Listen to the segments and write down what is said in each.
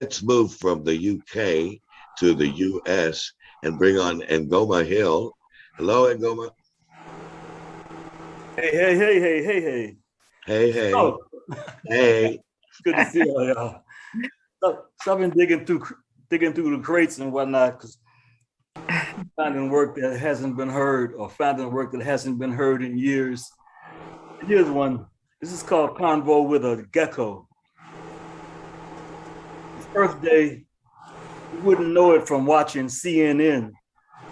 Let's move from the UK to the US and bring on Ngoma Hill. Hello, Ngoma. Hey, hey, hey, hey, hey, hey. Hey, hey, Oh, hey. good to see you, y'all. So I've been digging through the crates and whatnot, because finding work that hasn't been heard or finding work that hasn't been heard in years. Here's one. This is called Convo with a Gecko. It's Earth Day. You wouldn't know it from watching CNN.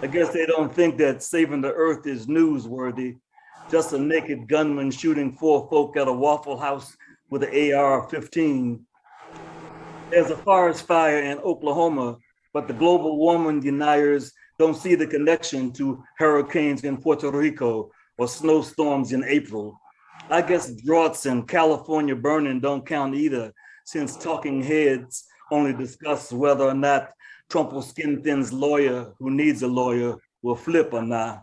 I guess they don't think that saving the earth is newsworthy. Just a naked gunman shooting four folk at a Waffle House with an AR-15. There's a forest fire in Oklahoma, but the global warming deniers don't see the connection to hurricanes in Puerto Rico or snowstorms in April. I guess droughts and California burning don't count either, since talking heads only discuss whether or not Trump will skin thin's lawyer who needs a lawyer will flip or not.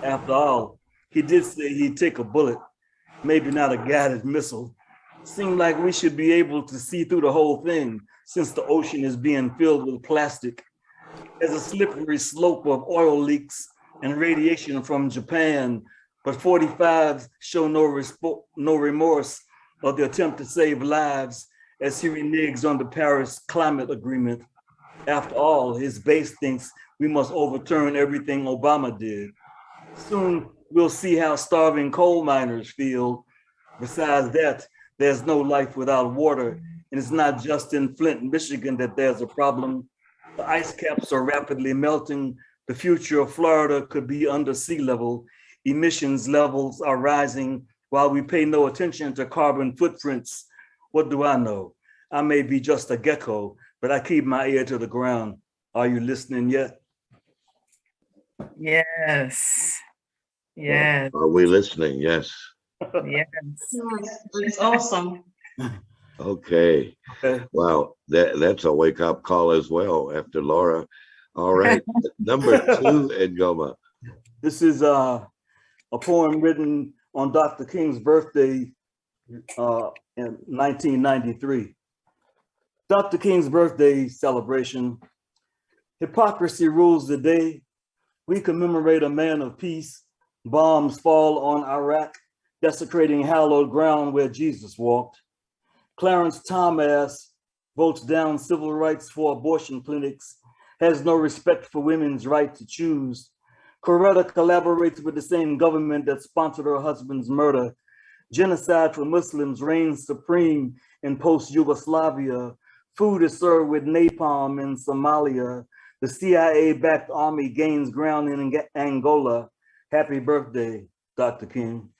After all, he did say he'd take a bullet, maybe not a guided missile. Seemed like we should be able to see through the whole thing since the ocean is being filled with plastic. There's a slippery slope of oil leaks and radiation from Japan, but 45s show no remorse of the attempt to save lives as he reneges on the Paris Climate Agreement. After all, his base thinks we must overturn everything Obama did. Soon we'll see how starving coal miners feel. Besides that, there's no life without water. And it's not just in Flint, Michigan that there's a problem. The ice caps are rapidly melting. The future of Florida could be under sea level. Emissions levels are rising while we pay no attention to carbon footprints. What do I know? I may be just a gecko, but I keep my ear to the ground. Are you listening yet? Yes. Yes. Are we listening? Yes. Yes. It's awesome. Okay. Okay. Wow. That's a wake up call as well after Laura. All right. Number two, Ngoma. This is a poem written on Dr. King's birthday in 1993. Dr. King's birthday celebration. Hypocrisy rules the day. We commemorate a man of peace. Bombs fall on Iraq, desecrating hallowed ground where Jesus walked. Clarence Thomas votes down civil rights for abortion clinics, has no respect for women's right to choose. Coretta collaborates with the same government that sponsored her husband's murder. Genocide for Muslims reigns supreme in post-Yugoslavia. Food is served with napalm in Somalia. The CIA-backed army gains ground in Angola. Happy birthday, Dr. King.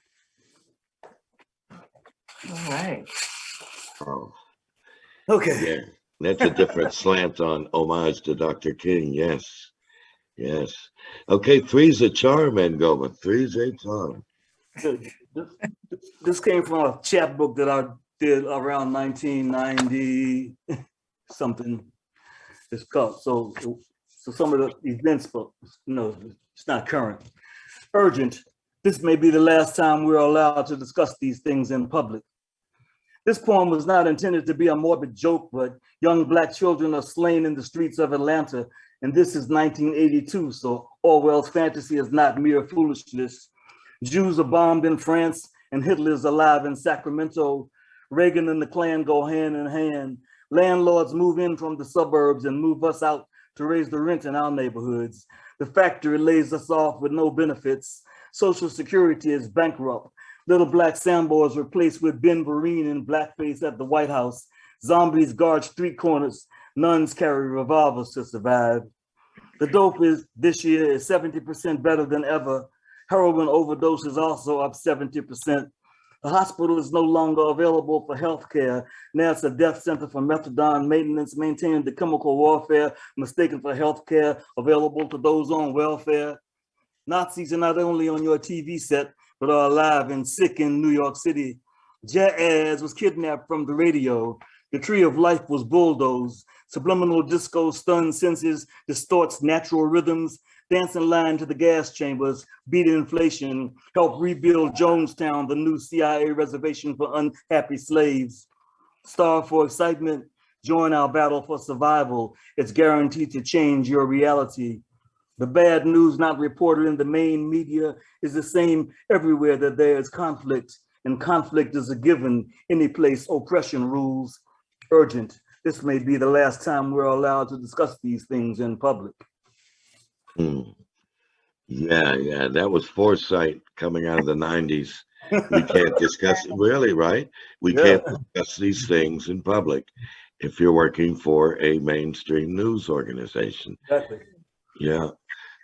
All right. Oh, Okay. yeah. That's a different slant on homage to Dr. King. Yes. Yes. Okay. Three's a charm, Ngoma. Three's a charm. This came from a chapbook that I did around 1990 something. It's called so some of the events, but no, it's not current. Urgent. This may be the last time we're allowed to discuss these things in public. This poem was not intended to be a morbid joke, but young Black children are slain in the streets of Atlanta, and this is 1982, so Orwell's fantasy is not mere foolishness. Jews are bombed in France, and Hitler's alive in Sacramento. Reagan and the Klan go hand in hand. Landlords move in from the suburbs and move us out to raise the rent in our neighborhoods. The factory lays us off with no benefits. Social Security is bankrupt. Little Black Sambo is replaced with Ben Vereen in blackface at the White House. Zombies guard street corners. Nuns carry revolvers to survive. The dope is this year is 70% better than ever. Heroin overdose is also up 70%. The hospital is no longer available for healthcare. Now it's a death center for methadone maintenance, maintaining the chemical warfare mistaken for healthcare available to those on welfare. Nazis are not only on your TV set, but are alive and sick in New York City. Jazz was kidnapped from the radio. The tree of life was bulldozed. Subliminal disco stuns senses, distorts natural rhythms. Dancing line to the gas chambers, beat inflation, help rebuild Jonestown, the new CIA reservation for unhappy slaves. Starved for excitement, Join our battle for survival. It's guaranteed to change your reality. The bad news not reported in the main media is the same everywhere that there is conflict, and conflict is a given any place oppression rules. Urgent. This may be the last time we're allowed to discuss these things in public. Yeah, that was foresight coming out of the 90s. We can't discuss it, really, right? We can't discuss these things in public if you're working for a mainstream news organization. Exactly. Yeah.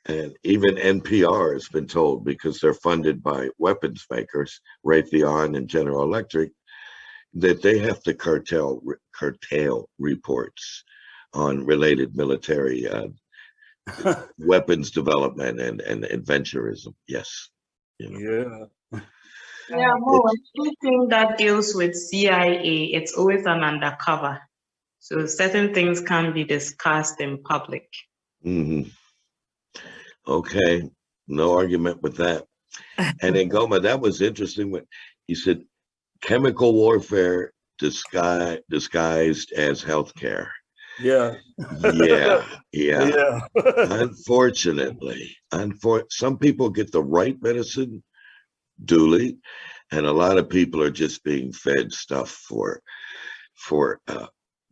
And even NPR has been told, because they're funded by weapons makers, Raytheon and General Electric, that they have to curtail reports on related military weapons development and adventurism. Yes. You know. Yeah, but anything that deals with CIA, it's always an undercover. So certain things can be discussed in public. Mm-hmm. Okay, no argument with that. And Angoma, that was interesting when you said chemical warfare disguised as healthcare. Yeah. Yeah. Unfortunately, some people get the right medicine duly, and a lot of people are just being fed stuff for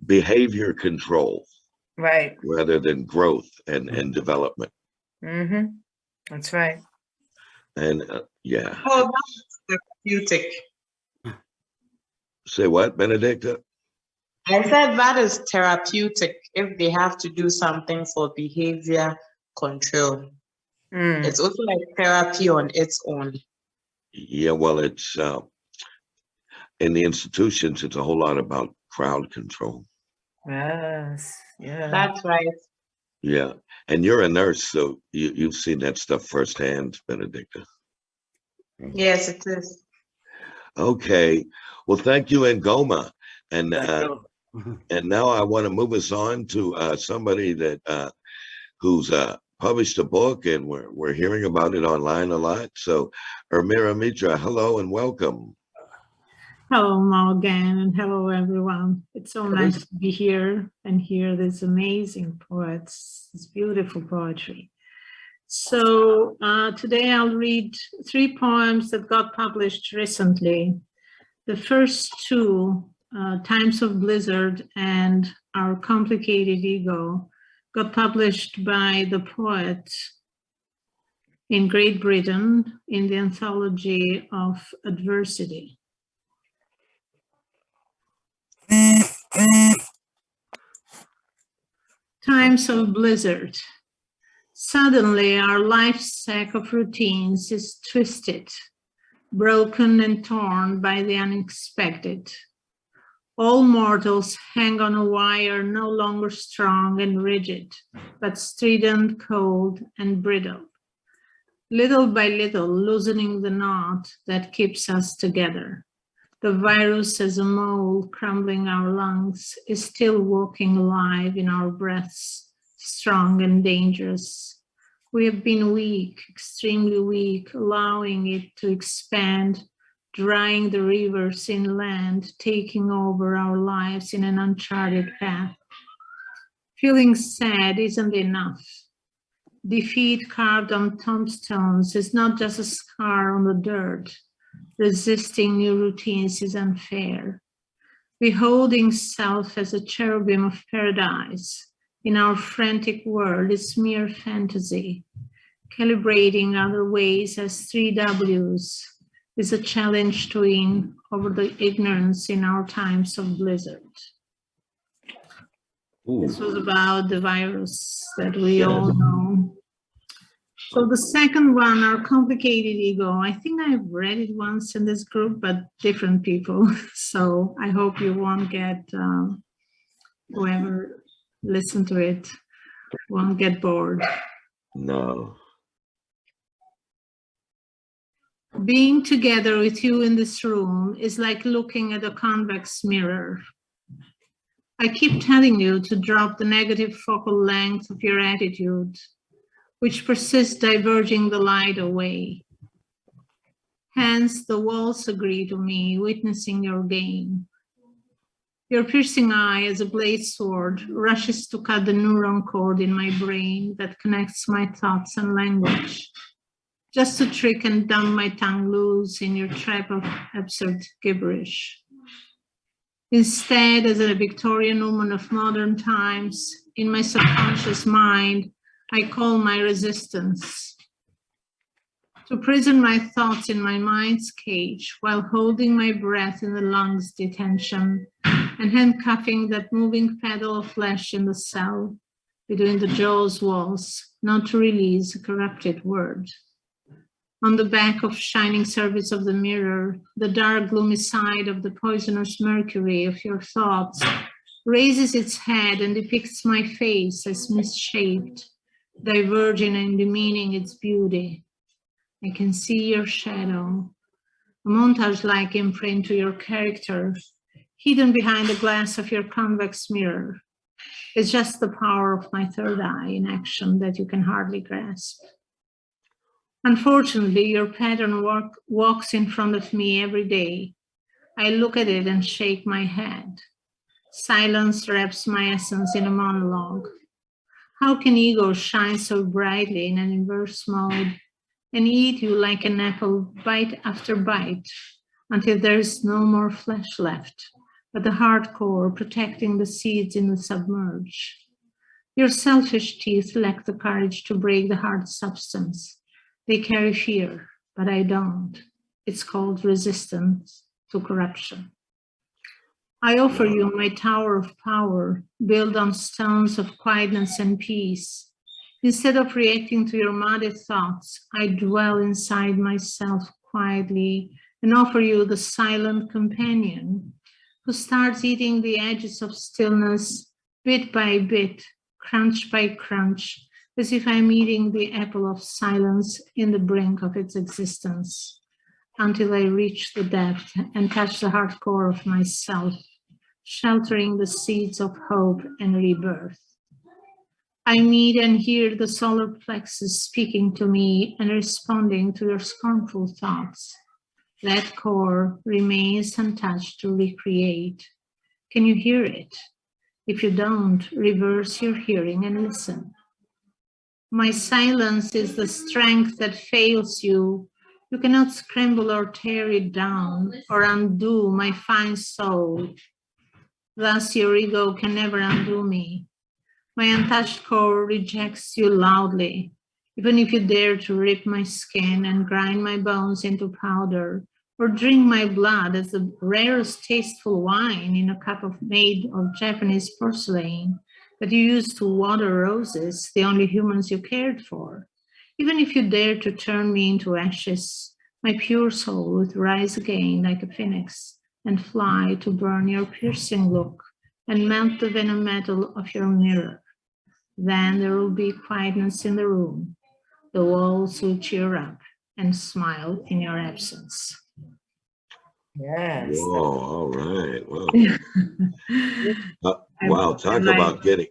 behavior control, Right. rather than growth and development. Mm-hmm. That's right. And yeah. Oh, that's therapeutic. Say what, Benedicta? I said that is therapeutic if they have to do something for behavior control. It's also like therapy on its own. Yeah, well, it's in the institutions, it's a whole lot about crowd control. Yes. Yeah. That's right. Yeah, and you're a nurse, so you've seen that stuff firsthand, Benedicta. Yes, it is. Okay, well, thank you, Angoma, and now I want to move us on to somebody that who's published a book, and we're hearing about it online a lot. So, Urmira Mitra, hello and welcome. Hello, Morgan, and hello, everyone. It's so nice to be here and hear these amazing poets, this beautiful poetry. So today I'll read 3 poems that got published recently. The first 2, Times of Blizzard and Our Complicated Ego, got published by the poet in Great Britain in the anthology of Adversity. Times of blizzard. Suddenly, our life's sack of routines is twisted, broken and torn by the unexpected. All mortals hang on a wire no longer strong and rigid, but strident, cold, and brittle. Little by little, loosening the knot that keeps us together. The virus, as a mole crumbling our lungs, is still walking alive in our breaths, strong and dangerous. We have been weak, extremely weak, allowing it to expand, drying the rivers inland, taking over our lives in an uncharted path. Feeling sad isn't enough. Defeat carved on tombstones is not just a scar on the dirt. Resisting new routines is unfair. Beholding self as a cherubim of paradise in our frantic world is mere fantasy. Calibrating other ways as 3 Ws is a challenge to win over the ignorance in our times of blizzard. Ooh. This was about the virus that we all know. So the second one, Our Complicated Ego, I think I've read it once in this group, but different people. So I hope you won't get, whoever listened to it, won't get bored. No. Being together with you in this room is like looking at a convex mirror. I keep telling you to drop the negative focal length of your attitude, which persists diverging the light away. Hence, the walls agree to me, witnessing your game. Your piercing eye as a blade sword rushes to cut the neuron cord in my brain that connects my thoughts and language, just to trick and dumb my tongue loose in your trap of absurd gibberish. Instead, as a Victorian woman of modern times, in my subconscious mind, I call my resistance to prison my thoughts in my mind's cage while holding my breath in the lungs detention and handcuffing that moving pedal of flesh in the cell between the jaw's walls, not to release a corrupted word. On the back of shining surface of the mirror, the dark gloomy side of the poisonous mercury of your thoughts raises its head and depicts my face as misshaped, diverging and demeaning its beauty. I can see your shadow, a montage-like imprint to your character, hidden behind the glass of your convex mirror. It's just the power of my third eye in action that you can hardly grasp. Unfortunately, your pattern walks in front of me every day. I look at it and shake my head. Silence wraps my essence in a monologue. How can ego shine so brightly in an inverse mode and eat you like an apple bite after bite until there is no more flesh left, but the hard core protecting the seeds in the submerge? Your selfish teeth lack the courage to break the hard substance. They carry fear, but I don't. It's called resistance to corruption. I offer you my tower of power, built on stones of quietness and peace. Instead of reacting to your muddy thoughts, I dwell inside myself quietly and offer you the silent companion who starts eating the edges of stillness bit by bit, crunch by crunch, as if I'm eating the apple of silence in the brink of its existence, until I reach the depth and touch the hard core of myself, sheltering the seeds of hope and rebirth. I meet and hear the solar plexus speaking to me and responding to your scornful thoughts. That core remains untouched to recreate. Can you hear it? If you don't, reverse your hearing and listen. My silence is the strength that fails you. You cannot scramble or tear it down or undo my fine soul. Thus your ego can never undo me. My untouched core rejects you loudly, even if you dare to rip my skin and grind my bones into powder, or drink my blood as the rarest tasteful wine in a cup made of Japanese porcelain that you used to water roses, the only humans you cared for. Even if you dare to turn me into ashes, my pure soul would rise again like a phoenix and fly to burn your piercing look and melt the venom metal of your mirror. Then there will be quietness in the room. The walls will cheer up and smile in your absence. Yes. Whoa, all right. Wow. Wow, talk about getting.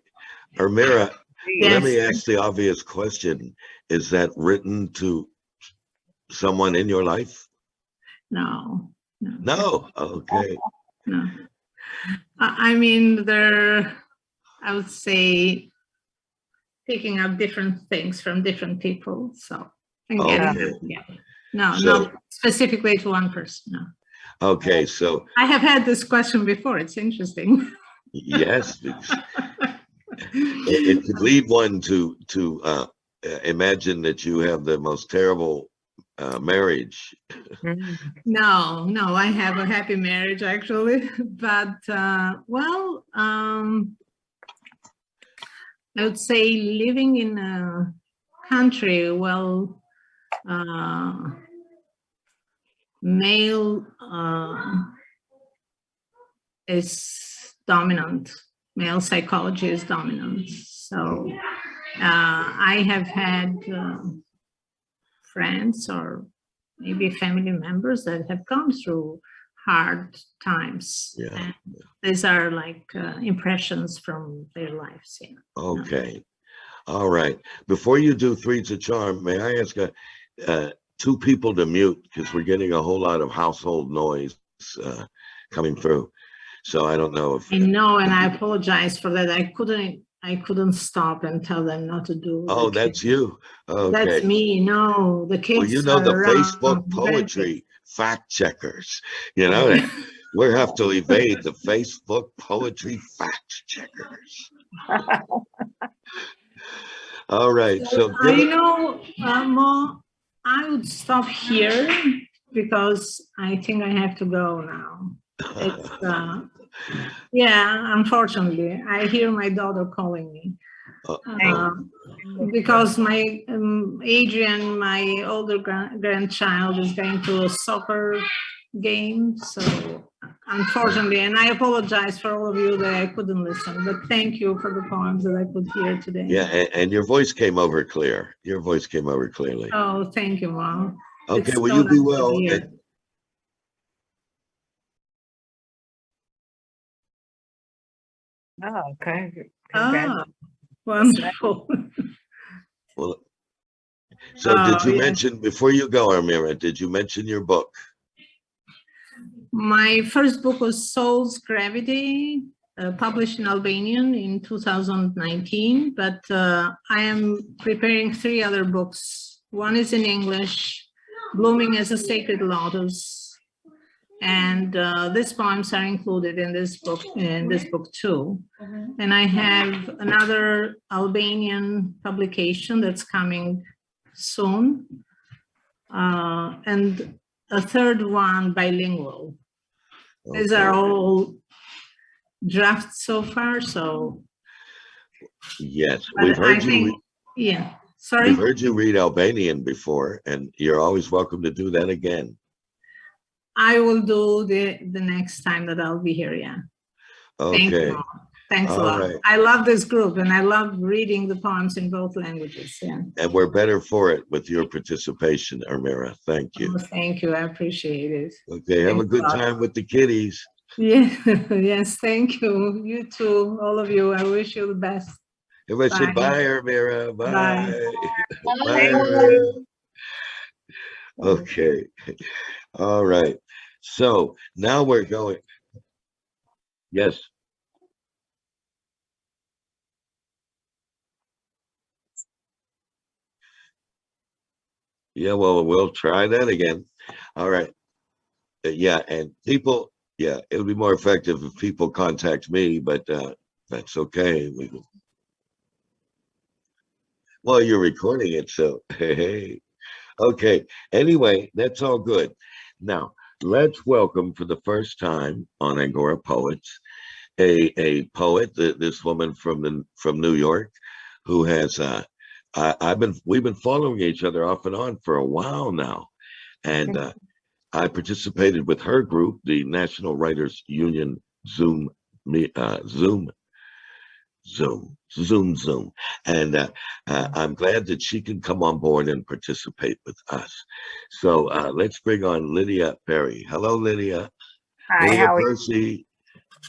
Ermira, let me ask the obvious question. Is that written to someone in your life? No. No, okay. No. I mean, I would say, picking up different things from different people. So, again, no, not specifically to one person. No. Okay, so I have had this question before. It's interesting. Yes, it could lead one to imagine that you have the most terrible marriage. No, I have a happy marriage actually, but well, I would say living in a country, well, male is dominant, male psychology is dominant. So I have had friends or maybe family members that have gone through hard times. Yeah. And these are like impressions from their lives. Yeah. Okay. All right. Before you do three to charm, may I ask two people to mute because we're getting a whole lot of household noise coming through. So I don't know if. I know, and I apologize for that. I couldn't stop and tell them not to do. Oh, that's you. Okay. That's me. No, the kids. Well, you know, the are Facebook poetry fact checkers, you know, we have to evade the Facebook poetry fact checkers. All right. So, you know, Mo, I would stop here because I think I have to go now. It's, yeah, unfortunately, I hear my daughter calling me. Because my Adrian, my older grandchild, is going to a soccer game. So unfortunately, and I apologize for all of you that I couldn't listen, but thank you for the poems that I could hear today. yeah, and your voice came over clear. Your voice came over clearly. Oh, thank you, Mom. Okay, It's well, so you be nice to well. hear. Oh, okay. Ah, wonderful. Well, so did you yes. mention, before you go, Amira, did you mention your book? My first book was Soul's Gravity, published in Albanian in 2019, but I am preparing 3 other books. One is in English, Blooming as a Sacred Lotus, and these poems are included in this book too. And I have another Albanian publication that's coming soon, and a third one bilingual. These are all drafts so far, so. Yes, we've heard you. Yeah, sorry. We've heard you read Albanian before, and you're always welcome to do that again. I will do the next time that I'll be here, yeah. Okay. Thank you, Mom. Thanks a lot. Right. I love this group, and I love reading the poems in both languages, yeah. And we're better for it with your participation, Amira. Thank you. Oh, thank you, I appreciate it. Okay, have a good time with the kiddies. Yeah, yes, thank you. You too, all of you. I wish you the best. Everybody say bye, Amira. Bye. Bye. Bye. Okay. All right. So now we're going. Yes. Yeah, well, we'll try that again. All right. Yeah, and people, yeah, it'll be more effective if people contact me, but that's okay. Well, you're recording it, so hey. Okay. Anyway, that's all good. Now, let's welcome for the first time on Angora Poets a poet, this woman from New York, who has we've been following each other off and on for a while now, and I participated with her group, the National Writers Union Zoom, and I'm glad that she can come on board and participate with us. So let's bring on Lydia Perry. Hello, Lydia. Hi, Lydia how are you? Percy.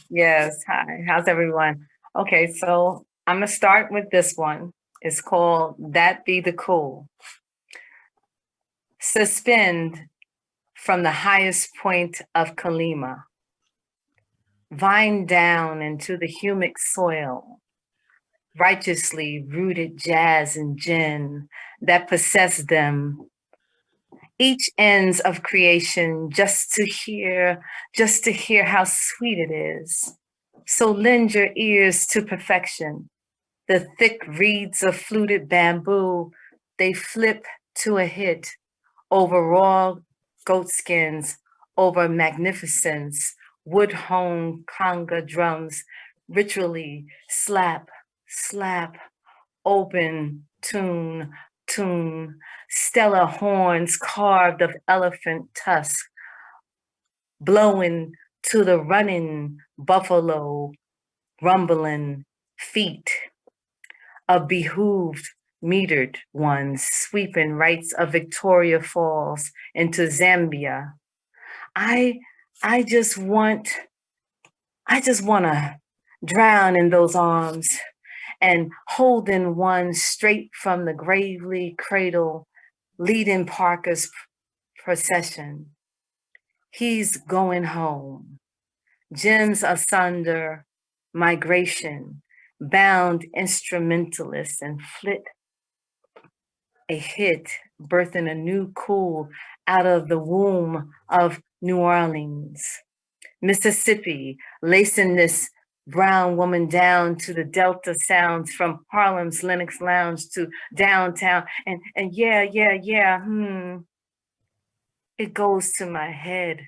Yes, hi. How's everyone? Okay, so I'm gonna start with this one. It's called That Be the Cool. Suspend from the highest point of Kalima. Vine down into the humic soil. Righteously rooted jazz and gin that possess them. Each ends of creation just to hear how sweet it is. So lend your ears to perfection. The thick reeds of fluted bamboo, they flip to a hit over raw goat skins, over magnificence, wood-honed conga drums, ritually slap, slap, open, tune, tune, stellar horns carved of elephant tusk, blowing to the running buffalo, rumbling feet of behooved metered ones sweeping rites of Victoria Falls into Zambia. I just want to drown in those arms and holding one straight from the gravely cradle, leading Parker's procession. He's going home. gems asunder, migration, bound instrumentalists and flit a hit, birthing a new cool out of the womb of New Orleans. Mississippi, lacing this brown woman down to the Delta sounds from Harlem's Lenox Lounge to downtown. And yeah, it goes to my head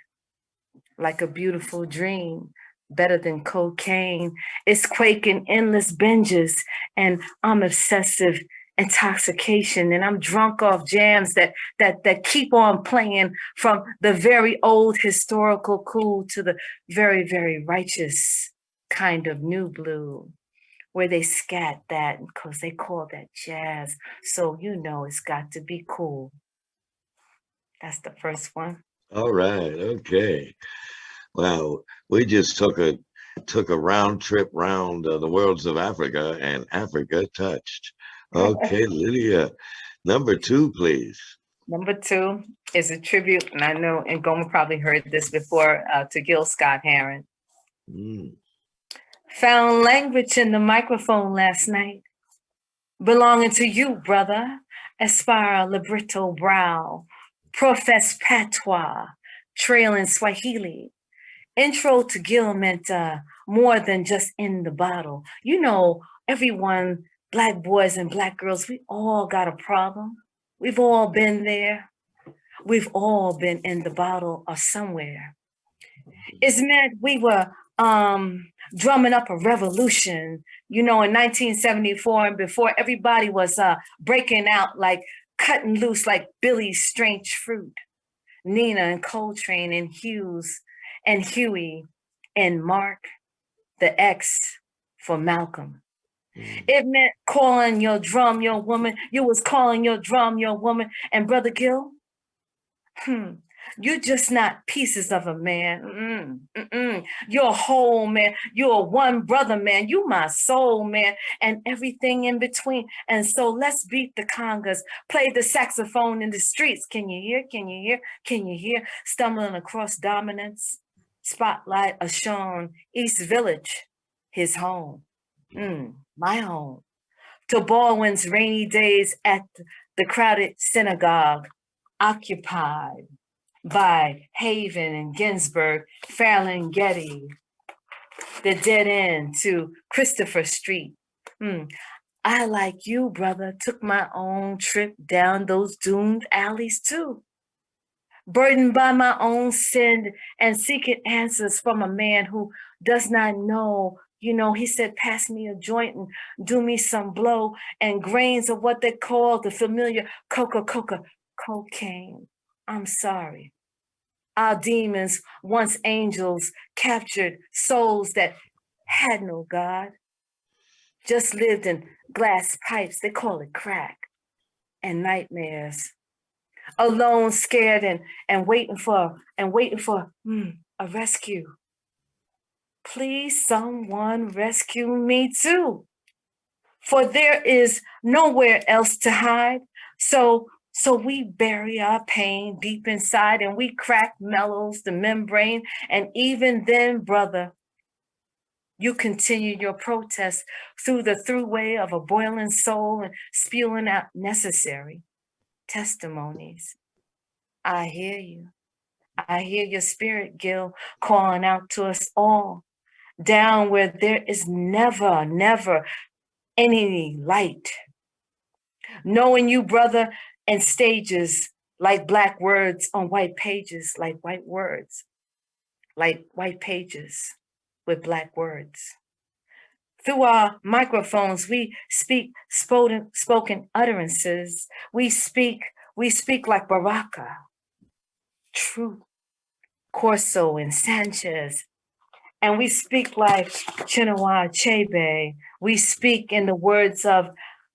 like a beautiful dream, better than cocaine. It's quaking endless binges, and I'm obsessive intoxication, and I'm drunk off jams that keep on playing, from the very old historical cool to the very, very righteous kind of new blue, where they scat that because they call that jazz. So you know it's got to be cool. That's the first one. All right. Okay. Wow. We just took a round trip round the worlds of Africa, and Africa touched. Okay, Lydia, number 2, please. Number 2 is a tribute, and I know Ngoma probably heard this before, to Gil Scott-Heron. Found language in the microphone last night, belonging to you, brother. Aspire libretto brow, profess patois, trailing Swahili. Intro to Gil meant more than just in the bottle. You know, everyone, Black boys and Black girls, we all got a problem. We've all been there. We've all been in the bottle or somewhere. It's meant we were drumming up a revolution, you know, in 1974, and before everybody was breaking out, like cutting loose like Billy's Strange Fruit, Nina and Coltrane and Hughes and Huey and Mark, the X for Malcolm. It meant calling your drum your woman. You was calling your drum your woman. And Brother Gil, you're just not pieces of a man. You're a whole man. You're a one brother man. You my soul man, and everything in between. And so let's beat the congas. Play the saxophone in the streets. Can you hear? Can you hear? Can you hear? Stumbling across dominance. Spotlight of Sean, East Village, his home. My home. To Baldwin's rainy days at the crowded synagogue, occupied by Haven and Ginsberg, Farrell Getty, the dead end to Christopher Street. I, like you, brother, took my own trip down those doomed alleys too. Burdened by my own sin and seeking answers from a man who does not know. You know, he said, pass me a joint and do me some blow, and grains of what they call the familiar cocaine. I'm sorry. Our demons, once angels, captured souls that had no God, just lived in glass pipes, they call it crack, and nightmares. Alone, scared, and waiting for a rescue. Please, someone rescue me too. For there is nowhere else to hide. So we bury our pain deep inside, and we crack mellows the membrane. And even then, brother, you continue your protest through the throughway of a boiling soul and spewing out necessary testimonies. I hear you. I hear your spirit, Gil, calling out to us all, down where there is never any light. Knowing you, brother, in stages like Black words on white pages, like white words, like white pages with Black words. Through our microphones, we speak spoken utterances. We speak like Baraka, True, Corso, and Sanchez. And we speak like Chinua Achebe. We speak in the words of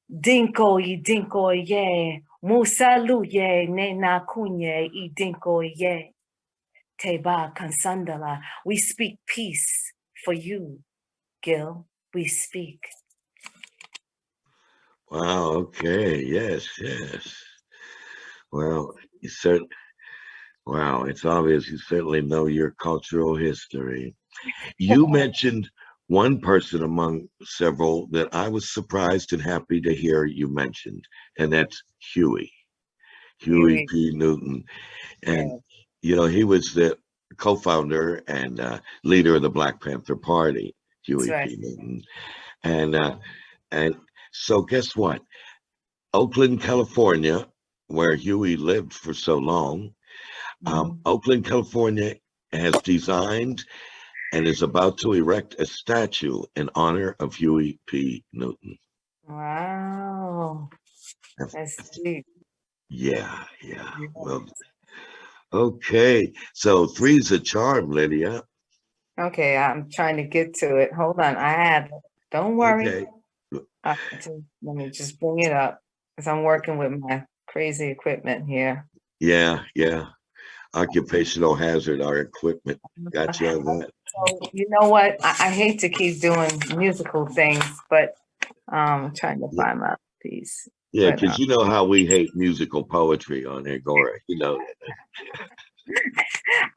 Dinko ye, Musalu ye, Nena kunye I Dinko ye, Teba Kansandala. We speak peace for you, Gil. We speak. Wow. Okay. Yes. Well, you certainly. Wow, it's obvious you certainly know your cultural history. You mentioned one person among several that I was surprised and happy to hear you mentioned, and that's Huey Huey, P. Newton. And, yeah, he was the co-founder and leader of the Black Panther Party, that's Huey right. P. Newton. And so guess what? Oakland, California, where Huey lived for so long, Mhm. Oakland, California has designed and is about to erect a statue in honor of Huey P. Newton. Wow, That's- that's sweet. Yeah, yeah. Yeah. Well, okay. So three's a charm, Lydia. Okay, I'm trying to get to it. Hold on, I have it. Don't worry. Okay. Let me just bring it up because I'm working with my crazy equipment here. Yeah, yeah. Occupational hazard, our equipment. Got you on that. So you know what? I hate to keep doing musical things, but I'm trying to Yeah, find my piece. yeah, But because you know how we hate musical poetry on Angora. You know that.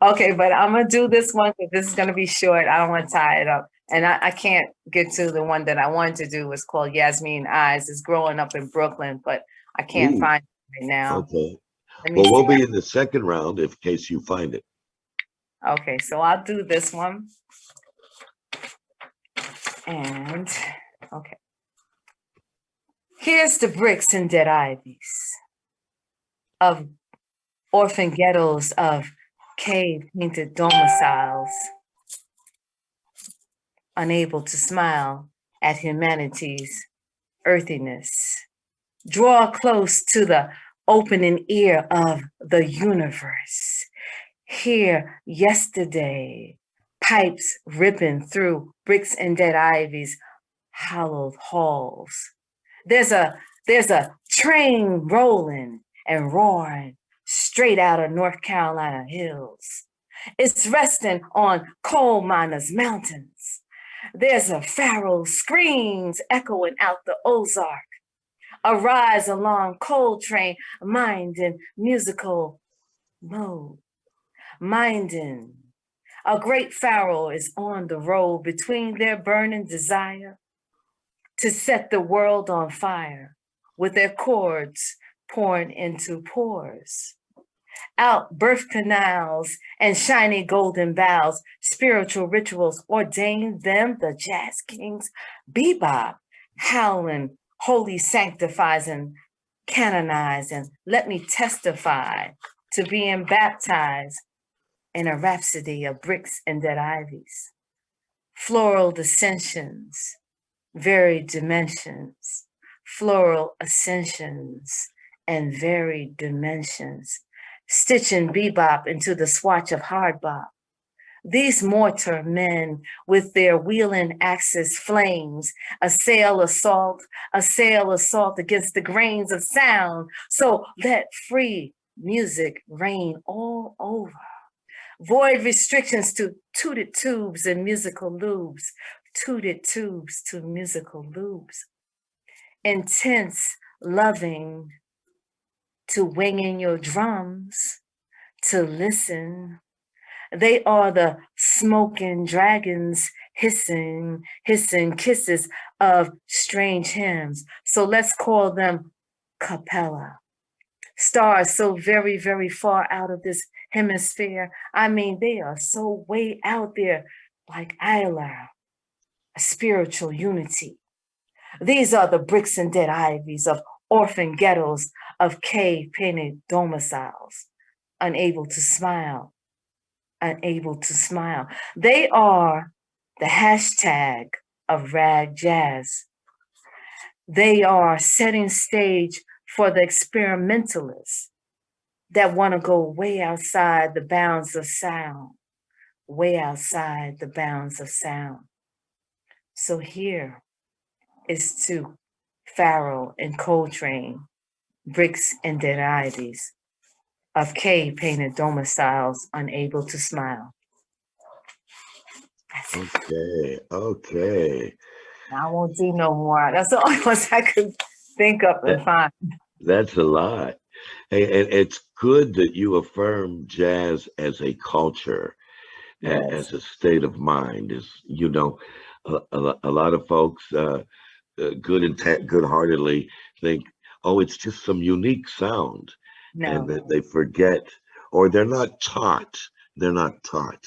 okay, but I'm gonna do this one because this is gonna be short. I don't want to tie it up, and I can't get to the one that I wanted to do. It's called Yasmin Eyes. It's growing up in Brooklyn, but I can't Ooh, find it right now. okay. Let me Well, we'll see. be in the second round in case you find it. Okay, so I'll do this one. And okay. Here's the bricks and dead ivies of orphan ghettos of cave painted domiciles, unable to smile at humanity's earthiness. Draw close to the opening ear of the universe. Hear yesterday, pipes ripping through bricks and dead ivies, hollowed halls. There's a train rolling and roaring straight out of North Carolina hills. It's resting on coal miners' mountains. There's a pharaoh screams echoing out the Ozark. A rise along Coltrane, mind in musical mode. Minding. A great pharaoh is on the road between their burning desire to set the world on fire with their chords pouring into pores. Out birth canals and shiny golden boughs, spiritual rituals ordained them the jazz kings, bebop, howling, holy sanctifies and canonized, and let me testify to being baptized in a rhapsody of bricks and dead ivies, floral dissensions, varied dimensions, floral ascensions, and varied dimensions, stitching bebop into the swatch of hard bop. These mortar men with their wheeling axes flames assail assault against the grains of sound. So let free music reign all over. Void restrictions to tooted tubes and musical loops, tooted tubes to musical loops. Intense loving to winging your drums, to listen. They are the smoking dragons, hissing kisses of strange hymns. So let's call them capella. Stars so very, very far out of this hemisphere. I mean, they are so way out there, like Isla, a spiritual unity. These are the bricks and dead ivies of orphan ghettos of cave painted domiciles, unable to smile, unable to smile. They are the hashtag of rag jazz. They are setting stage for the experimentalists that want to go way outside the bounds of sound, way outside the bounds of sound. So here is to Pharaoh and Coltrane, bricks and dead ivies of cave painted domiciles, unable to smile. Okay, okay. I won't do no more. That's the only ones I could think of and find. That's a lot. And it's good that you affirm jazz as a culture, Yes. as a state of mind. Is a lot of folks, good-heartedly think, oh, it's just some unique sound, and No. that they forget, or they're not taught. They're not taught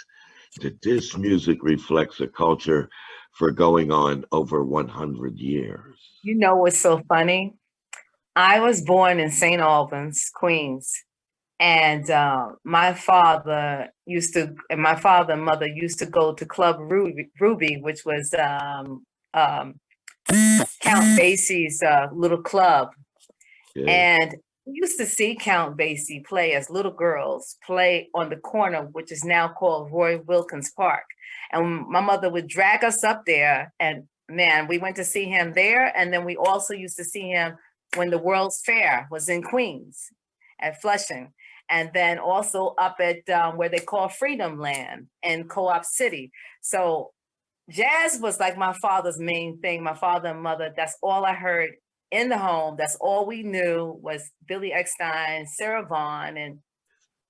that this music reflects a culture for going on over 100 years. You know what's so funny? I was born in St. Albans, Queens, and my father and mother used to go to Club Ruby, which was Count Basie's little club. Yeah. And we used to see Count Basie play as little girls play on the corner, which is now called Roy Wilkins Park. And my mother would drag us up there, and man, we went to see him there. And then we also used to see him when the World's Fair was in Queens at Flushing. And then also up at where they call Freedom Land in Co-op City. So jazz was like my father's main thing. My father and mother, that's all I heard in the home. That's all we knew was Billy Eckstine, Sarah Vaughan, and,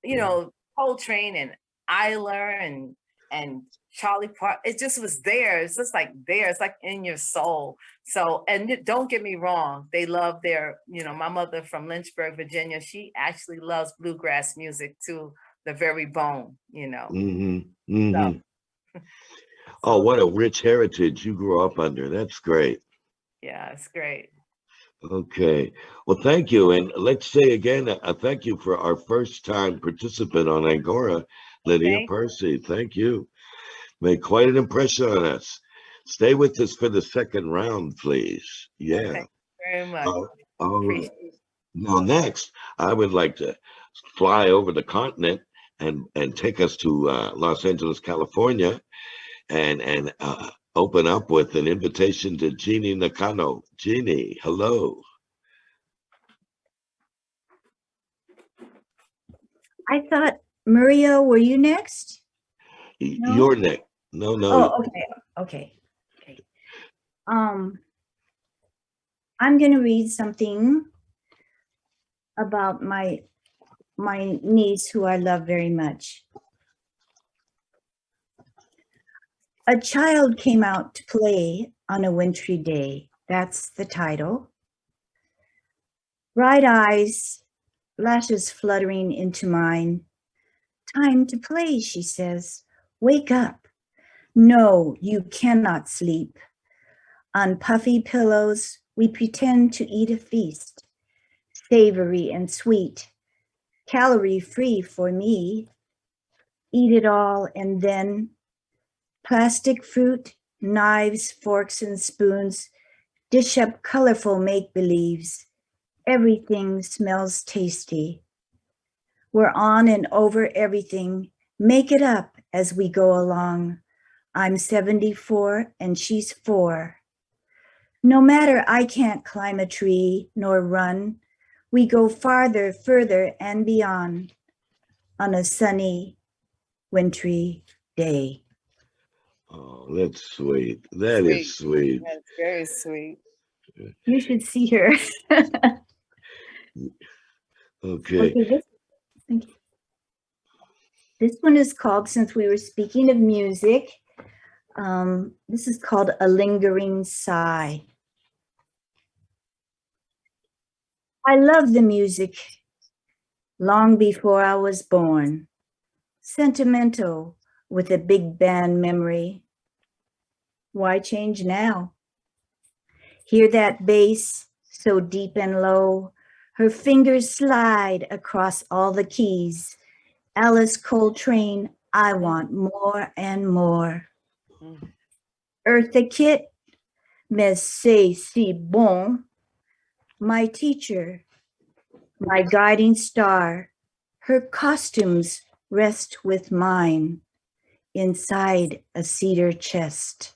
you know, Coltrane and Eiler and Charlie Parker. It just was there. It's just like there. It's like in your soul. So, and don't get me wrong, they love their, you know, my mother from Lynchburg, Virginia, she actually loves bluegrass music to the very bone, you know. Mm-hmm. Mm-hmm. So, Oh, what a rich heritage you grew up under. That's great. yeah, it's great. Okay. Well, thank you. And let's say again, a thank you for our first time participant on Angora, Lydia Thank- Percy. Thank you. Made quite an impression on us. Stay with us for the second round, please. Yeah. Thank you very much. All right. Appreciate it. Now, next, I would like to fly over the continent and take us to Los Angeles, California, and open up with an invitation to Jeannie Nakano. Jeannie, hello. I thought, Maria, were you next? No? You're next. No. Oh, okay. I'm gonna read something about my niece who I love very much. A child came out to play on a wintry day. That's the title. Bright eyes, lashes fluttering into mine. Time to play, she says. Wake up. No, you cannot sleep. On puffy pillows, we pretend to eat a feast. Savory and sweet, calorie-free for me. Eat it all and then plastic fruit, knives, forks, and spoons dish up colorful make-believes. Everything smells tasty. We're on and over everything. Make it up as we go along. I'm 74 and she's 4. No matter I can't climb a tree nor run, we go farther, further, and beyond on a sunny, wintry day. Oh, that's sweet. That is sweet. That's very sweet. You should see her. Okay. Thank you. This one is called, since we were speaking of music, this is called A Lingering Sigh. I love the music long before I was born. Sentimental with a big band memory. Why change now? Hear that bass so deep and low. Her fingers slide across all the keys. Alice Coltrane, I want more and more. Eartha Kitt, mais c'est si bon. My teacher, my guiding star, her costumes rest with mine inside a cedar chest.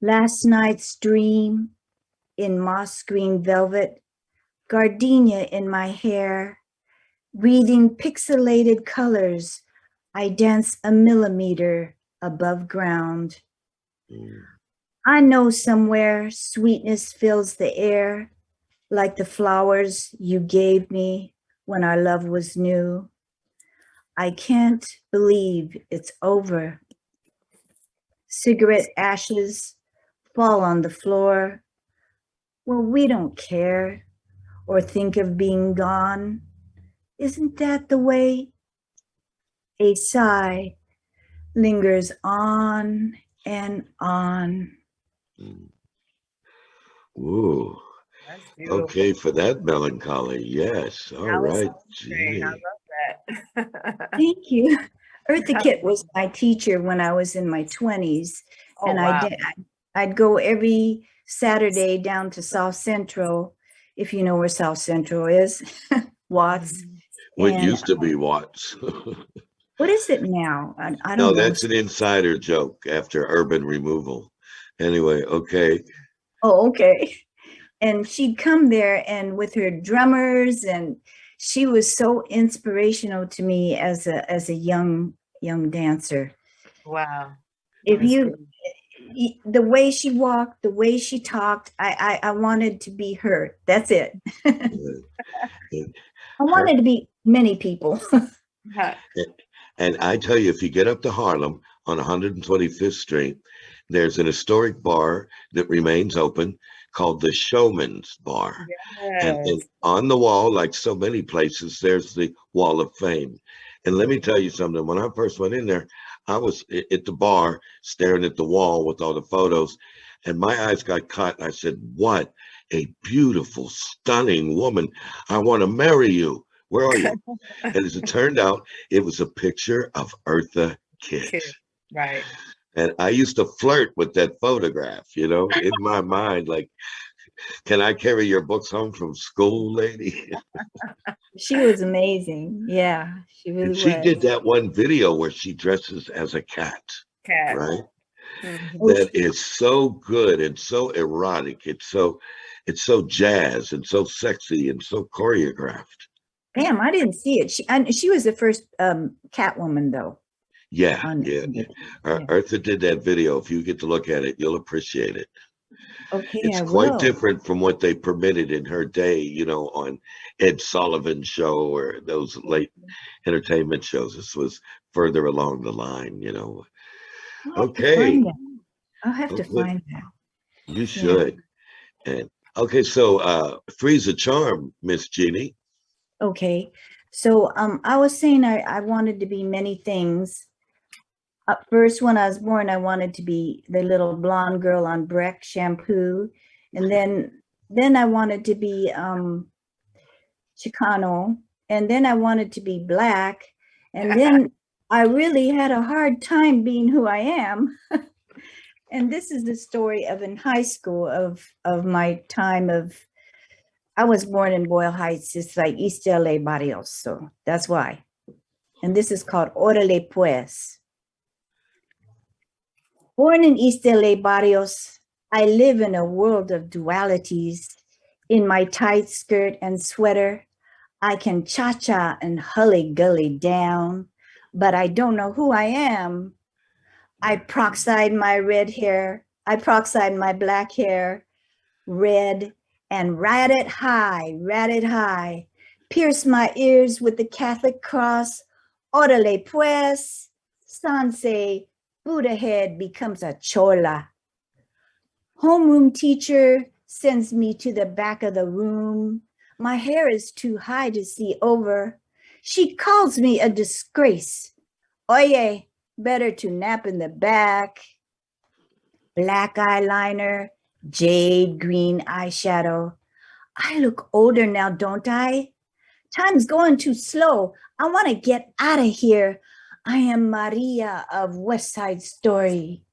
Last night's dream in moss green velvet, gardenia in my hair, breathing pixelated colors, I dance a millimeter above ground. I know somewhere sweetness fills the air like the flowers you gave me when our love was new. I can't believe it's over. Cigarette ashes fall on the floor. Well, we don't care or think of being gone. Isn't that the way? A sigh lingers on and on. Ooh. That's beautiful. Okay, for that melancholy. Yes. All That was right, so great. I Jeannie. love that. Thank you. Eartha Kitt was my teacher when I was in my 20s. Oh, And wow. I'd go every Saturday down to South Central, if you know where South Central is, Watts. What And used to be Watts. what is it now? I No, don't know. that's an insider joke after urban removal. Anyway, okay. Oh, okay. And she'd come there and with her drummers, and she was so inspirational to me as a young dancer. Wow. If That's you great. the way she walked, the way she talked, I wanted to be her. That's it. I wanted to be many people. Yeah. And I tell you, if you get up to Harlem on 125th Street, there's an historic bar that remains open called the Showman's Bar. And Yes. on the wall, like so many places, there's the Wall of Fame. And let me tell you something. When I first went in there, I was at the bar staring at the wall with all the photos, and my eyes got caught. And I said, "What a beautiful, stunning woman. I want to marry you. Where are you?" And as it turned out, it was a picture of Eartha Kitt. Kid. Right. And I used to flirt with that photograph, in my mind, like, can I carry your books home from school, lady? She was amazing. Yeah, she And really she was. did that one video where she dresses as a cat, Cat. right? Mhm. That is so good and so erotic. It's so jazz and so sexy and so choreographed. Damn, I didn't see it. She was the first Catwoman though. Yeah, On yeah. yeah. Eartha did that video. If you get to look at it, you'll appreciate it. Okay, It's I quite will. different from what they permitted in her day, on Ed Sullivan's show or those late entertainment shows. This was further along the line. I'll have to Okay. find that. I'll have to Okay. find that. You should. And okay, so three's a charm, Miss Jeannie. Okay. So I was saying I wanted to be many things. First, when I was born, I wanted to be the little blonde girl on Breck shampoo. And then I wanted to be Chicano. And then I wanted to be black. And then I really had a hard time being who I am. And this is the story of in high school of my time of, I was born in Boyle Heights. It's like East LA Barrios. So that's why. And this is called Orale Pues. Born in East LA Barrios, I live in a world of dualities. In my tight skirt and sweater, I can cha-cha and hully-gully down, but I don't know who I am. I peroxide my black hair, red, and ride it high, pierce my ears with the Catholic cross, orale pues, Sanse, Buddha head becomes a chola. Homeroom teacher sends me to the back of the room. My hair is too high to see over. She calls me a disgrace. Oye, better to nap in the back. Black eyeliner, jade green eyeshadow. I look older now, don't I? Time's going too slow. I want to get out of here. I am Maria of West Side Story.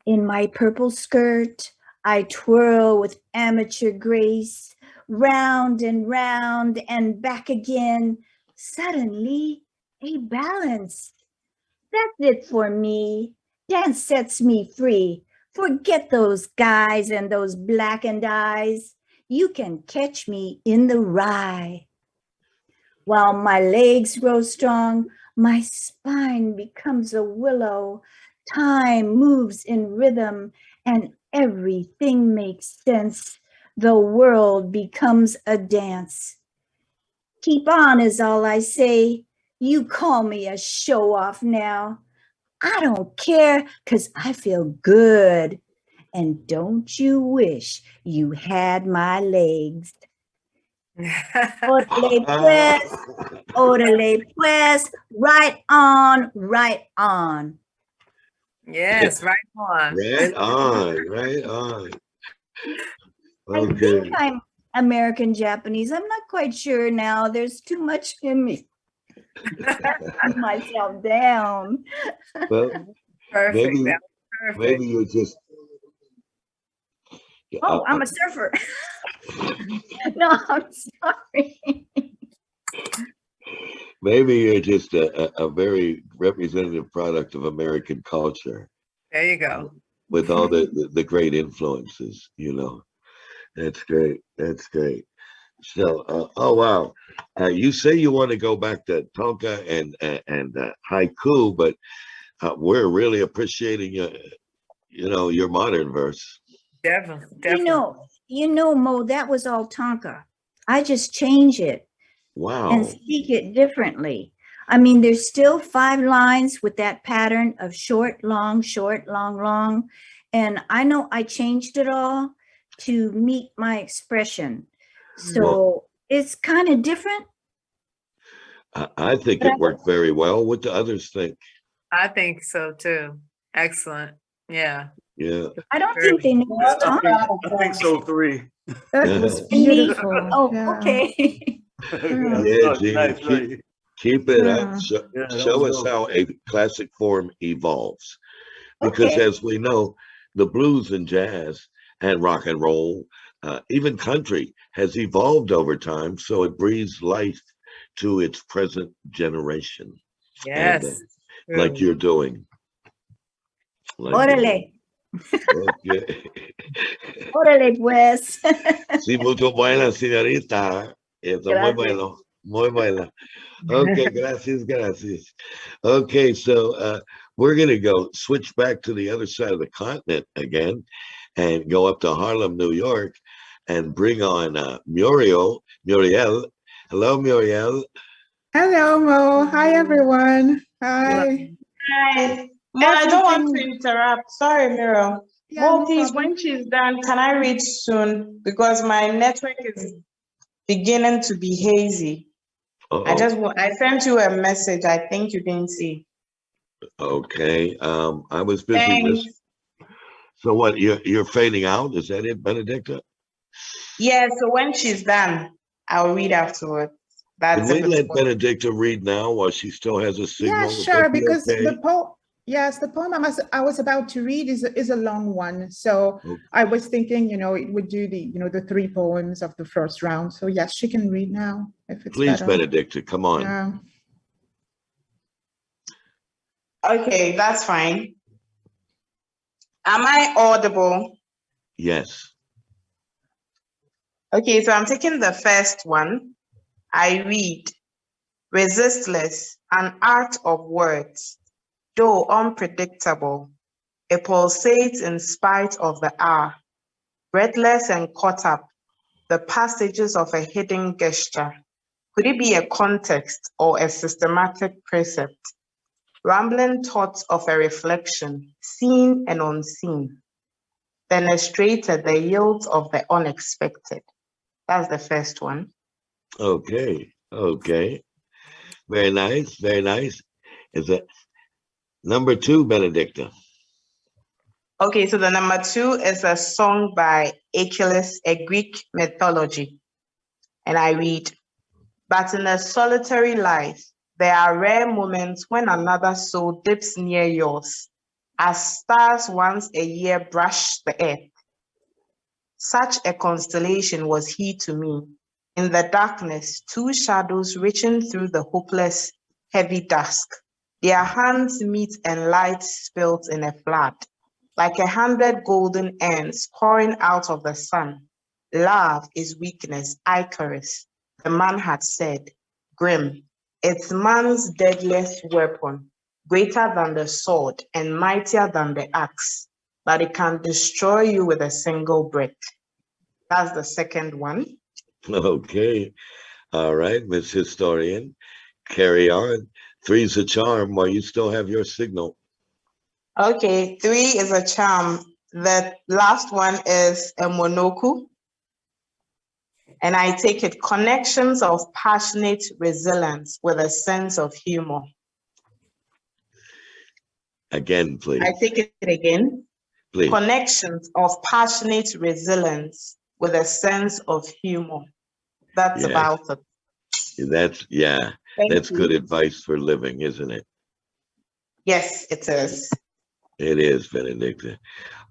In my purple skirt, I twirl with amateur grace, round and back again. Suddenly, a balance. That's it for me. Dance sets me free. Forget those guys and those blackened eyes. You can catch me in the rye. While my legs grow strong, my spine becomes a willow. Time moves in rhythm and everything makes sense. the world becomes a dance. Keep on is all I say. You call me a show off now. I don't care because I feel good. And don't you wish you had my legs? Orale pues, orale pues, right on, right on. Yes, right on. Right on, right on. I Okay. think I'm American Japanese. I'm not quite sure now. There's too much in me. Calm myself down. Well, Perfect. maybe, That was perfect. maybe you're just. Oh, I'm a surfer. No, I'm sorry. Maybe you're just a very representative product of American culture There you go. with all the great influences, you know. That's great. That's great. So, oh wow, you say you want to go back to Tonka and haiku, but we're really appreciating your modern verse. Definitely. You know, Mo, that was all Tonka. I just change it Wow. and speak it differently. I mean, there's still 5 lines with that pattern of short, long, long. And I know I changed it all to meet my expression. So it's kind of different. I think it worked very well. What do others think? I think so too. Excellent. Yeah. Yeah. I don't think they knew it was Tonka. I think so, 3. That was Me? beautiful. Oh, Yeah. okay. Yeah, Gene, Nice, right. keep it up. Yeah. Show us how a classic form evolves. Because Okay. as we know, the blues and jazz and rock and roll, even country has evolved over time. So it breathes life to its present generation. Yes. And, like you're doing. Órale. Okay. Órale, pues. Sí, mucho buena, señorita. Eso, muy Gracias. bueno. Muy buena. Okay, gracias. Okay, so we're going to go switch back to the other side of the continent again and go up to Harlem, New York, and bring on Muriel. Hello, Muriel. Hello, Mo. Hi, everyone. Hi. Hi. Mo, I don't want to interrupt. Sorry, Miro. Yeah, Mo, no please, problem. when she's done, can I read soon? Because my network is beginning to be hazy. I sent you a message. I think you didn't see. Okay. I was busy. Thanks. So what? You're fading out? Is that it, Benedicta? Yeah, so when she's done, I'll read afterwards. Can we let Benedicta read now while she still has a signal? Yeah, Would sure. that be Because okay? the poem I was about to read is a long one. So Okay. I was thinking, it would do the 3 poems of the first round. So yes, she can read now if it's Please, better. Benedicta, come on. Yeah. Okay, that's fine. Am I audible? Yes. Okay, so I'm taking the first one. I read, resistless, an art of words, though unpredictable, it pulsates in spite of the hour, breathless and caught up, the passages of a hidden gesture. Could it be a context or a systematic precept? Rambling thoughts of a reflection, seen and unseen, fenestrated the yields of the unexpected. That's the first one. Okay. Very nice. Is it number 2, Benedicta? Okay, so the number 2 is a song by Achilles, a Greek mythology. And I read, but in a solitary life, there are rare moments when another soul dips near yours, as stars once a year brush the earth. Such a constellation was he to me. In the darkness, 2 shadows reaching through the hopeless, heavy dusk. Their hands meet and light spills in a flood, like 100 golden urns pouring out of the sun. Love is weakness, Icarus, the man had said, grim. It's man's deadliest weapon, greater than the sword and mightier than the axe, but it can destroy you with a single breath. That's the second one. Okay. All right, Miss Historian, carry on. Three's a charm while you still have your signal. Okay, 3 is a charm. The last one is a monoku. And I take it connections of passionate resilience with a sense of humor. Again, please. I take it again. Please. Connections of passionate resilience with a sense of humor. That's Yes. about it. That's Thank you. good advice for living, isn't it? Yes, it is. It is, Benedicta.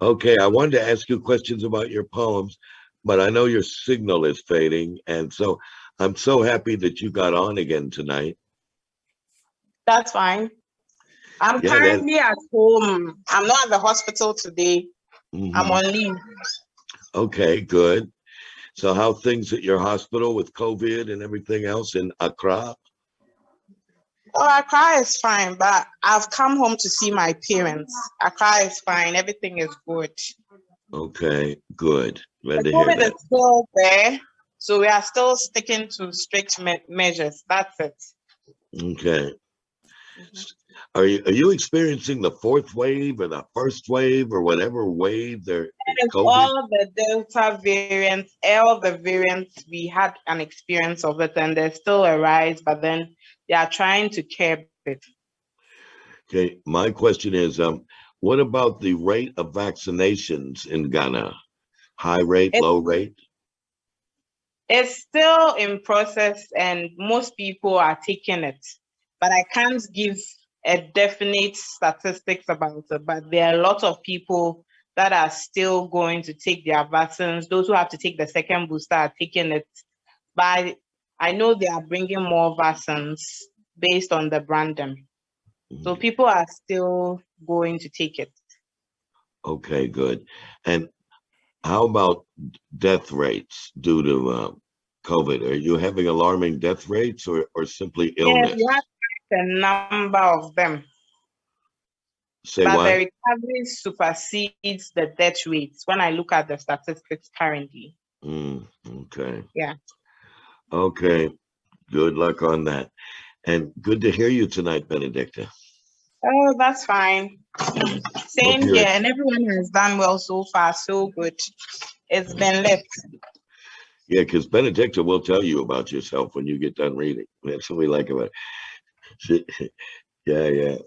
Okay, I wanted to ask you questions about your poems, but I know your signal is fading, and so I'm so happy that you got on again tonight. That's fine. I'm Yeah, currently at home. I'm not at the hospital today. I'm on leave. Okay, good. So how things at your hospital with COVID and everything else in Accra? Oh, Accra is fine, but I've come home to see my parents. Accra is fine. Everything is good. Okay, good. Glad The to hear COVID that. is still there, so we are still sticking to strict measures. That's it. Okay. Are you experiencing the fourth wave or the first wave or whatever wave there? It's COVID? all the Delta variants, all the variants, we had an experience of it, and there's still a rise, but then they are trying to curb it. Okay, my question is, what about the rate of vaccinations in Ghana? High rate, low rate? It's still in process, and most people are taking it, but I can't give a definite statistics about it. But there are a lot of people that are still going to take their vaccines. Those who have to take the second booster are taking it. But I know they are bringing more vaccines based on the branding. So people are still going to take it. Okay, good. And how about death rates due to COVID? Are you having alarming death rates or simply illness? Yes, we have a number of them. Say but what? the recovery supersedes the death rates when I look at the statistics currently. Okay. Yeah. Okay. Good luck on that. And good to hear you tonight, Benedicta. Oh, that's fine. Same Okay. here, and everyone has done well so far. So good. It's been lit. Yeah, because Benedicta will tell you about yourself when you get done reading. That's what we like about it. Yeah.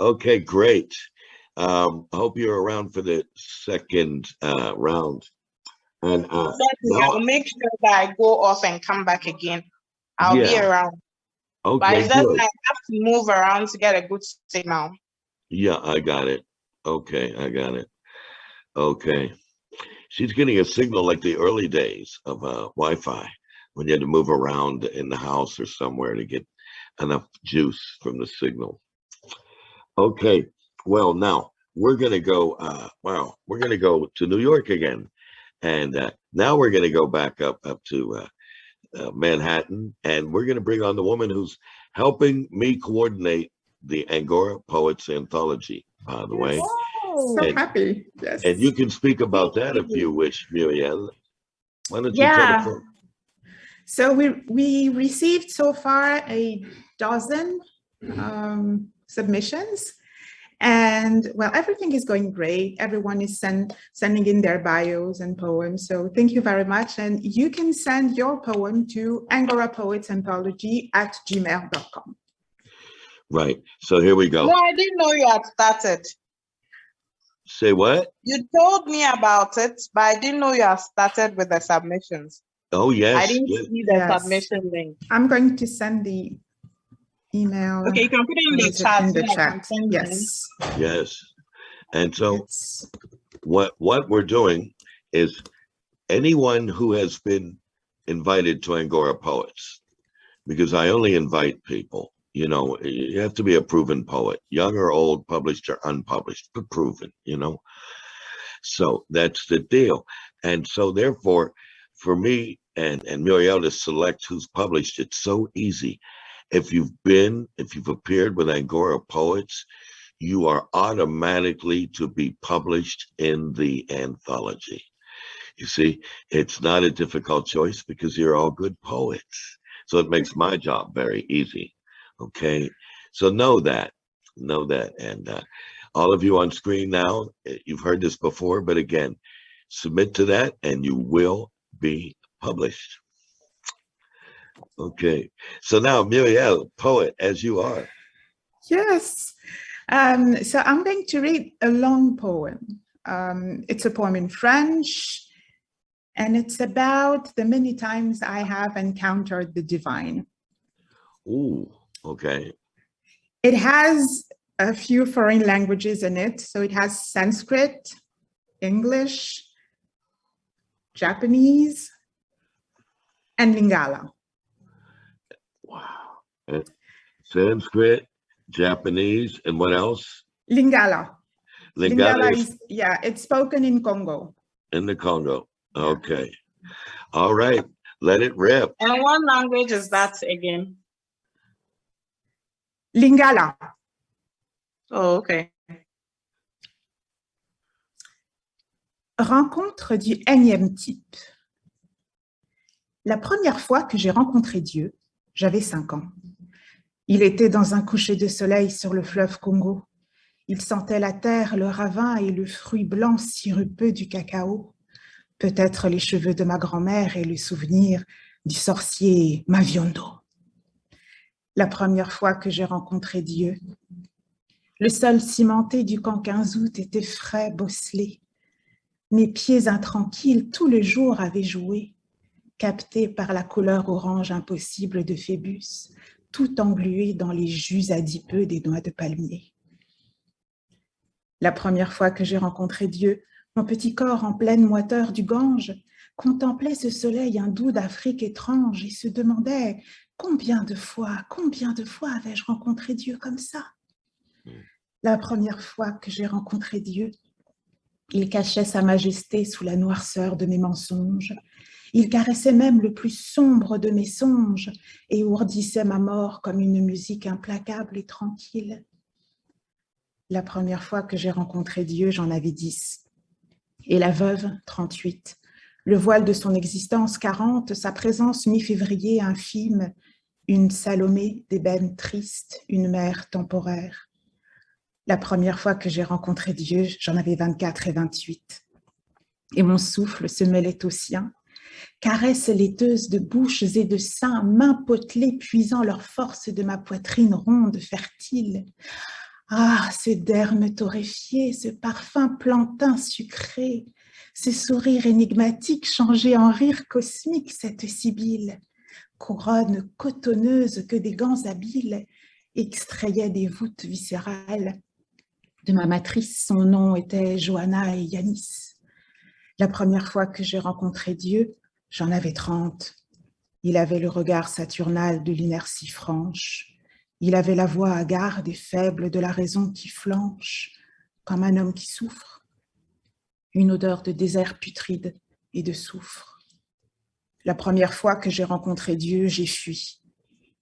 Okay, great. I hope you're around for the second round. And I'll make sure that I go off and come back again. I'll be around. Okay, but it's just good. I have to move around to get a good signal. Yeah, I got it. Okay, I got it. Okay. She's getting a signal like the early days of Wi-Fi when you had to move around in the house or somewhere to get enough juice from the signal. Okay, well, now we're going to go, we're going to go to New York again. And now we're going to go back up to Manhattan, and we're going to bring on the woman who's helping me coordinate the Angora Poets anthology, by the way. So happy. Yes. And you can speak about that if you wish, Muriel. Why don't you tell Yeah. the So we received so far a dozen submissions, and well, everything is going great. Everyone is sending in their bios and poems. So thank you very much. And you can send your poem to Angora Poets Anthology at gmail.com. Right. So here we go. No, I didn't know you had started. Say what? You told me about it, but I didn't know you had started with the submissions. Oh, yes. I didn't see the submission link. I'm going to send the email. Okay, you can put it in the chat. In the chat. Yes. Yes. And so what we're doing is anyone who has been invited to Angora Poets, because I only invite people, you know, you have to be a proven poet, young or old, published or unpublished, but proven, you know. So that's the deal. And so therefore, for me and Muriel to select who's published, it's so easy. If you've appeared with Angora Poets, you are automatically to be published in the anthology. You see, it's not a difficult choice because you're all good poets. So it makes my job very easy. Okay. So know that. And all of you on screen now, you've heard this before, but again, submit to that and you will be published. Okay. So now, Muriel, poet as you are. Yes. So I'm going to read a long poem. It's a poem in French, and it's about the many times I have encountered the divine. Ooh, okay. It has a few foreign languages in it. So it has Sanskrit, English, Japanese, and Lingala. Wow. Sanskrit, Japanese, and what else? Lingala. Lingala is, yeah, it's spoken in Congo. in the Congo. Okay. All right. Let it rip. And what language is that again? Lingala. Oh, okay. Rencontre du énième type. La première fois que j'ai rencontré Dieu, j'avais 5 ans. Il était dans un coucher de soleil sur le fleuve Congo. Il sentait la terre, le ravin et le fruit blanc sirupeux du cacao. Peut-être les cheveux de ma grand-mère et le souvenir du sorcier Maviondo. La première fois que j'ai rencontré Dieu, le sol cimenté du camp 15 août était frais, bosselé. Mes pieds intranquilles tout le jour avaient joué, captés par la couleur orange impossible de Phébus, tout englué dans les jus adipeux des noix de palmier. La première fois que j'ai rencontré Dieu, mon petit corps en pleine moiteur du Gange contemplait ce soleil hindou d'Afrique étrange et se demandait combien de fois avais-je rencontré Dieu comme ça? La première fois que j'ai rencontré Dieu, il cachait sa majesté sous la noirceur de mes mensonges. Il caressait même le plus sombre de mes songes et ourdissait ma mort comme une musique implacable et tranquille. La première fois que j'ai rencontré Dieu, j'en avais 10. Et la veuve, 38. Le voile de son existence, 40. Sa présence, mi-février, infime. Une Salomé d'ébène triste, une mère temporaire. La première fois que j'ai rencontré Dieu, j'en avais 24 et 28. Et mon souffle se mêlait au sien. Caresses laiteuses de bouches et de seins, mains potelées puisant leur force de ma poitrine ronde, fertile. Ah, ce derme torréfié, ce parfum plantain sucré, ce sourire énigmatique changé en rire cosmique, cette sibylle, couronne cotonneuse que des gants habiles extrayaient des voûtes viscérales. De ma matrice, son nom était Johanna et Yanis. La première fois que j'ai rencontré Dieu, j'en avais 30. Il avait le regard saturnal de l'inertie franche. Il avait la voix hagarde et faible de la raison qui flanche, comme un homme qui souffre. Une odeur de désert putride et de soufre. La première fois que j'ai rencontré Dieu, j'ai fui.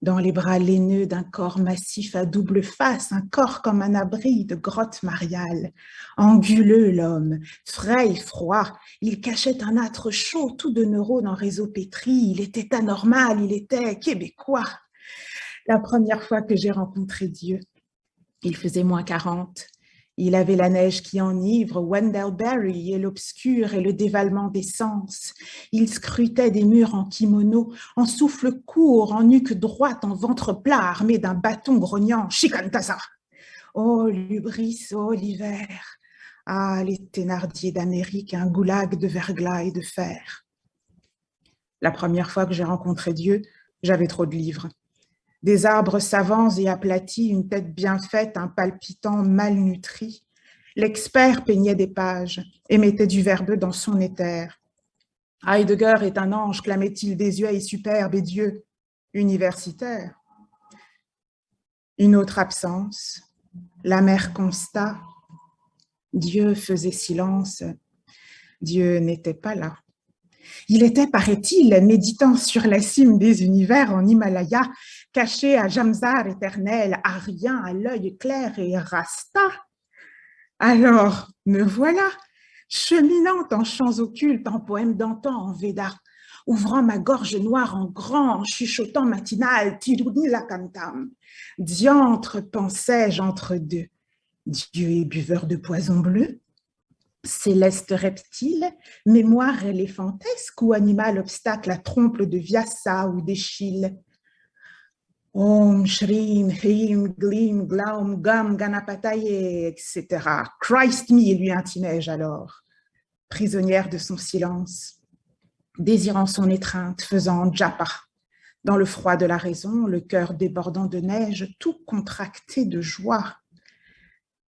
Dans les bras laineux d'un corps massif à double face, un corps comme un abri de grotte mariale. Anguleux l'homme, frais et froid, il cachait un âtre chaud, tout de neurones en réseau pétri. Il était anormal, il était québécois. La première fois que j'ai rencontré Dieu, il faisait moins 40. Il avait la neige qui enivre, Wendell-Berry et l'obscur et le dévalement des sens. Il scrutait des murs en kimono, en souffle court, en nuque droite, en ventre plat, armé d'un bâton grognant. Shikantaza! Oh, l'ubris, oh, l'hiver! Ah, les Thénardier d'Amérique, un goulag de verglas et de fer. La première fois que j'ai rencontré Dieu, j'avais trop de livres. Des arbres savants et aplatis, une tête bien faite, un palpitant malnutri. L'expert peignait des pages et mettait du verbeux dans son éther. Heidegger est un ange, clamait-il désuet superbe et Dieu universitaire. Une autre absence, l'amer constat. Dieu faisait silence, Dieu n'était pas là. Il était, paraît-il, méditant sur la cime des univers en Himalaya, caché à Jamsar éternel, arien à l'œil clair et rasta. Alors, me voilà, cheminant en chants occultes, en poèmes d'antan, en Véda, ouvrant ma gorge noire en grand, en chuchotant matinal, Tiruni la cantam. Diantre, pensais-je entre deux. Dieu est buveur de poison bleu, céleste reptile, mémoire éléphantesque ou animal obstacle à trompe de Vyasa ou d'Échille. Om, Shireen, Hrim, Glim, Glaum, Gam, Ganapataye, etc. Christ me, lui intimai-je alors, prisonnière de son silence, désirant son étreinte, faisant japa. Dans le froid de la raison, le cœur débordant de neige, tout contracté de joie.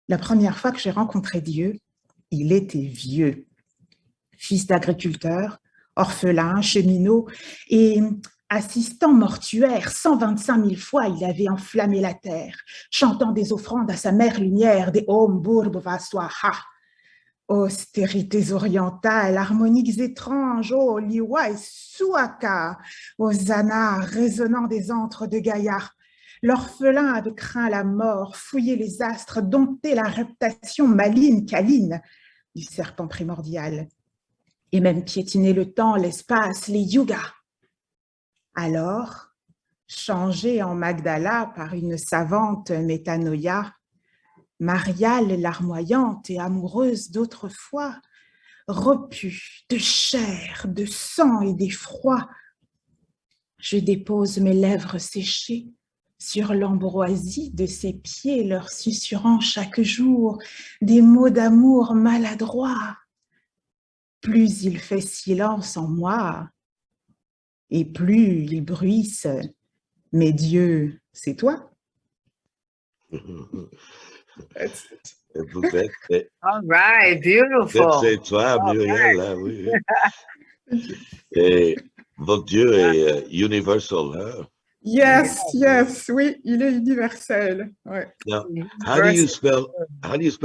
La première fois que j'ai rencontré Dieu, il était vieux, fils d'agriculteur, orphelin, cheminot et assistant mortuaire. 125 000 fois, il avait enflammé la terre, chantant des offrandes à sa mère lumière, des Om Burbva Swaha. Austérités orientales, harmoniques étranges, oh Liwa et Suaka, Hosanna résonnant des antres de Gaïa. L'orphelin avait craint la mort, fouillé les astres, dompté la reptation maligne, câline du serpent primordial, et même piétiné le temps, l'espace, les yugas. Alors, changée en Magdala par une savante métanoïa, Mariale, larmoyante et amoureuse d'autrefois, repue de chair, de sang et d'effroi, je dépose mes lèvres séchées sur l'ambroisie de ses pieds, leur susurrant chaque jour des mots d'amour maladroits. Plus il fait silence en moi, et plus il bruisse, mais Dieu, c'est toi. All right, beautiful. C'est toi, Muriel, là, oui. Et votre Dieu est universal, hein? Yes, yes, oui, il est universel. Ouais. Now, how do you spell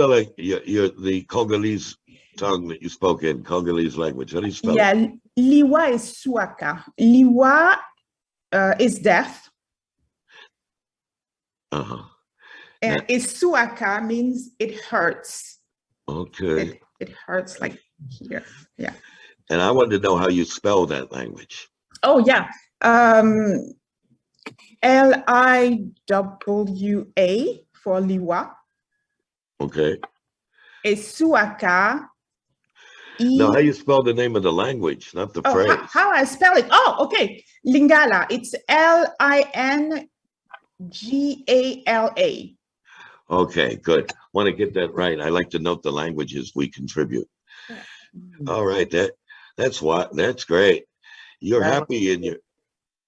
like the Congolese tongue that you spoke in, Congolese language? How do you spell it? Yeah, Liwa is Suaka. Liwa is death. Uh-huh. And Isuaka means it hurts. Okay. It hurts like here. Yeah. And I wanted to know how you spell that language. Oh, yeah. Liwa for Liwa. Okay. Isuaka. Now, how you spell the name of the language, not the phrase? How I spell it? Oh, okay. Lingala. It's Lingala. Okay, good. Want to get that right. I like to note the languages we contribute. All right, that's great. You're happy in your,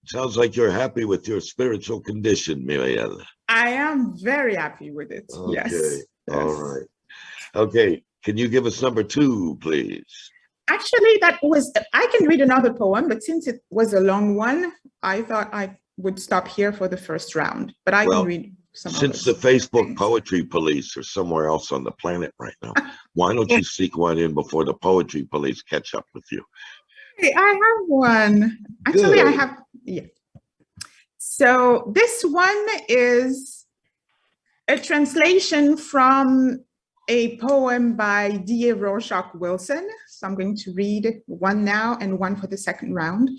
sounds like you're happy with your spiritual condition, Miriam. I am very happy with it. Okay. Yes. All right. Okay, can you give us number 2, please? Actually, I can read another poem, but since it was a long one, I thought I would stop here for the first round, but I can read some Since others. the Facebook poetry police are somewhere else on the planet right now, why don't you sneak one in before the poetry police catch up with you? Hey, I have one. Actually, I Good. have, yeah. So this one is a translation from a poem by D.A. Rorschach Wilson. So I'm going to read one now and one for the second round.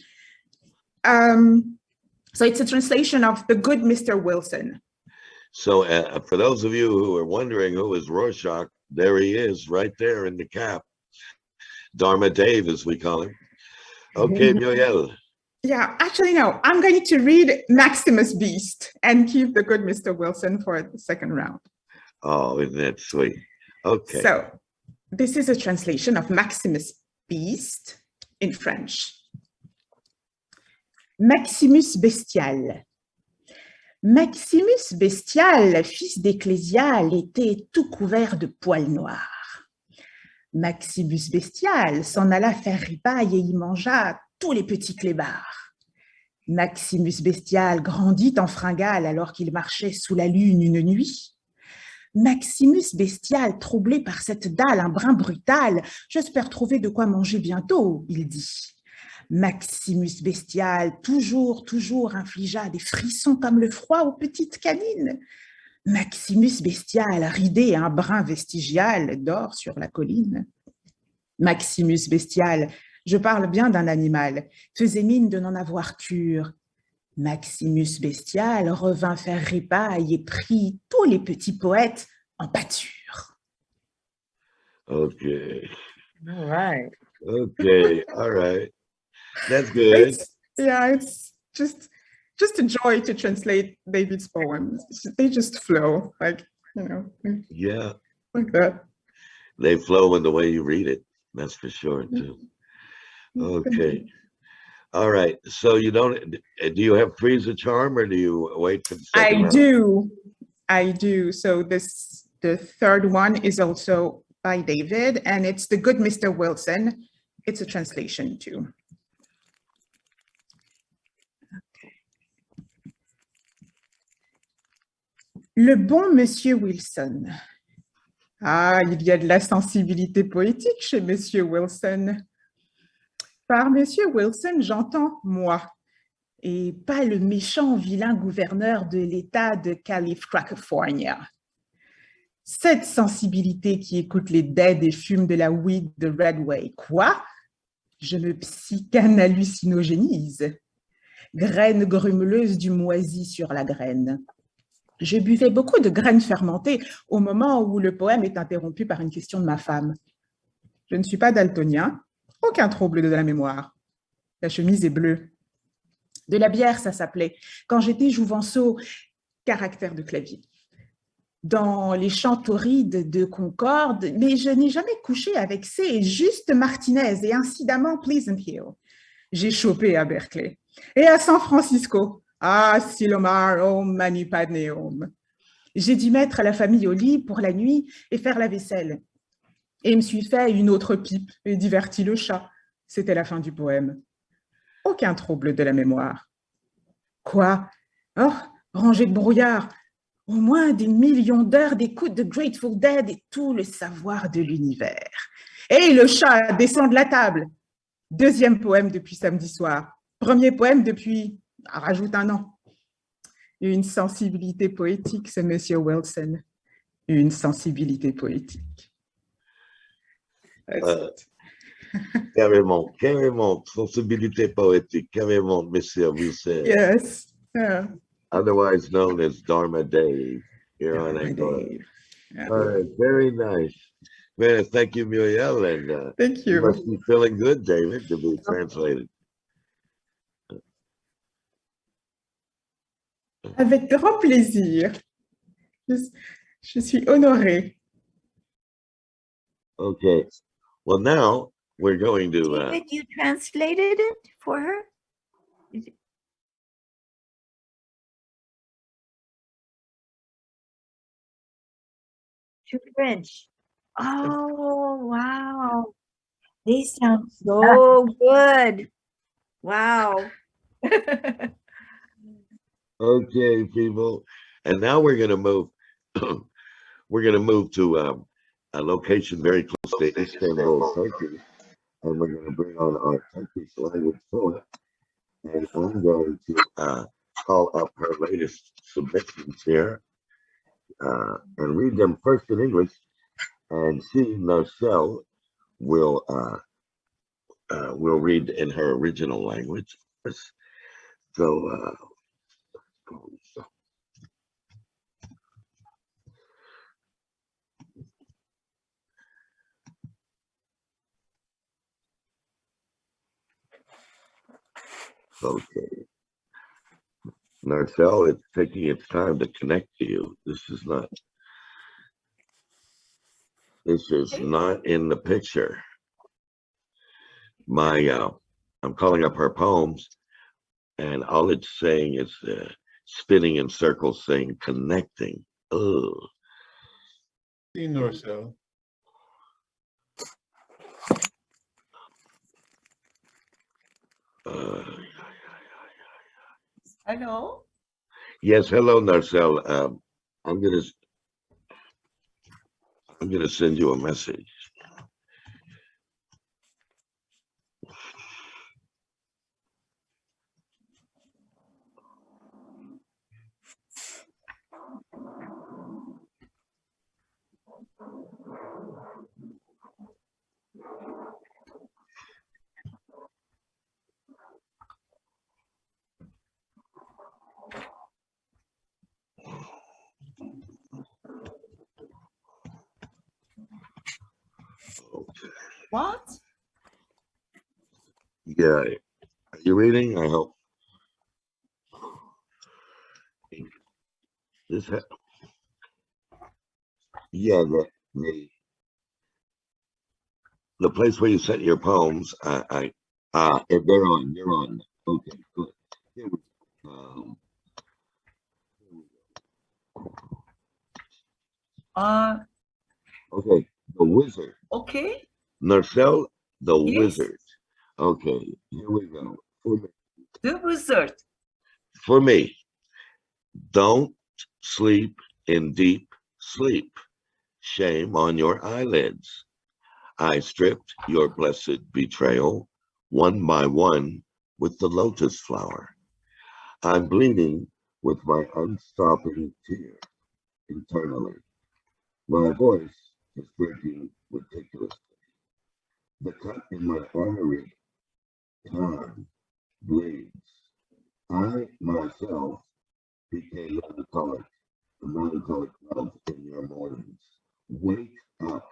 So it's a translation of The Good Mr. Wilson. So for those of you who are wondering who is Rorschach, there he is right there in the cap. Dharma Dave, as we call him. Okay, Muriel. Yeah, actually, no, I'm going to read Maximus Beast and keep The Good Mr. Wilson for the second round. Oh, isn't that sweet? Okay. So this is a translation of Maximus Beast in French. Maximus Bestial. Maximus Bestial, fils d'Ecclésial, était tout couvert de poils noirs. Maximus Bestial s'en alla faire ripaille et y mangea tous les petits clébards. Maximus Bestial grandit en fringale alors qu'il marchait sous la lune une nuit. Maximus Bestial, troublé par cette dalle, un brin brutal, « J'espère trouver de quoi manger bientôt », il dit. Maximus Bestial, toujours infligea des frissons comme le froid aux petites canines. Maximus Bestial, ridé et un brin vestigial, dort sur la colline. Maximus bestial, je parle bien d'un animal, faisait mine de n'en avoir cure. Maximus bestial revint faire ripaille et prit tous les petits poètes en pâture. Okay. All right. Okay. All right. That's good. It's just a joy to translate David's poems. They just flow, like, Yeah. like that. They flow in the way you read it. That's for sure, too. Okay. All right. So do you have freeze a charm or do you wait for the second round? I do. So the third one is also by David, and it's The Good Mr. Wilson. It's a translation too. Okay. Le bon Monsieur Wilson. Ah, il y a de la sensibilité poétique chez Monsieur Wilson. Par Monsieur Wilson, j'entends moi, et pas le méchant vilain gouverneur de l'État de California. Cette sensibilité qui écoute les dead et fume de la weed de Redway. Quoi? Je me psychanalucinogénise. Graine grumeleuse du moisi sur la graine. Je buvais beaucoup de graines fermentées au moment où le poème est interrompu par une question de ma femme. Je ne suis pas daltonien, aucun trouble de la mémoire. La chemise est bleue. De la bière, ça s'appelait. Quand j'étais jouvenceau, caractère de clavier. Dans les chants torrides de Concorde, mais je n'ai jamais couché avec ces juste Martinez et incidemment Pleasant Hill. J'ai chopé à Berkeley et à San Francisco. Ah, Silomar, oh, manu padneum. J'ai dû mettre la famille au lit pour la nuit et faire la vaisselle. Et me suis fait une autre pipe et diverti le chat. C'était la fin du poème. Aucun trouble de la mémoire. Quoi? Oh, rangée de brouillard. Au moins des millions d'heures d'écoute de Grateful Dead et tout le savoir de l'univers. Et le chat descend de la table. Deuxième poème depuis samedi soir. Premier poème depuis, rajoute un an. Une sensibilité poétique, c'est Monsieur Wilson. Une sensibilité poétique. Carrément, sensibilité poétique, carrément, Monsieur Wilson. Yes. Yeah. Otherwise known as Dharma Dave here on Angora. Yeah. All right, very nice. Man, thank you, Muriel, and Thank you you. must be feeling good, David, to be translated. Avec grand plaisir. Je suis honorée. Okay. Well, now we're going to. David, you translated it for her? To French. Oh, wow. They sound so good. Wow. Okay, people, and now we're going to move. We're going to move to a location very close to Istanbul, Turkey, and we're going to bring on our Turkish language poet. And I'm going to call up her latest submissions here and read them first in English, and she, Marcel, will read in her original language. So, okay. Marcel, it's taking its time to connect to you. This is not in the picture. I'm calling up her poems, and all it's saying is spinning in circles, saying connecting. Oh. Marcel. Hello. Yes, hello, Narcel. I'm gonna send you a message. Okay. What? Yeah. Are you reading? I hope. This yeah, the place where you sent your poems, if they're on, you're on. Okay, good. Here we go. Okay, the wizard. Okay. Narcel, the Yes. wizard. Okay, here we go. The wizard. For me, don't sleep in deep sleep. Shame on your eyelids. I stripped your blessed betrayal one by one with the lotus flower. I'm bleeding with my unstopping tears internally. My voice is breaking ridiculously. The cut in my artery, time, bleeds. I myself became melancholic love in your mornings. Wake up.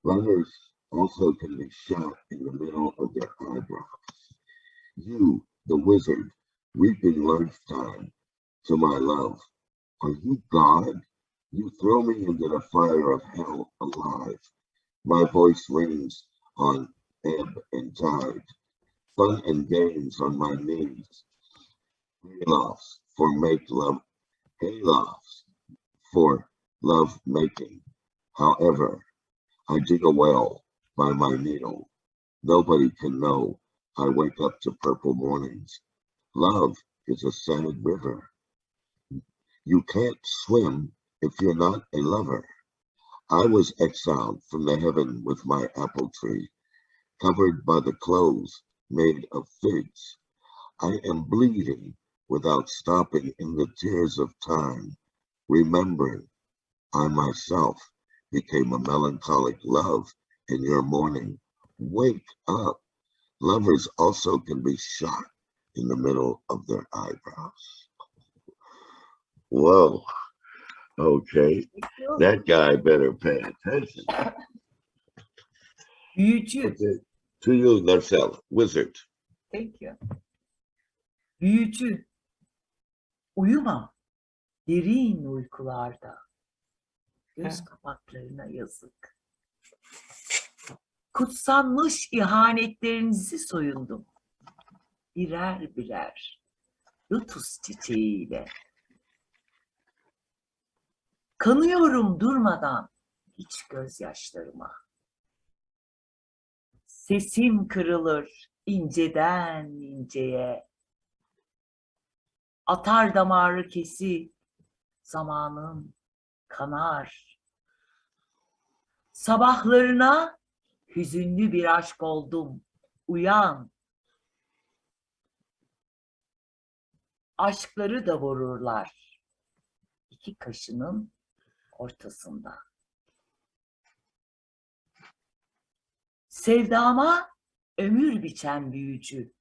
Lovers also can be shot in the middle of their eyebrows. You, the wizard, reaping lifetime to my love. Are you God? You throw me into the fire of hell alive. My voice rings on ebb and tide. Fun and games on my knees. Hayloft for make love. Hayloft for love making. However, I dig a well by my needle. Nobody can know I wake up to purple mornings. Love is a sad river. You can't swim if you're not a lover. I was exiled from the heaven with my apple tree, covered by the clothes made of figs. I am bleeding without stopping in the tears of time, remembering I myself became a melancholic love in your morning. Wake up. Lovers also can be shot in the middle of their eyebrows. Whoa. Okay. That guy better pay attention. Büyücü. Okay. To you, Narcel, wizard. Thank you. Büyücü. Uyuma. Derin uykularda. Göz kapaklarına yazık. Kutsanmış ihanetlerinizi soyundum. Birer birer. Lotus çiçeğiyle. Kanıyorum durmadan hiç gözyaşlarıma. Sesim kırılır inceden inceye. Atar damarı kesi, zamanın kanar. Sabahlarına hüzünlü bir aşk oldum, uyan. Aşkları da vururlar, iki kaşının ortasında. Sevdama ömür biçen büyücü,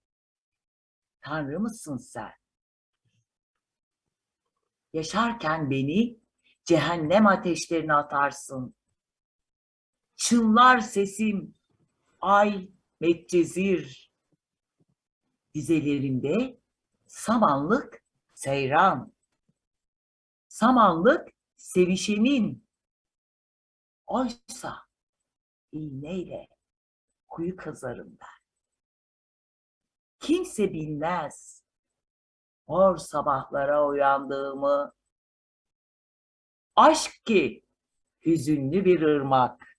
Tanrı mısın sen? Yaşarken beni cehennem ateşlerine atarsın. Çınlar sesim, ay Medcezir. Dizelerimde samanlık seyran. Samanlık sevişenin. Oysa iğneyle kuyu kazarım ben. Kimse bilmez mor sabahlara uyandığımı. Aşk ki hüzünlü bir ırmak,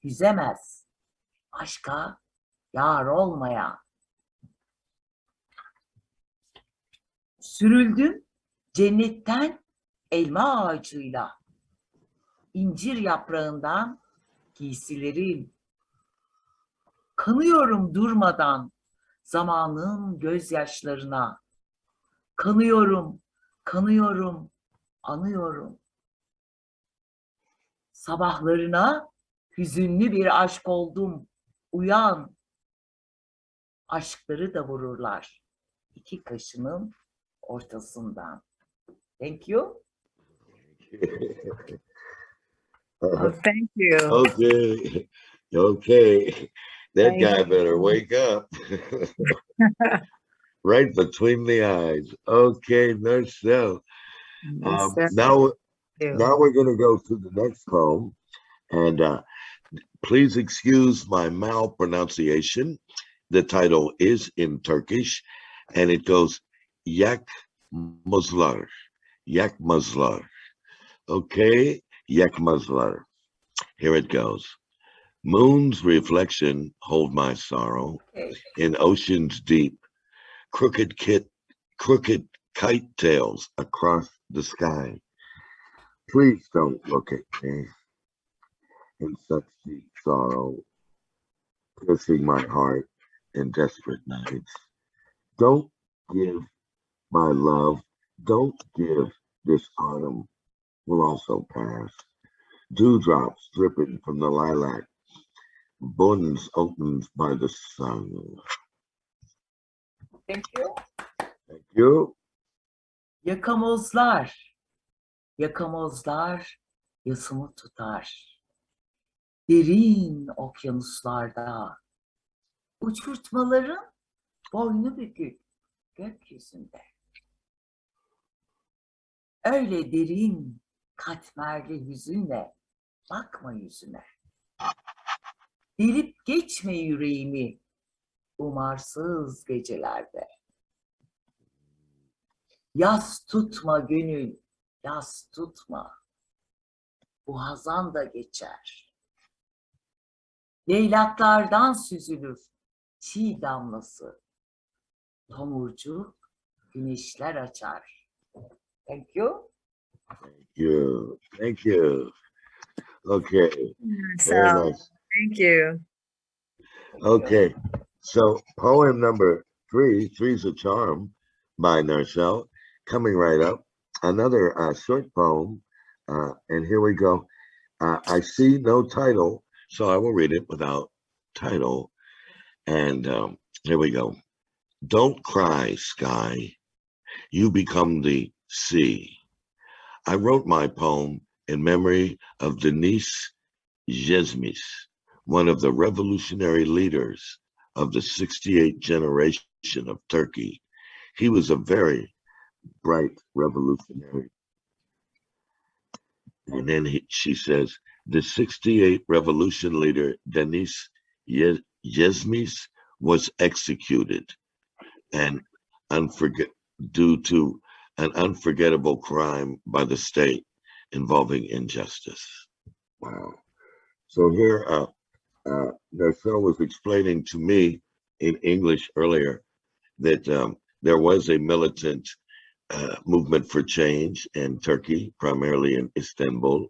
yüzemez aşka yar olmayan. Sürüldüm cennetten elma ağacıyla, incir yaprağından giysilerim. Kanıyorum durmadan zamanın gözyaşlarına. Kanıyorum, kanıyorum, anıyorum. Sabahlarına hüzünlü bir aşk oldum, uyan. Aşkları da vururlar, iki kaşının ortasından. Thank you. Oh, thank you. Okay, okay. That Thank guy you. better wake up. Right between the eyes. Okay, Marcel. Yes, sir. Now, You. now we're going to go to the next poem, and please excuse my malpronunciation. The title is in Turkish, and it goes Yak Muzlar. Yak Muzlar. Okay, Yak Muzlar. Here it goes. Moon's reflection hold my sorrow Okay. in oceans deep. Crooked kite tails across the sky. Please don't look at me in such deep sorrow, piercing my heart in desperate nights. Don't give my love, don't give this autumn will also pass. Dewdrops dripping from the lilac, buttons opened by the sun. Thank you. Thank you. Yakamozlar, yakamozlar yasımı tutar. Derin okyanuslarda uçurtmaların boynu bükük gökyüzünde. Öyle derin katmerli hüzünle bakma yüzüne. Delip geçme yüreğimi umarsız gecelerde. Yas tutma gönül, yas tutma. Bu hazan da geçer. Leylaklardan süzülür çiğ damlası. Tomurcuk güneşler açar. Thank you. Thank you. Thank you. Okay. Very So, nice. thank you. Okay. So poem number Three's a Charm by Narcelle, coming right up. Another short poem. And here we go. I see no title, so I will read it without title. And here we go. Don't cry, sky. You become the sea. I wrote my poem in memory of Denise Jesmis, one of the revolutionary leaders of the 68 generation of Turkey. He was a very bright revolutionary. And then she says, the 68 revolution leader, Denise Jesmis, was executed and due to an unforgettable crime by the state involving injustice. Wow. So here, Narcelle was explaining to me in English earlier that there was a militant movement for change in Turkey, primarily in Istanbul,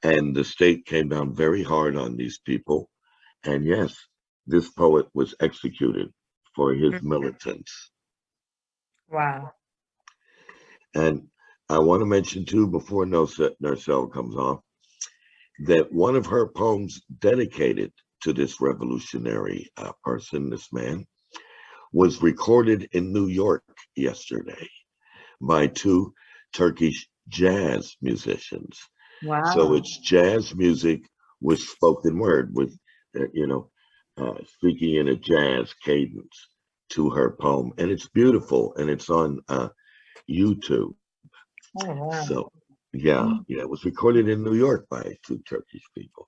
and the state came down very hard on these people. And yes, this poet was executed for his militance. Wow. And I want to mention too, before Narcelle comes off, that one of her poems dedicated to this revolutionary person, this man, was recorded in New York yesterday by two Turkish jazz musicians. Wow. So it's jazz music with spoken word, with, speaking in a jazz cadence to her poem. And it's beautiful, and it's on YouTube. Oh, wow. So, yeah, it was recorded in New York by two Turkish people.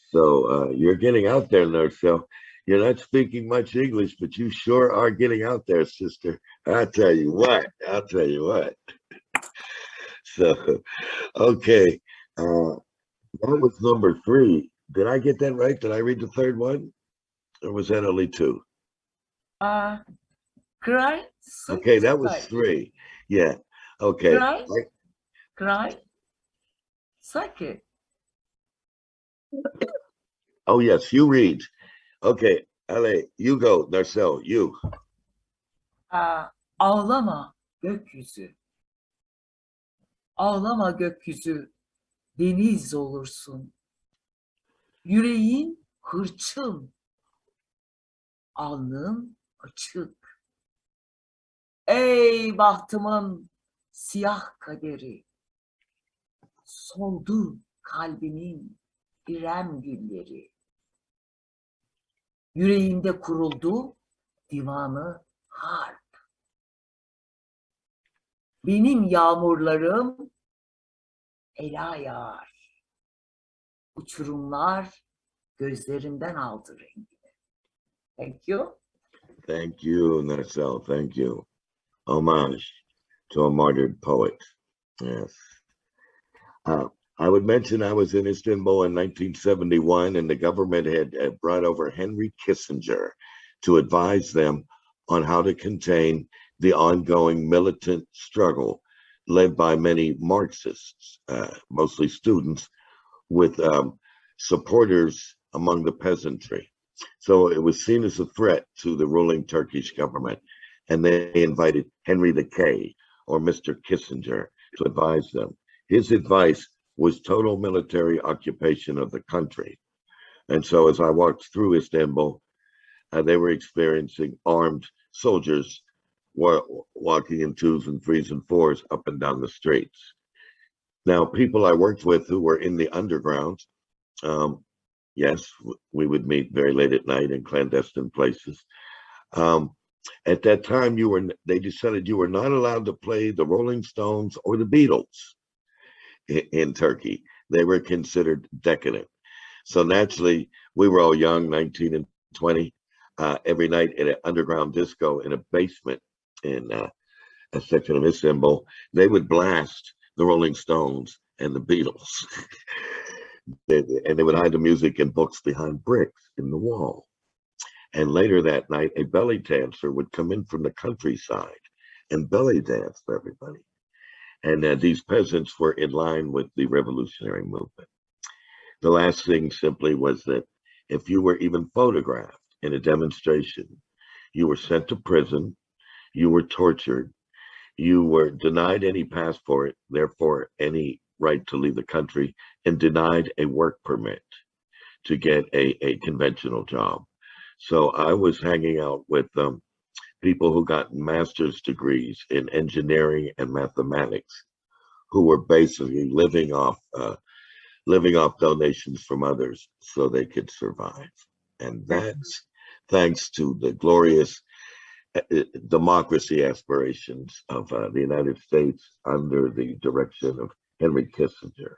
So you're getting out there, Narcelle. You're not speaking much English, but you sure are getting out there, sister. I'll tell you what. So, okay. That was number 3. Did I get that right? Did I read the third one? Or was that only 2? Cry. Okay, that was 3. Yeah. Okay. Cry. Sake. Oh, yes, you read. Okay, Ale, you go, Narcelle, you. Ağlama gökyüzü. Ağlama gökyüzü. Deniz olursun. Yüreğin hırçın. Alnın açık. Ey bahtımın siyah kaderi. Soldu kalbimin İrem gülleri. Yüreğinde kuruldu divanı harp. Benim yağmurlarım ela yağar. Uçurumlar gözlerinden aldı rengini. Thank you. Thank you, Narcelle. Thank you. Homage to a martyred poet. Yes. I would mention I was in Istanbul in 1971, and the government had brought over Henry Kissinger to advise them on how to contain the ongoing militant struggle led by many Marxists, mostly students, with supporters among the peasantry. So it was seen as a threat to the ruling Turkish government, and they invited Henry the K, or Mr. Kissinger, to advise them. His advice was total military occupation of the country. And so as I walked through Istanbul, they were experiencing armed soldiers walking in 2s and 3s and 4s up and down the streets. Now, people I worked with who were in the underground, yes, we would meet very late at night in clandestine places. At that time, they decided you were not allowed to play the Rolling Stones or the Beatles in Turkey. They were considered decadent. So naturally, we were all young, 19 and 20, every night at an underground disco in a basement in a section of Istanbul. They would blast the Rolling Stones and the Beatles. And they would hide the music and books behind bricks in the wall. And later that night, a belly dancer would come in from the countryside and belly dance for everybody. And these peasants were in line with the revolutionary movement. The last thing simply was that if you were even photographed in a demonstration, you were sent to prison, you were tortured, you were denied any passport, therefore any right to leave the country, and denied a work permit to get a conventional job. So I was hanging out with people who got master's degrees in engineering and mathematics, who were basically living off donations from others so they could survive. And that's thanks to the glorious democracy aspirations of the United States under the direction of Henry Kissinger.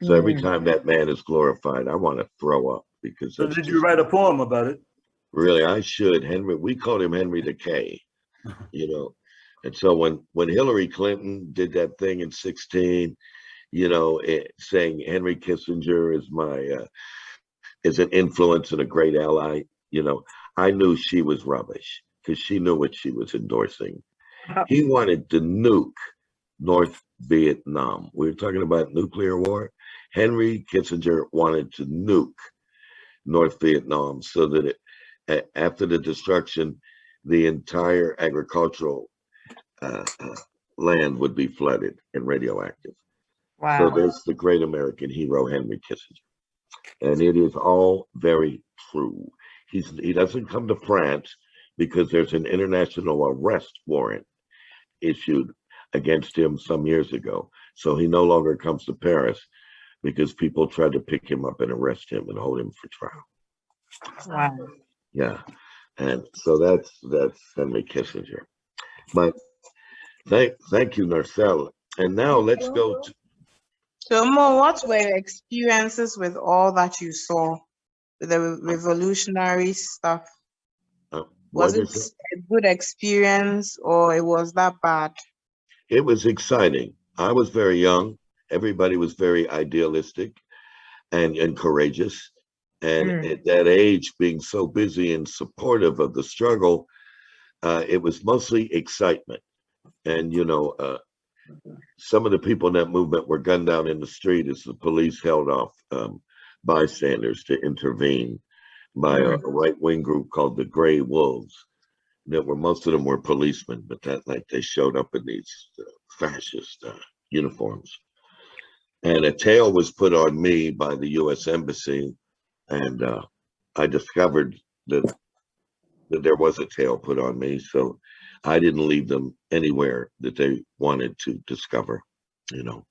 So every time that man is glorified, I want to throw up, because So did you write a poem about it? Really, I should. Henry, we called him Henry the K, you know. And so when Hillary Clinton did that thing in 2016, you know, saying Henry Kissinger is an influence and a great ally, you know, I knew she was rubbish, because she knew what she was endorsing. He wanted to nuke North Vietnam. We were talking about nuclear war. Henry Kissinger wanted to nuke North Vietnam so that after the destruction, the entire agricultural land would be flooded and radioactive. Wow. So there's the great American hero, Henry Kissinger. And it is all very true. He doesn't come to France because there's an international arrest warrant issued against him some years ago. So he no longer comes to Paris because people tried to pick him up and arrest him and hold him for trial. Wow. Yeah. And so that's Henry Kissinger. But thank you, Narcelle. And now let's go to. So, Mo, what were your experiences with all that you saw, with the revolutionary stuff? Was it a good experience, or it was that bad? It was exciting. I was very young. Everybody was very idealistic and courageous. And at that age, being so busy and supportive of the struggle, it was mostly excitement. And, you know, some of the people in that movement were gunned down in the street as the police held off bystanders to intervene by a right-wing group called the Gray Wolves. Most of them were policemen, but that night they showed up in these fascist uniforms. And a tail was put on me by the U.S. Embassy, and I discovered that there was a tail put on me, so I didn't leave them anywhere that they wanted to discover, you know.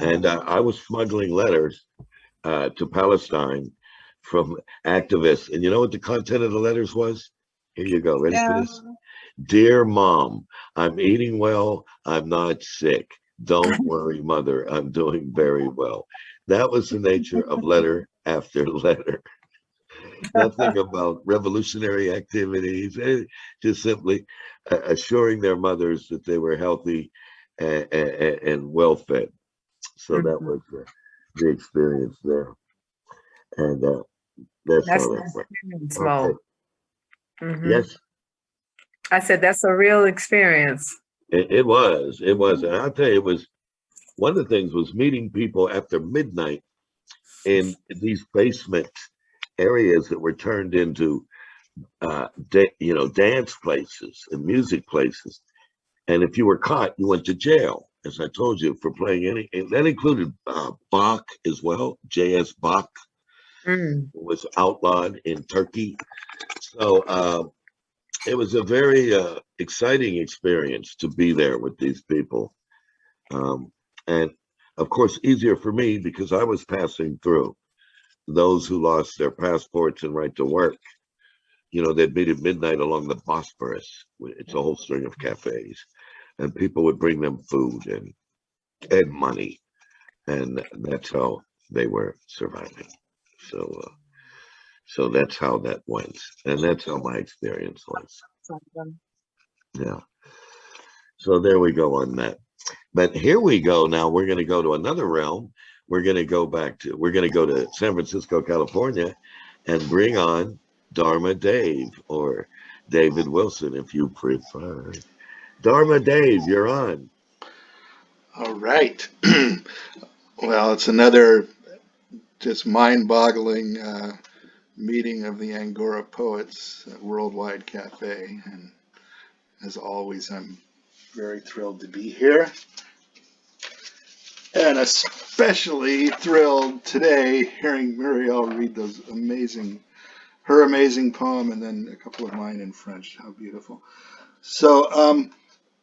And I was smuggling letters to Palestine from activists. And you know what the content of the letters was? Here you go. Ready for this? Dear Mom, I'm eating well. I'm not sick. Don't worry, Mother. I'm doing very well. That was the nature of letter after letter. Nothing about revolutionary activities, just simply assuring their mothers that they were healthy and well fed. So that was the experience there. And that's That's how an that went. experience, Okay. Mo. Mhm. Yes, I said that's a real experience. it was. It was. And I'll tell you, it was one of the things was meeting people after midnight in these basement areas that were turned into dance places and music places. And if you were caught, you went to jail, as I told you, for playing any. And that included Bach as well. J.S. Bach Mm. was outlawed in Turkey. So it was a very exciting experience to be there with these people. And of course, easier for me because I was passing through. Those who lost their passports and right to work, they'd meet at midnight along the Bosphorus. It's a whole string of cafes, and people would bring them food and money, and that's how they were surviving. So that's how that went, and that's how my experience was. Yeah. So there we go on that. But here we go. Now we're going to go to another realm. We're going to go to San Francisco, California, and bring on Dharma Dave, or David Wilson, if you prefer. Dharma Dave, you're on. All right. Well, it's another just mind-boggling meeting of the Angora Poets at Worldwide Cafe. And as always, I'm very thrilled to be here. And especially thrilled today hearing Muriel read her amazing poem, and then a couple of mine in French. How beautiful. So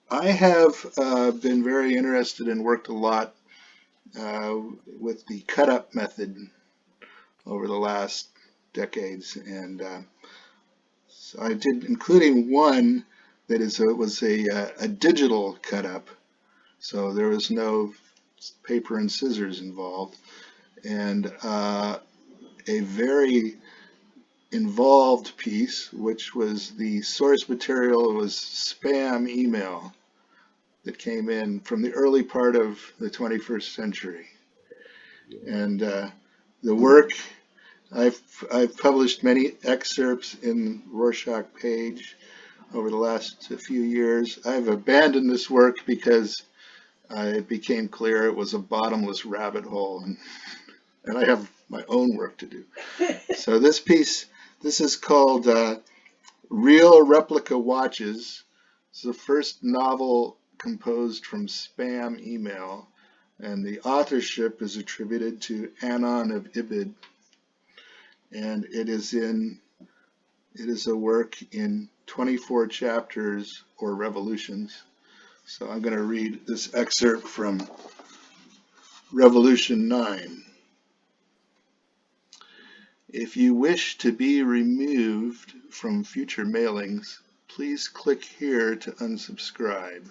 I have been very interested and worked a lot with the cut-up method over the last decades, and so I did, including one that was a digital cut-up, so there was no paper and scissors involved, and a very involved piece, which was the source material was spam email that came in from the early part of the 21st century. And the work, I've published many excerpts in Rorschach Page over the last few years. I've abandoned this work because it became clear it was a bottomless rabbit hole, and I have my own work to do. So this is called Real Replica Watches. It's the first novel composed from spam email, and the authorship is attributed to Anon of Ibid, and it is a work in 24 chapters or revolutions. So I'm going to read this excerpt from Revolution 9. If you wish to be removed from future mailings, please click here to unsubscribe.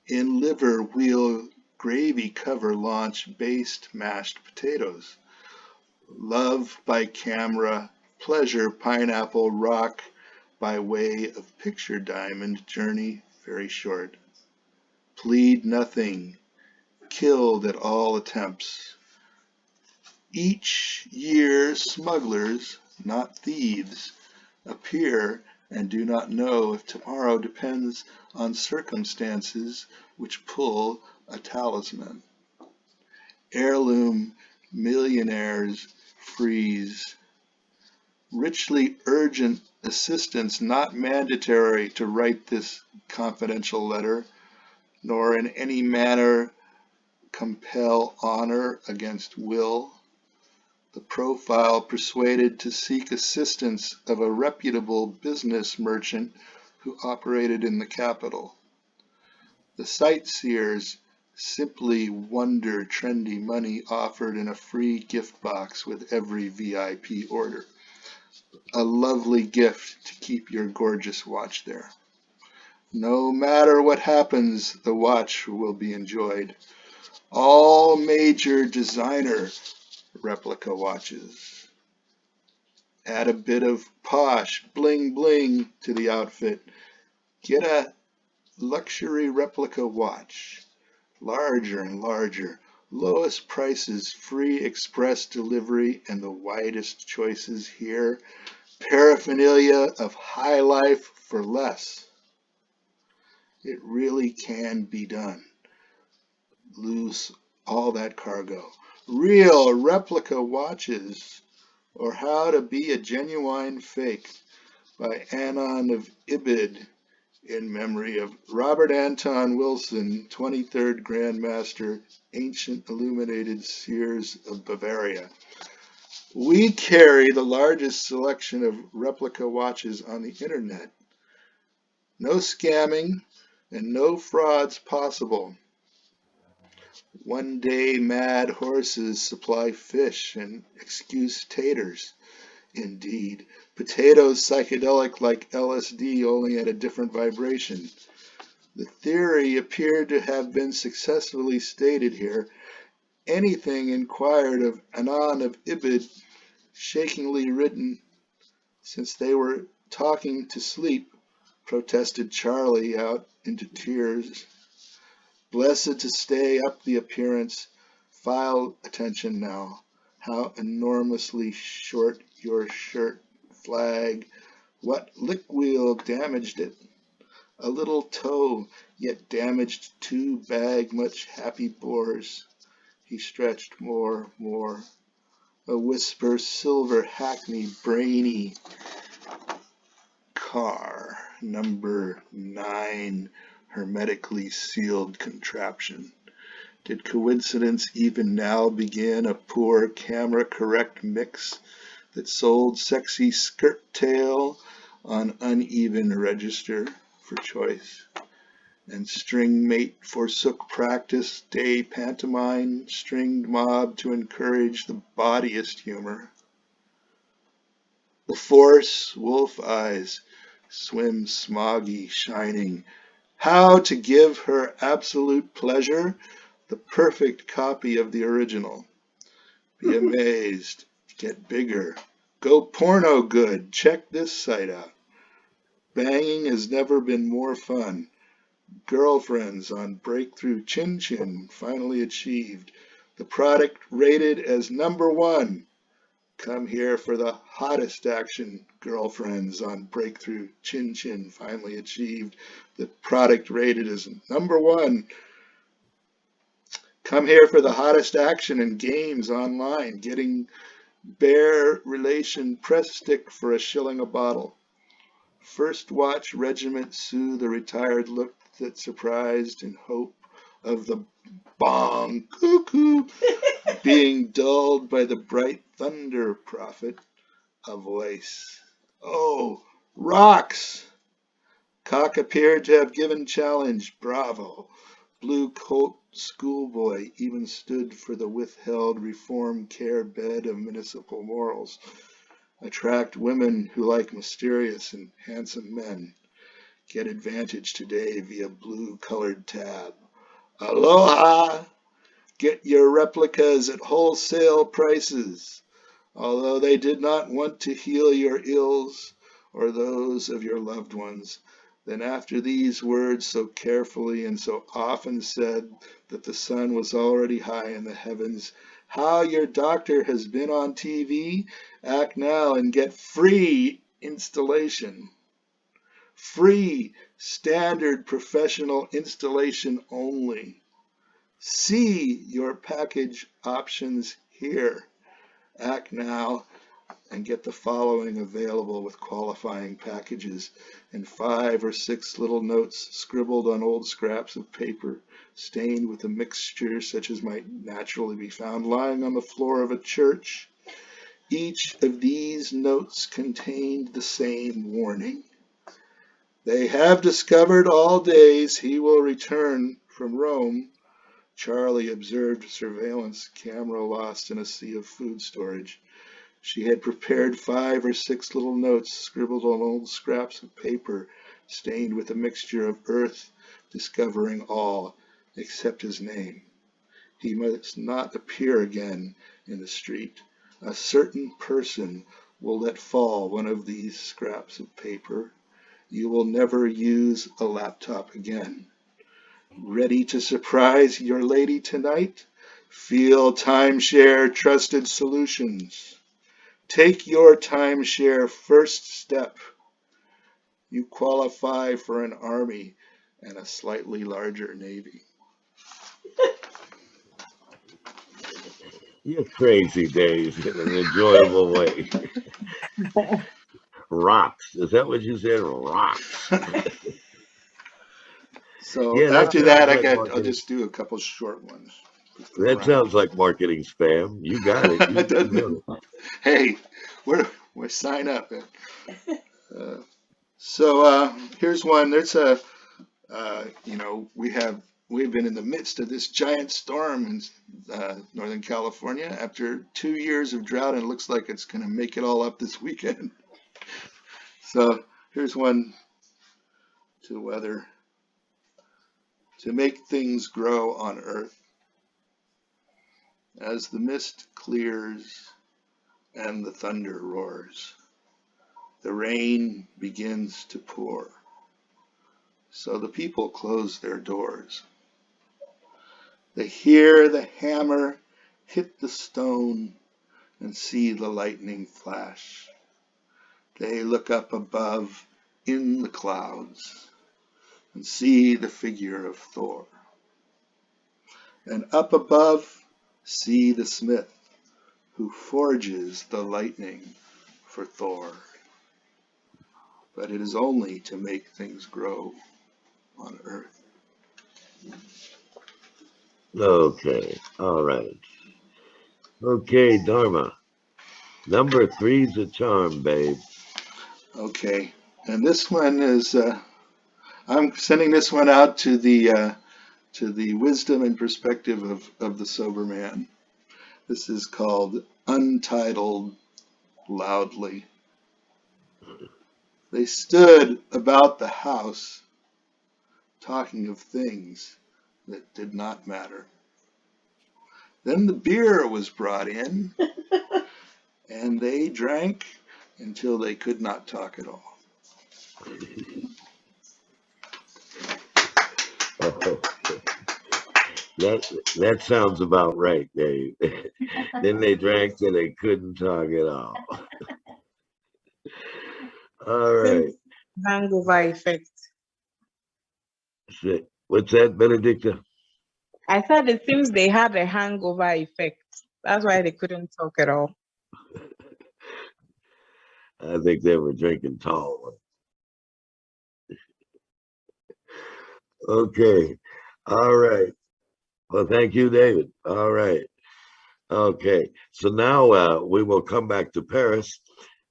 In liver wheel gravy cover launch based mashed potatoes. Love by camera, pleasure pineapple rock by way of picture diamond journey very short. Plead nothing, killed at all attempts. Each year smugglers, not thieves, appear and do not know if tomorrow depends on circumstances which pull a talisman. Heirloom millionaires freeze. Richly urgent assistance not mandatory to write this confidential letter, nor in any manner compel honor against will. The profile persuaded to seek assistance of a reputable business merchant who operated in the capital. The sightseers Simply wonder trendy money offered in a free gift box with every VIP order. A lovely gift to keep your gorgeous watch there. No matter what happens, the watch will be enjoyed. All major designer replica watches. Add a bit of posh bling bling to the outfit. Get a luxury replica watch. Larger and larger. Lowest prices, free express delivery, and the widest choices here. Paraphernalia of high life for less. It really can be done. Lose all that cargo. Real replica watches, or How to Be a Genuine Fake by Anon of Ibid, in memory of Robert Anton Wilson, 23rd Grandmaster, Ancient Illuminated Seers of Bavaria. We carry the largest selection of replica watches on the internet. No scamming and no frauds possible. One day mad horses supply fish and excuse taters. Indeed, potatoes psychedelic like LSD, only at a different vibration. The theory appeared to have been successfully stated here. Anything inquired of Anon of Ibid, shakingly written, since they were talking to sleep, protested Charlie out into tears. Blessed to stay up the appearance. File attention now. How enormously short your shirt. Flag. What lick wheel damaged it? A little toe, yet damaged 2 bag much happy bores. He stretched more. A whisper, silver hackney brainy. Car, number 9, hermetically sealed contraption. Did coincidence even now begin a poor camera correct mix that sold sexy skirt tail on uneven register for choice? And string mate forsook practice, day pantomime, stringed mob to encourage the bawdiest humor. The force, wolf eyes, swim smoggy, shining. How to give her absolute pleasure? The perfect copy of the original. Be amazed. Get bigger. Go porno good. Check this site out. Banging has never been more fun. Girlfriends on Breakthrough Chin Chin finally achieved. The product rated as number 1. Come here for the hottest action. Girlfriends on Breakthrough Chin Chin finally achieved. The product rated as number 1. Come here for the hottest action and games online. Getting bare relation press stick for $1 a bottle. First watch regiment soothe the retired look that surprised in hope of the bong cuckoo being dulled by the bright thunder prophet, a voice. Oh, rocks! Cock appeared to have given challenge. Bravo! Blue coat schoolboy even stood for the withheld reform care bed of municipal morals. Attract women who like mysterious and handsome men. Get advantage today via blue-colored tab. Aloha! Get your replicas at wholesale prices. Although they did not want to heal your ills or those of your loved ones, then after these words so carefully and so often said that the sun was already high in the heavens, how your doctor has been on TV, act now and get free installation. Free, standard professional installation only. See your package options here. Act now and get the following available with qualifying packages and 5 or 6 little notes scribbled on old scraps of paper, stained with a mixture such as might naturally be found lying on the floor of a church. Each of these notes contained the same warning. They have discovered all days he will return from Rome. Charlie observed surveillance camera lost in a sea of food storage. She had prepared 5 or 6 little notes scribbled on old scraps of paper, stained with a mixture of earth, discovering all except his name. He must not appear again in the street. A certain person will let fall one of these scraps of paper. You will never use a laptop again. Ready to surprise your lady tonight? Feel Timeshare Trusted Solutions. Take your timeshare first step. You qualify for an army and a slightly larger navy. You're crazy, Dave, in an enjoyable way. Rocks. Is that what you said? Rocks. So Yeah, that after sounds that, like I'll marketing. just do a couple short ones. That sounds like marketing spam. You got it. You know it. Hey, we're sign up. Here's one. There's a we've been in the midst of this giant storm in Northern California after 2 years of drought, and it looks like it's going to make it all up this weekend. So here's one to weather. To make things grow on earth. As the mist clears and the thunder roars, the rain begins to pour. So the people close their doors. They hear the hammer hit the stone and see the lightning flash. They look up above in the clouds and see the figure of Thor. And up above, see the smith who forges the lightning for Thor. But it is only to make things grow on earth. Okay. All right. Okay, Dharma. Number 3's a charm, babe. Okay. And this one is, I'm sending this one out to the wisdom and perspective of the sober man. This is called Untitled Loudly. They stood about the house, talking of things that did not matter. Then the beer was brought in, and they drank until they could not talk at all. That sounds about right, Dave. Then they drank till they couldn't talk at all. All right. Hangover effect. What's that, Benedicta? I said it seems they had a hangover effect. That's why they couldn't talk at all. I think they were drinking tall. Okay. All right. Well, thank you, David. All right. Okay. So now we will come back to Paris,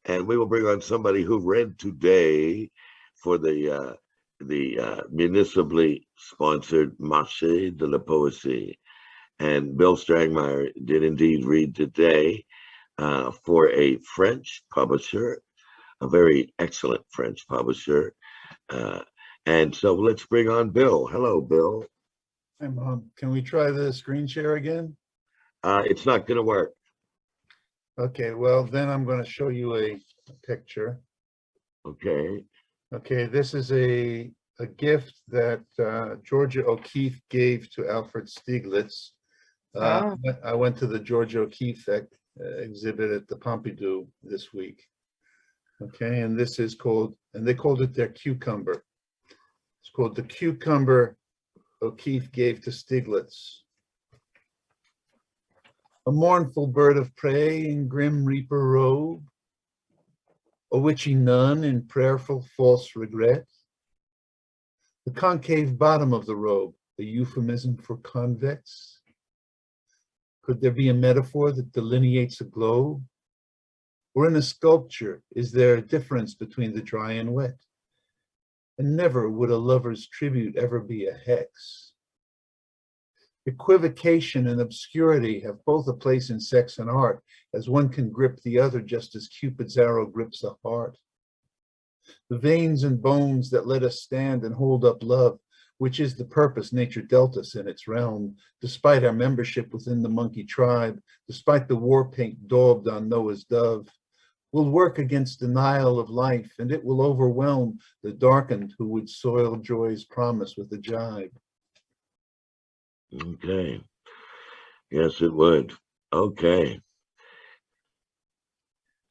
and we will bring on somebody who read today for the municipally sponsored Marché de la Poésie. And Bill Strangmeyer did indeed read today for a French publisher, a very excellent French publisher. And so let's bring on Bill. Hello, Bill. Can we try the screen share again? It's not going to work. Okay, well, then I'm going to show you a picture. Okay. Okay, this is a gift that Georgia O'Keeffe gave to Alfred Stieglitz. I went to the Georgia O'Keeffe exhibit at the Pompidou this week. Okay, and this is called, and they called it their cucumber. It's called the cucumber O'Keeffe gave to Stieglitz. A mournful bird of prey in grim reaper robe, a witchy nun in prayerful false regret. The concave bottom of the robe, a euphemism for convex. Could there be a metaphor that delineates a globe? Or in a sculpture, is there a difference between the dry and wet? And never would a lover's tribute ever be a hex. Equivocation and obscurity have both a place in sex and art, as one can grip the other just as Cupid's arrow grips a heart. The veins and bones that let us stand and hold up love, which is the purpose nature dealt us in its realm, despite our membership within the monkey tribe, despite the war paint daubed on Noah's dove, will work against denial of life, and it will overwhelm the darkened who would soil joy's promise with a jibe. Okay. Yes, it would. Okay.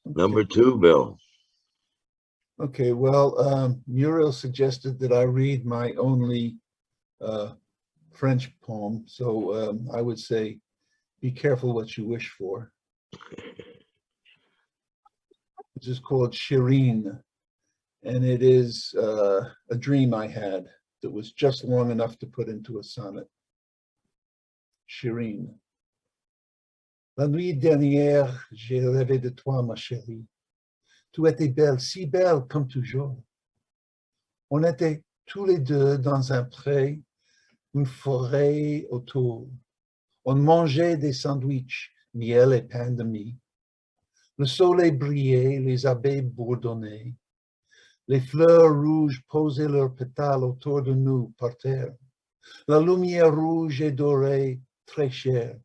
Number 2, Bill. Okay, well, Muriel suggested that I read my only French poem, so I would say, be careful what you wish for. This is called Shireen, and it is a dream I had that was just long enough to put into a sonnet. Shireen. La nuit dernière, j'ai rêvé de toi, ma chérie. Tu étais belle, si belle comme toujours. On était tous les deux dans un pré, une forêt autour. On mangeait des sandwichs, miel et pain de mie. Le soleil brillait, les abeilles bourdonnaient. Les fleurs rouges posaient leurs pétales autour de nous par terre. La lumière rouge et dorée, très chère,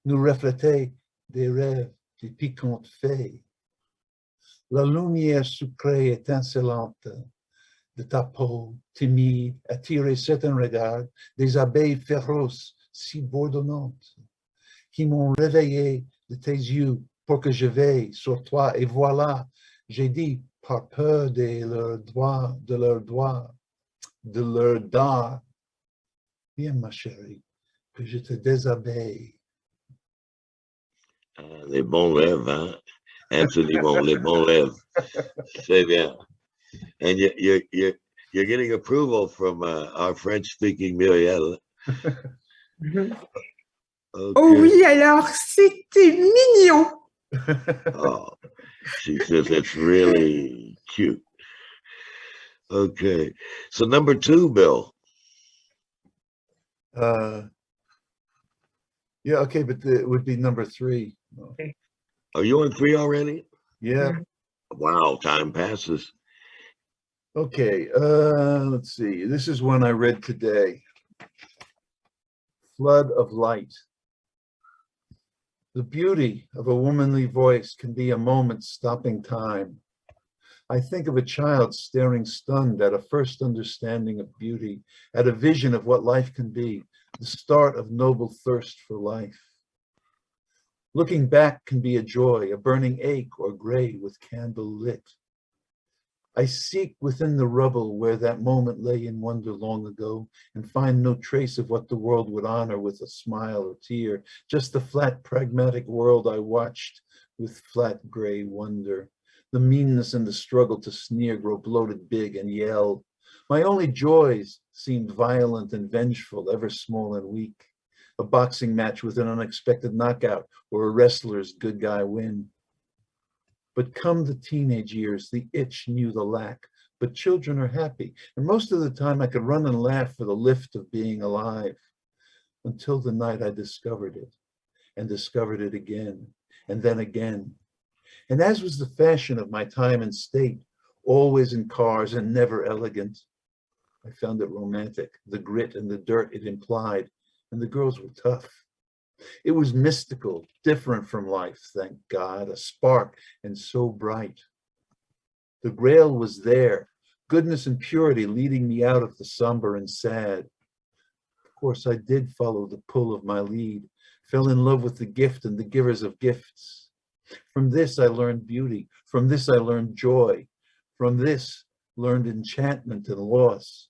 nous reflétait des rêves, des piquantes fées. La lumière sucrée étincelante de ta peau timide attirait certains regards des abeilles féroces si bourdonnantes qui m'ont réveillé de tes yeux pour que je veille sur toi. Et voilà, j'ai dit par peur de leurs dards, viens ma chérie, que je te déshabille. Les bons rêves, hein? Anthony, les bons rêves. C'est bien. And you're getting approval from our French-speaking Muriel. Oh Okay. oui, alors c'était mignon. Oh, she says it's really cute. Okay. So number 2, Bill. Yeah, okay, but it would be number 3. Are you on 3 already? Yeah. Wow, time passes. Okay, let's see. This is one I read today. Flood of Light. The beauty of a womanly voice can be a moment stopping time. I think of a child staring stunned at a first understanding of beauty, at a vision of what life can be, the start of noble thirst for life. Looking back can be a joy, a burning ache or gray with candle lit. I seek within the rubble where that moment lay in wonder long ago and find no trace of what the world would honor with a smile or tear, just the flat pragmatic world I watched with flat gray wonder. The meanness and the struggle to sneer grow bloated big and yell. My only joys seemed violent and vengeful, ever small and weak. A boxing match with an unexpected knockout or a wrestler's good guy win. But come the teenage years, the itch knew the lack, but children are happy. And most of the time I could run and laugh for the lift of being alive until the night I discovered it and discovered it again and then again. And as was the fashion of my time and state, always in cars and never elegant, I found it romantic, the grit and the dirt it implied, and the girls were tough. It was mystical, different from life, thank God, a spark and so bright. The grail was there, goodness and purity leading me out of the somber and sad. Of course, I did follow the pull of my lead, fell in love with the gift and the givers of gifts. From this I learned beauty, from this I learned joy, from this learned enchantment and loss.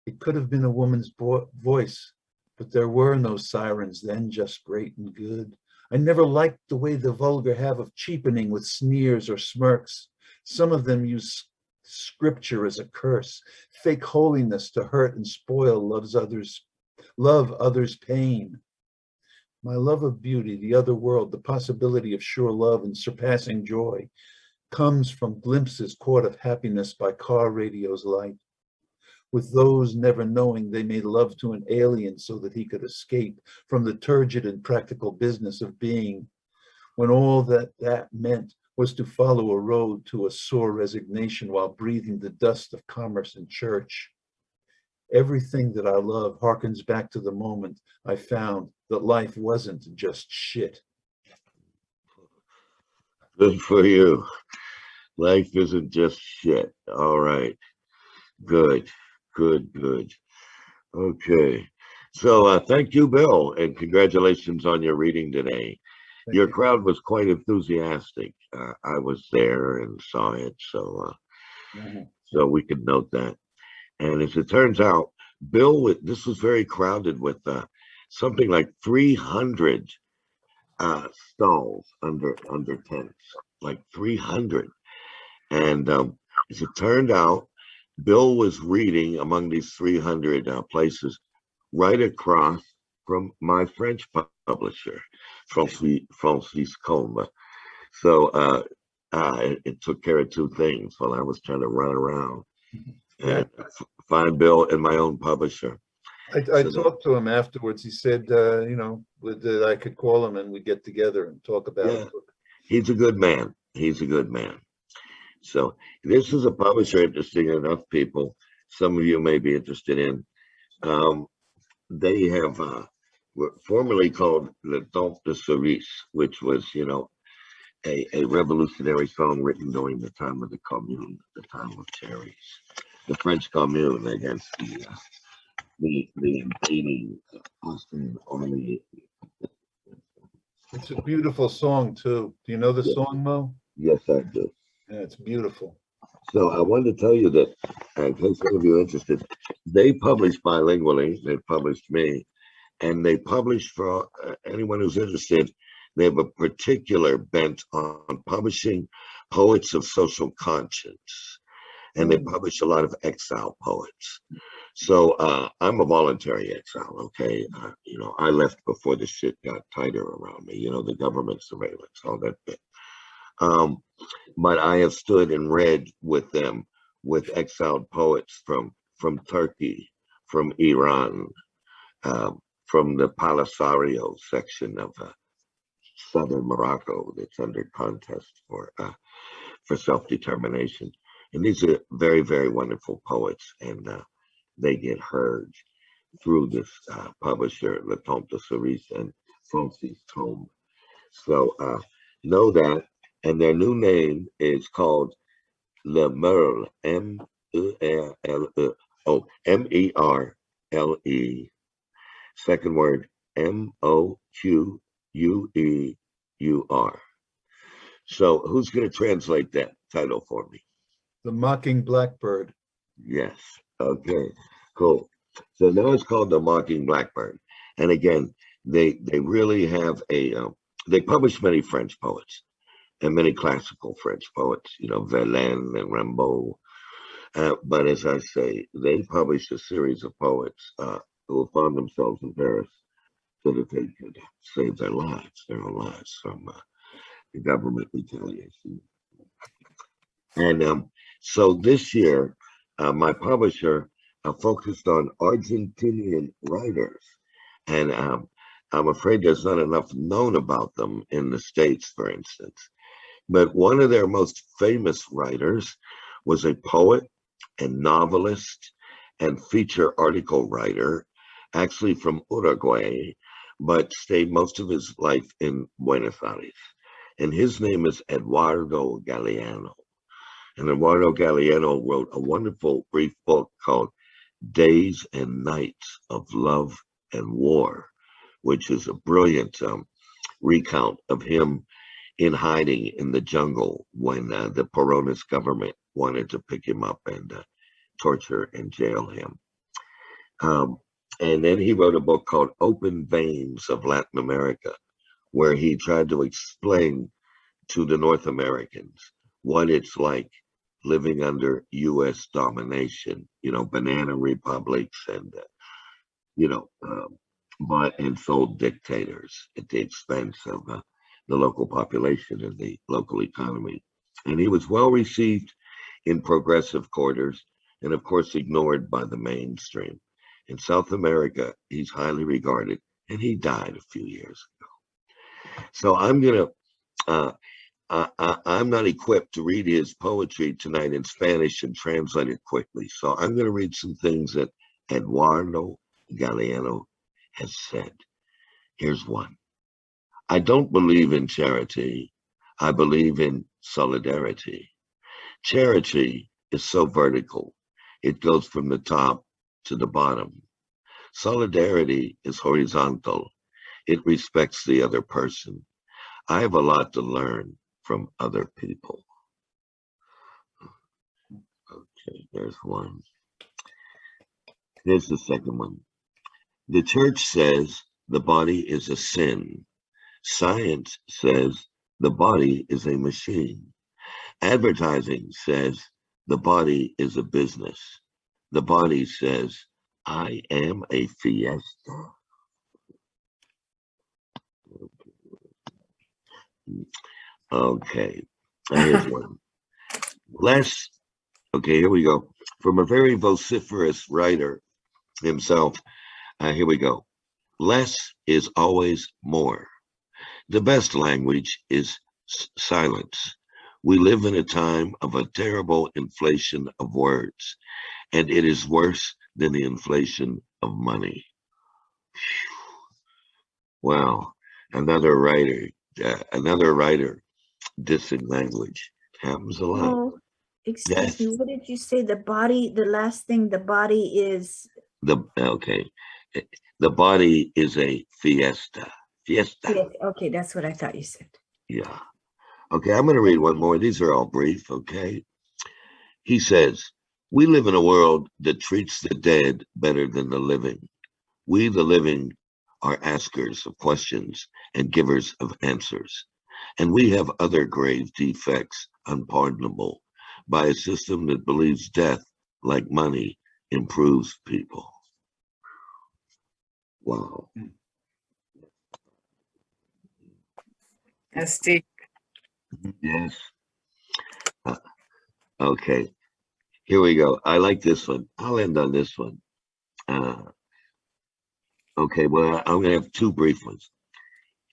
It could have been a woman's voice, but there were no sirens then, just great and good. I never liked the way the vulgar have of cheapening with sneers or smirks. Some of them use scripture as a curse, fake holiness to hurt and spoil love others' pain. My love of beauty, the other world, the possibility of sure love and surpassing joy comes from glimpses caught of happiness by car radio's light. with those never knowing they made love to an alien so that he could escape from the turgid and practical business of being, when all that meant was to follow a road to a sore resignation while breathing the dust of commerce and church. Everything that I love harkens back to the moment I found that life wasn't just shit. Good for you. Life isn't just shit. All right. Good. Okay. So thank you, Bill, and congratulations on your reading today. Your crowd was quite enthusiastic. I was there and saw it, so we can note that. And as it turns out, Bill, this was very crowded with something like 300 stalls under tents, like 300. And as it turned out, Bill was reading among these 300 places right across from my French publisher, Francis Combe. So it took care of two things while I was trying to run around and find Bill and my own publisher. I talked to him afterwards. He said, that I could call him and we'd get together and talk about it. He's a good man. So this is a publisher interesting enough, people. Some of you may be interested in. They have were formerly called Le Temps de Cerise, which was, a revolutionary song written during the time of the Commune, the time of cherries, the French Commune against the invading Austrian army. It's a beautiful song too. Do you know the song, Mo? Yes, I do. Yeah, it's beautiful. So I wanted to tell you that, in case some of you are interested, they publish bilingually. They published me, and they publish for anyone who's interested. They have a particular bent on publishing poets of social conscience, and they publish a lot of exile poets. So I'm a voluntary exile, okay? I left before the shit got tighter around me, the government surveillance, all that bit. But I have stood and read with them, with exiled poets from Turkey, from Iran, from the Polisario section of southern Morocco that's under contest for self-determination. And these are very, very wonderful poets, and they get heard through this publisher, Le Temps de Cerise and Francis Combe. So know that. And their new name is called Le Merle, M-E-R-L-E. Second word, M-O-Q-U-E-U-R. So who's going to translate that title for me? The Mocking Blackbird. Yes. Okay, cool. So now it's called The Mocking Blackbird. And again, they really have they publish many French poets and many classical French poets, Verlaine and Rimbaud. But as I say, they publish a series of poets who found themselves in Paris so that they could save their own lives from the government retaliation. And so this year, my publisher focused on Argentinian writers. And I'm afraid there's not enough known about them in the States, for instance. But one of their most famous writers was a poet and novelist and feature article writer, actually from Uruguay, but stayed most of his life in Buenos Aires. And his name is Eduardo Galliano. And Eduardo Galliano wrote a wonderful brief book called Days and Nights of Love and War, which is a brilliant recount of him in hiding in the jungle when the Peronist government wanted to pick him up and torture and jail him. And then he wrote a book called Open Veins of Latin America, where he tried to explain to the North Americans what it's like living under U.S. domination, banana republics and, bought and sold dictators at the expense of the local population and the local economy. And he was well received in progressive quarters. and of course ignored by the mainstream. In South America, he's highly regarded, and he died a few years ago. So I'm not equipped to read his poetry tonight in Spanish and translate it quickly. So I'm going to read some things that Eduardo Galliano has said. Here's one. I don't believe in charity. I believe in solidarity. Charity is so vertical. It goes from the top to the bottom. Solidarity is horizontal. It respects the other person. I have a lot to learn from other people. Okay, there's one. Here's the second one. The church says the body is a sin. Science says the body is a machine. Advertising says the body is a business. The body says, I am a fiesta. Okay, here's one. Okay, here we go. From a very vociferous writer himself, here we go. Less is always more. The best language is silence. We live in a time of a terrible inflation of words, and it is worse than the inflation of money. Wow, another writer dissing language. Happens a lot. Oh, excuse me, what did you say? The body, the last thing, the body is? Okay. The body is a fiesta. Fiesta. Yes, okay, that's what I thought you said. Yeah. Okay, I'm going to read one more. These are all brief, okay? He says, we live in a world that treats the dead better than the living. We, the living, are askers of questions and givers of answers. And we have other grave defects unpardonable by a system that believes death, like money, improves people. Wow. That's deep. Yes. Okay. Here we go. I like this one. I'll end on this one. Okay, well, I'm going to have two brief ones.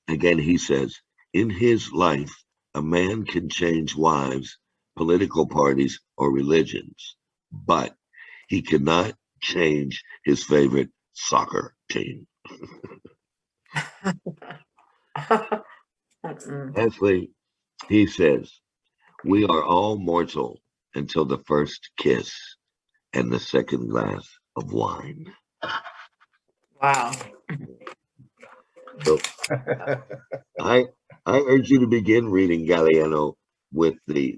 Again, he says, in his life, a man can change wives, political parties, or religions, but he cannot change his favorite soccer team. Lastly, he says, we are all mortal until the first kiss and the second glass of wine. Wow. So I urge you to begin reading Galliano with this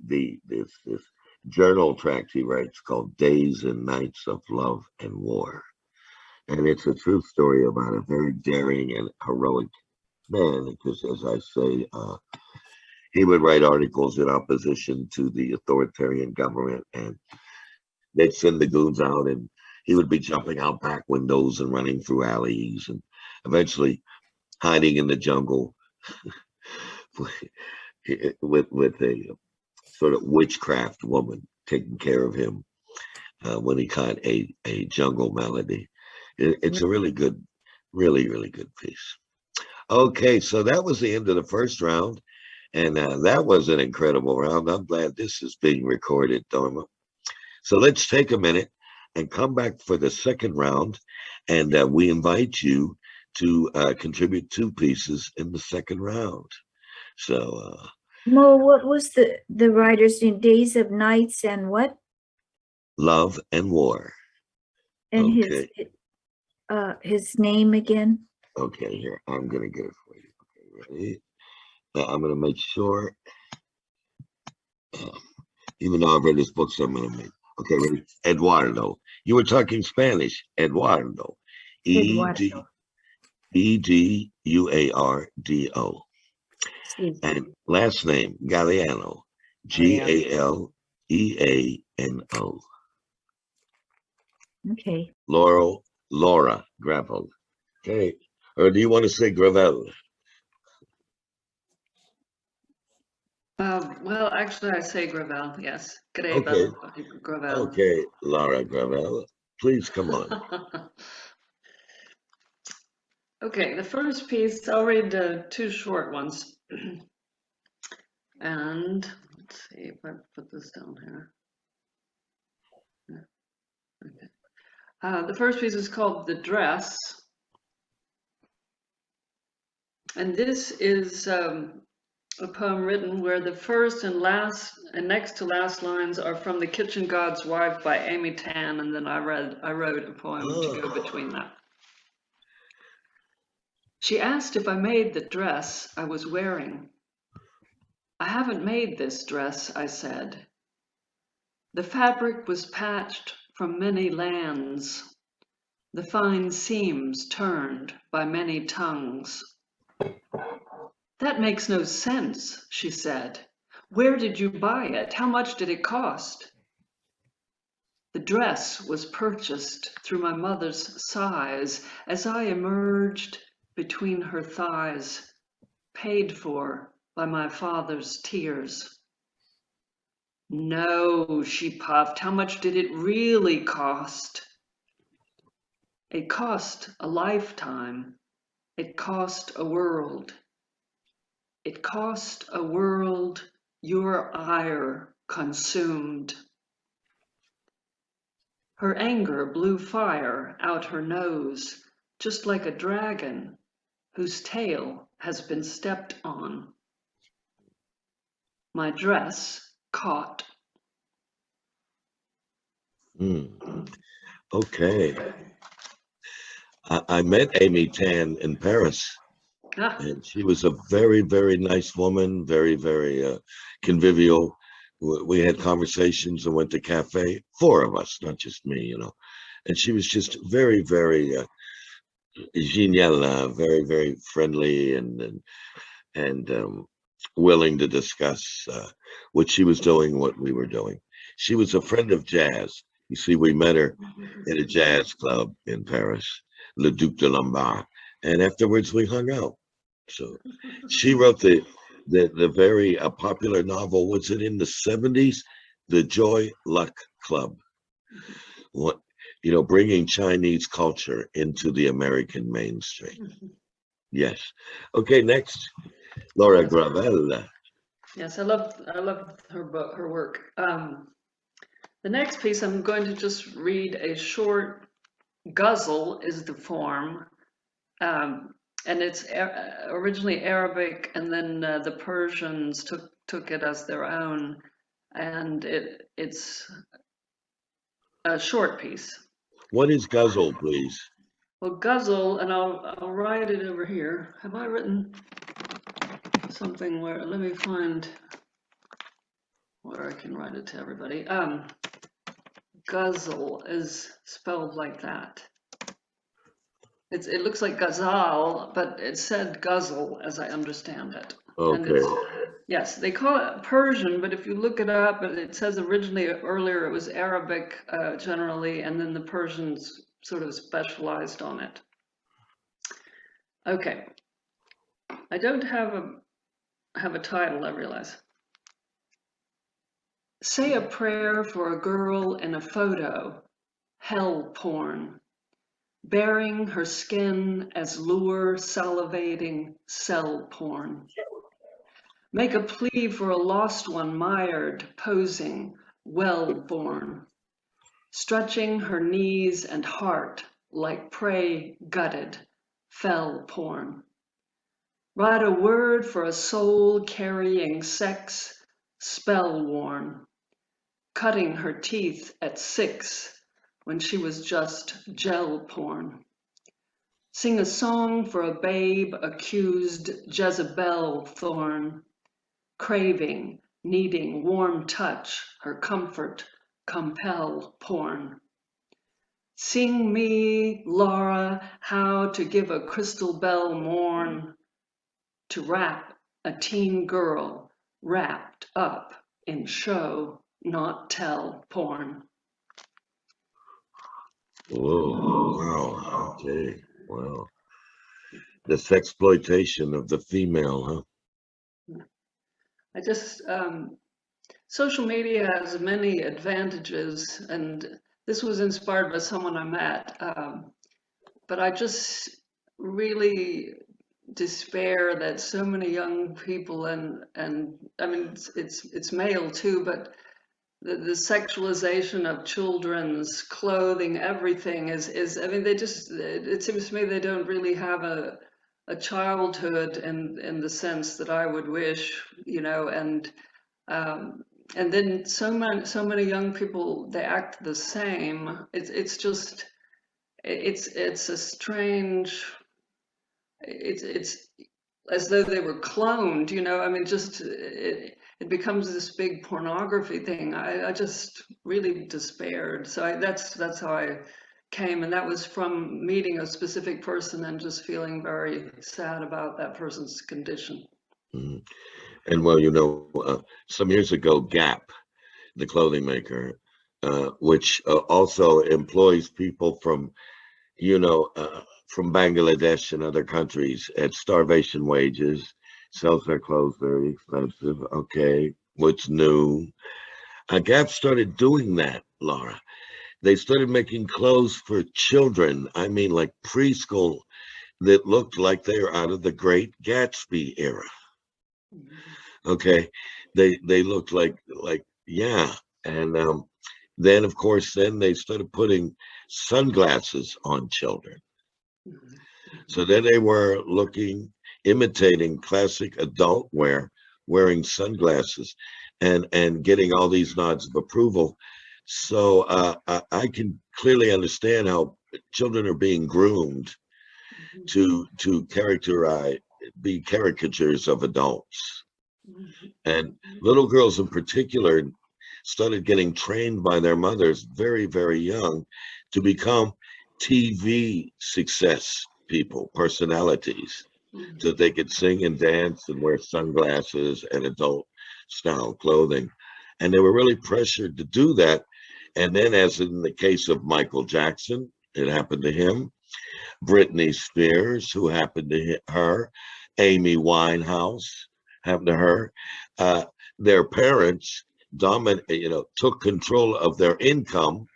journal tract he writes called Days and Nights of Love and War. And it's a true story about a very daring and heroic man, because as I say, he would write articles in opposition to the authoritarian government, and they'd send the goons out, and he would be jumping out back windows and running through alleys and eventually hiding in the jungle with a sort of witchcraft woman taking care of him when he caught a jungle melody. It's a really good, really good piece. Okay, so that was the end of the first round, and that was an incredible round. I'm glad this is being recorded, Dharma. So let's take a minute and come back for the second round, and we invite you to contribute 2 pieces in the second round. So Mo, what was the writer's name? Days of Nights and what? Love and War. And okay. His name again? Okay, here, I'm gonna get it for you. Okay, ready? I'm gonna make sure, even though I've read his books, I'm gonna make, okay, ready? Eduardo. You were talking Spanish. Eduardo. Eduardo. Eduardo. And last name, Galliano. Galeano. Okay. Laura Granville. Okay. Or do you want to say Granville? Well, actually, I say Granville, yes. Okay. Granville. Okay, Laura Granville, please come on. Okay, the first piece, I'll read two short ones. And let's see if I put this down here. Okay. The first piece is called The Dress. And this is a poem written where the first and last and next to last lines are from The Kitchen God's Wife by Amy Tan, and then I wrote a poem to go between that. She asked if I made the dress I was wearing. I haven't made this dress, I said. The fabric was patched from many lands, the fine seams turned by many tongues. That makes no sense, she said. Where did you buy it? How much did it cost? The dress was purchased through my mother's sighs as I emerged between her thighs, paid for by my father's tears. No, she puffed. How much did it really cost? It cost a lifetime. It cost a world. It cost a world your ire consumed. Her anger blew fire out her nose, just like a dragon whose tail has been stepped on. My dress caught. Okay. I met Amy Tan in Paris, and she was a very, very nice woman, very, very convivial. We had conversations and went to Caffé, four of us, not just me, you know. And she was just very, very genial, very, very friendly and willing to discuss what she was doing, what we were doing. She was a friend of jazz. You see, we met her at a jazz club in Paris, Le Duc de Lombard, and afterwards we hung out. So she wrote the very popular novel. Was it in the 70s? The Joy Luck Club. What, you know, bringing Chinese culture into the American mainstream. Yes. Okay, next, Laura Granville. Yes, I love her book, her work. The next piece, I'm going to just read a short ghazal is the form, and it's originally Arabic, and then the Persians took it as their own, and it's a short piece. What is ghazal, please? Well, ghazal, and I'll write it over here. Have I written something where? Let me find where I can write it to everybody. Ghazal is spelled like that. It looks like ghazal, but it's said ghazal as I understand it. Okay. Yes, they call it Persian, but if you look it up, it says originally earlier it was Arabic generally, and then the Persians sort of specialized on it. Okay. I don't have a title, I realize. Say a prayer for a girl in a photo, hell porn, bearing her skin as lure salivating cell porn. Make a plea for a lost one mired, posing, well-born, stretching her knees and heart like prey gutted, fell porn. Write a word for a soul carrying sex, spell worn, cutting her teeth at 6 when she was just gel porn. Sing a song for a babe accused Jezebel thorn, craving, needing warm touch, her comfort, compel porn. Sing me, Laura, how to give a crystal bell morn, to wrap a teen girl wrapped up in show, not tell porn. Whoa, wow, okay, wow. The sexploitation of the female, huh? I just, social media has many advantages, and this was inspired by someone I met. But I just really despair that so many young people and I mean it's male too, but the sexualization of children's clothing, everything is I mean they just it seems to me they don't really have a childhood in the sense that I would wish, you know, and then so many young people, they act the same. It's just it's a strange, it's as though they were cloned, you know. I mean, just it becomes this big pornography thing. I just really despaired. So that's how I came, and that was from meeting a specific person and just feeling very sad about that person's condition. Mhm. And well, you know, some years ago, Gap, the clothing maker, which also employs people from, you know, from Bangladesh and other countries at starvation wages, sells their clothes very expensive. Okay, what's new? Gap started doing that, Laura. They started making clothes for children. I mean, like preschool, that looked like they were out of the Great Gatsby era. Okay, they looked like yeah, and then of course then they started putting sunglasses on children. So then they were imitating classic adult wear, wearing sunglasses, and getting all these nods of approval. So I can clearly understand how children are being groomed to be caricatures of adults. And little girls in particular started getting trained by their mothers very, very young to become TV success people, personalities, so that they could sing and dance and wear sunglasses and adult style clothing. And they were really pressured to do that. And then, as in the case of Michael Jackson, it happened to him. Britney Spears, who happened to hit her. Amy Winehouse, happened to her. Their parents took control of their income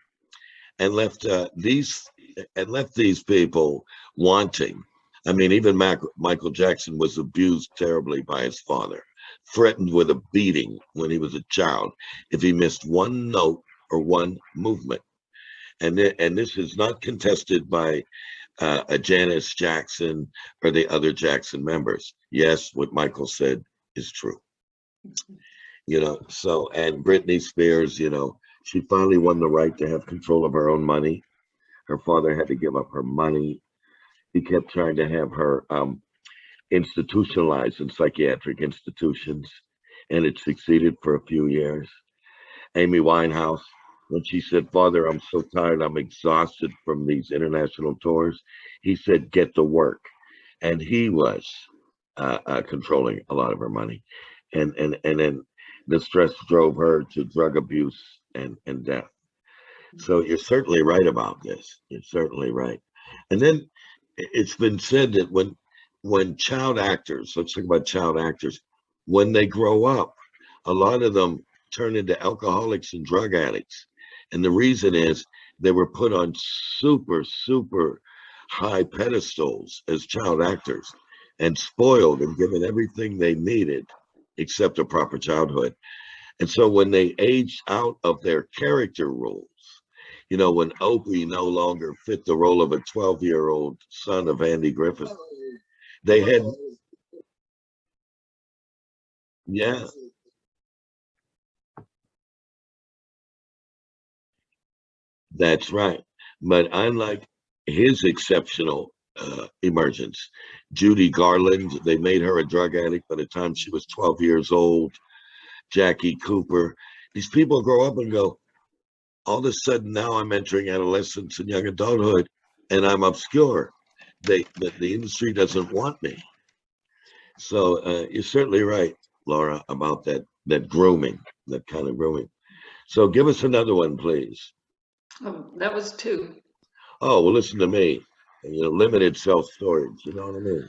and left these people wanting. I mean, even Michael Jackson was abused terribly by his father, threatened with a beating when he was a child if he missed one note or one movement. And this is not contested by a Janice Jackson or the other Jackson members. Yes, what Michael said is true. You know, so, and Britney Spears, you know, she finally won the right to have control of her own money. Her father had to give up her money. He kept trying to have her institutionalized in psychiatric institutions, and it succeeded for a few years. Amy Winehouse, when she said, "Father, I'm so tired, I'm exhausted from these international tours," he said, "Get to work." And he was controlling a lot of her money. And then the stress drove her to drug abuse and death. So you're certainly right about this. You're certainly right. And then it's been said that when child actors, let's talk about child actors, when they grow up, a lot of them turn into alcoholics and drug addicts. And the reason is they were put on super, super high pedestals as child actors and spoiled and given everything they needed except a proper childhood. And so when they aged out of their character roles, you know, when Opie no longer fit the role of a 12-year-old son of Andy Griffith, they had, yeah, that's right. But unlike his exceptional emergence, Judy Garland, they made her a drug addict by the time she was 12 years old. Jackie Cooper, these people grow up and go, all of a sudden now I'm entering adolescence and young adulthood and I'm obscure. The industry doesn't want me. So you're certainly right, Laura, about that grooming, that kind of grooming. So give us another one, please. Oh, that was two. Oh, well, listen to me. You know, limited self-storage. You know what I mean?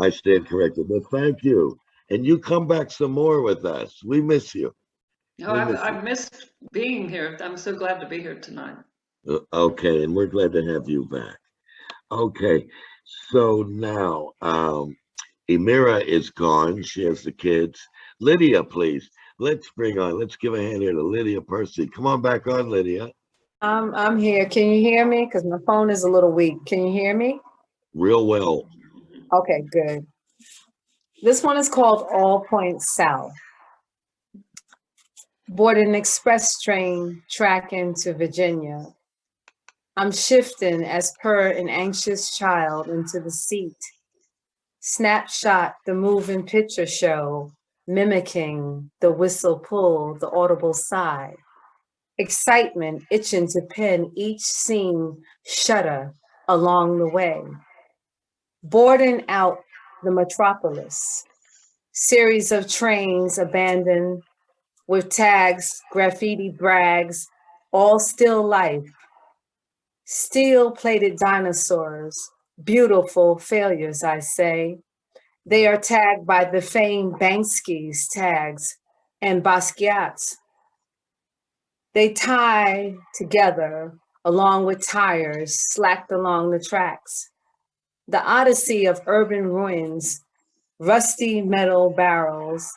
I stand corrected. But thank you. And you come back some more with us. We miss you. No, I've missed being here. I'm so glad to be here tonight. Okay, and we're glad to have you back. Okay, so now Emira is gone. She has the kids. Lydia, please. Let's give a hand here to Lydia Percy. Come on back on, Lydia. I'm here. Can you hear me? Because my phone is a little weak. Can you hear me? Real well. Okay, good. This one is called All Points South. Board an express train tracking to Virginia. I'm shifting as per an anxious child into the seat. Snapshot the moving picture show, mimicking the whistle pull, the audible sigh. Excitement itching to pen each scene shudder along the way. Boarding out the metropolis. Series of trains abandoned with tags, graffiti brags, all still life. Steel-plated dinosaurs, beautiful failures, I say. They are tagged by the famed Bansky's tags and Basquiat's. They tie together along with tires slacked along the tracks. The odyssey of urban ruins, rusty metal barrels,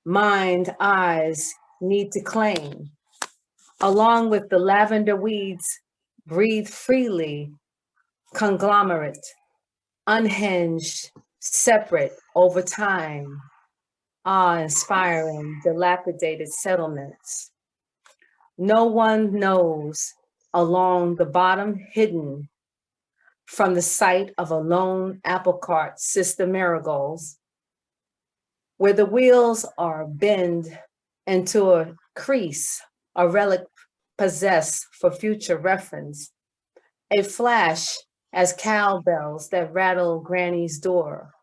mind, eyes need to claim. Along with the lavender weeds, breathe freely, conglomerate, unhinged, separate over time, awe-inspiring, dilapidated settlements. No one knows along the bottom hidden from the sight of a lone apple cart, Sister Marigolds, where the wheels are bend into a crease, a relic possessed for future reference, a flash as cowbells that rattle Granny's door.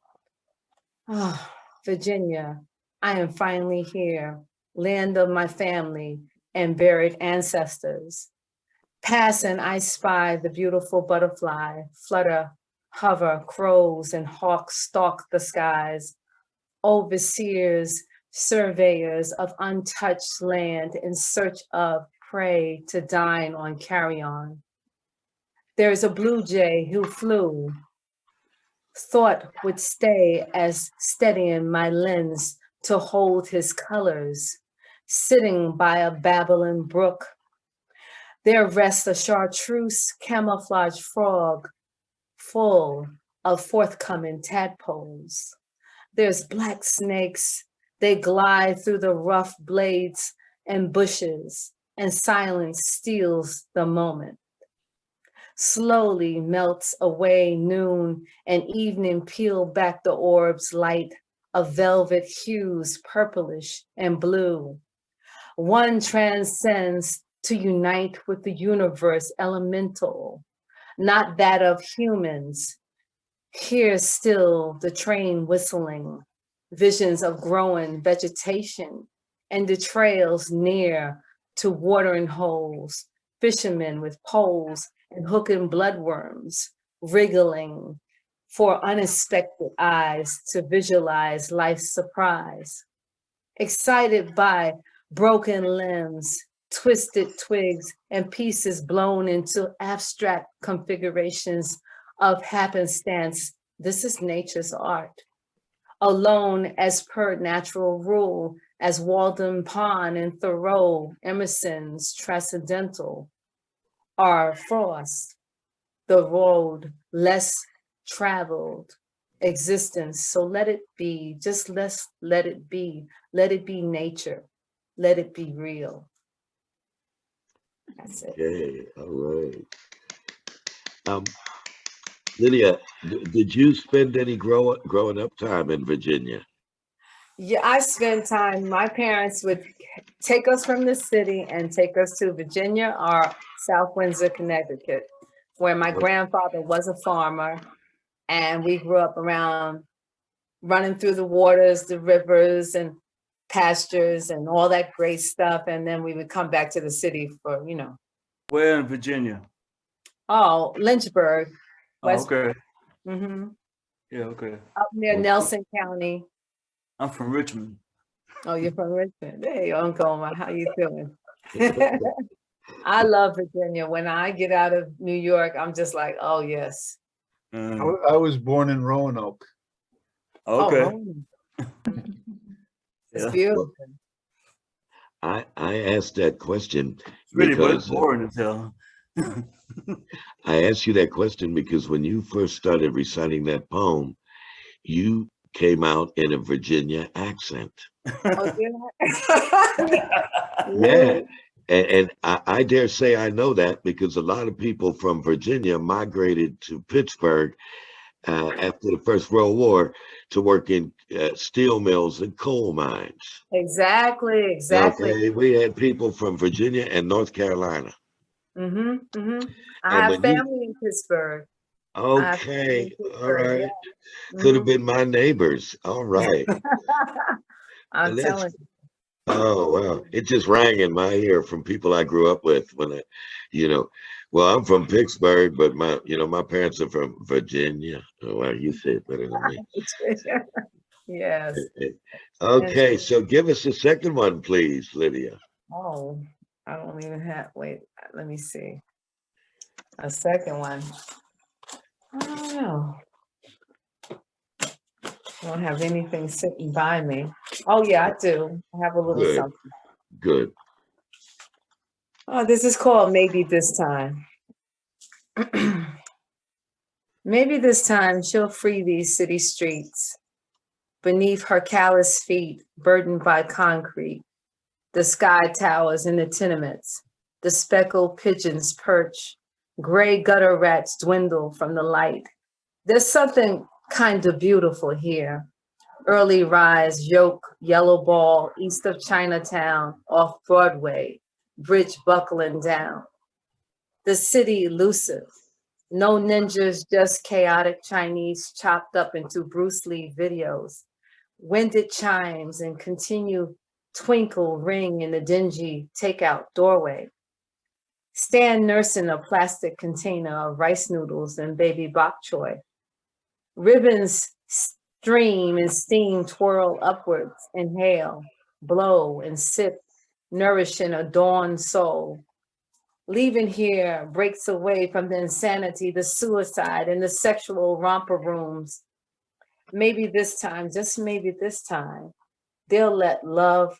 Oh, Virginia, I am finally here, land of my family and buried ancestors. Passing, I spy the beautiful butterfly, flutter, hover, crows and hawks stalk the skies. Overseers, surveyors of untouched land in search of prey to dine on carrion. There's a blue jay who flew, thought would stay as steadying my lens to hold his colors, sitting by a babbling brook. There rests a chartreuse camouflage frog full of forthcoming tadpoles. There's black snakes. They glide through the rough blades and bushes, and silence steals the moment. Slowly melts away noon, and evening peel back the orbs light of velvet hues, purplish and blue. One transcends to unite with the universe elemental, not that of humans. Hear still the train whistling, visions of growing vegetation, and the trails near to watering holes, fishermen with poles and hooking bloodworms, wriggling for unexpected eyes to visualize life's surprise. Excited by broken limbs, twisted twigs, and pieces blown into abstract configurations of happenstance. This is nature's art. Alone as per natural rule, as Walden Pond and Thoreau, Emerson's transcendental are Frost, the road less traveled existence. So let it be, just let it be nature, let it be real. That's it. Okay, all right. Lydia, did you spend any growing up time in Virginia? Yeah, I spent time, my parents would take us from the city and take us to Virginia or South Windsor, Connecticut, where my grandfather was a farmer, and we grew up around running through the waters, the rivers and pastures and all that great stuff. And then we would come back to the city for, Where in Virginia? Oh, Lynchburg. Oh, okay. Mm-hmm. Yeah, okay. Up near Nelson County. I'm from Richmond. Oh, you're from Richmond. Hey, Uncle Omar, how you doing? I love Virginia. When I get out of New York, I'm just like, oh yes. I was born in Roanoke. Okay. Oh, it's Yeah. beautiful. I asked that question It's really because boring as hell. I asked you that question because when you first started reciting that poem, you came out in a Virginia accent. Oh, Yeah. And I dare say I know that because a lot of people from Virginia migrated to Pittsburgh after the First World War to work in steel mills and coal mines. Exactly. Okay, we had people from Virginia and North Carolina. I And have when you, family in Pittsburgh. okay, all right, Yeah. could have been my neighbors. All right. I'm Well, telling you. oh, well, it just rang in my ear from people I grew up with when I, well, I'm from Pittsburgh, but my parents are from Virginia. Oh, well, you say it better than me. Yes. Okay, so give us the second one, please, Lydia. Oh, I don't even have, wait, let me see. A second one. I don't know. I don't have anything sitting by me. Oh yeah, I do. I have a little Good, something. good. Oh, this is called Maybe This Time. Maybe this time she'll free these city streets. Beneath her callous feet, burdened by concrete, the sky towers in the tenements, the speckled pigeons perch, gray gutter rats dwindle from the light. There's something kind of beautiful here. Early rise, yoke, yellow ball, east of Chinatown, off Broadway, bridge buckling down. The city elusive. No ninjas, just chaotic Chinese chopped up into Bruce Lee videos. Winded chimes and continue twinkle ring in the dingy takeout doorway. Stand nursing a plastic container of rice noodles and baby bok choy. Ribbons stream and steam twirl upwards, inhale, blow and sip, nourishing a dawn soul. Leaving here breaks away from the insanity, the suicide, and the sexual romper rooms. Maybe this time, just maybe this time, they'll let love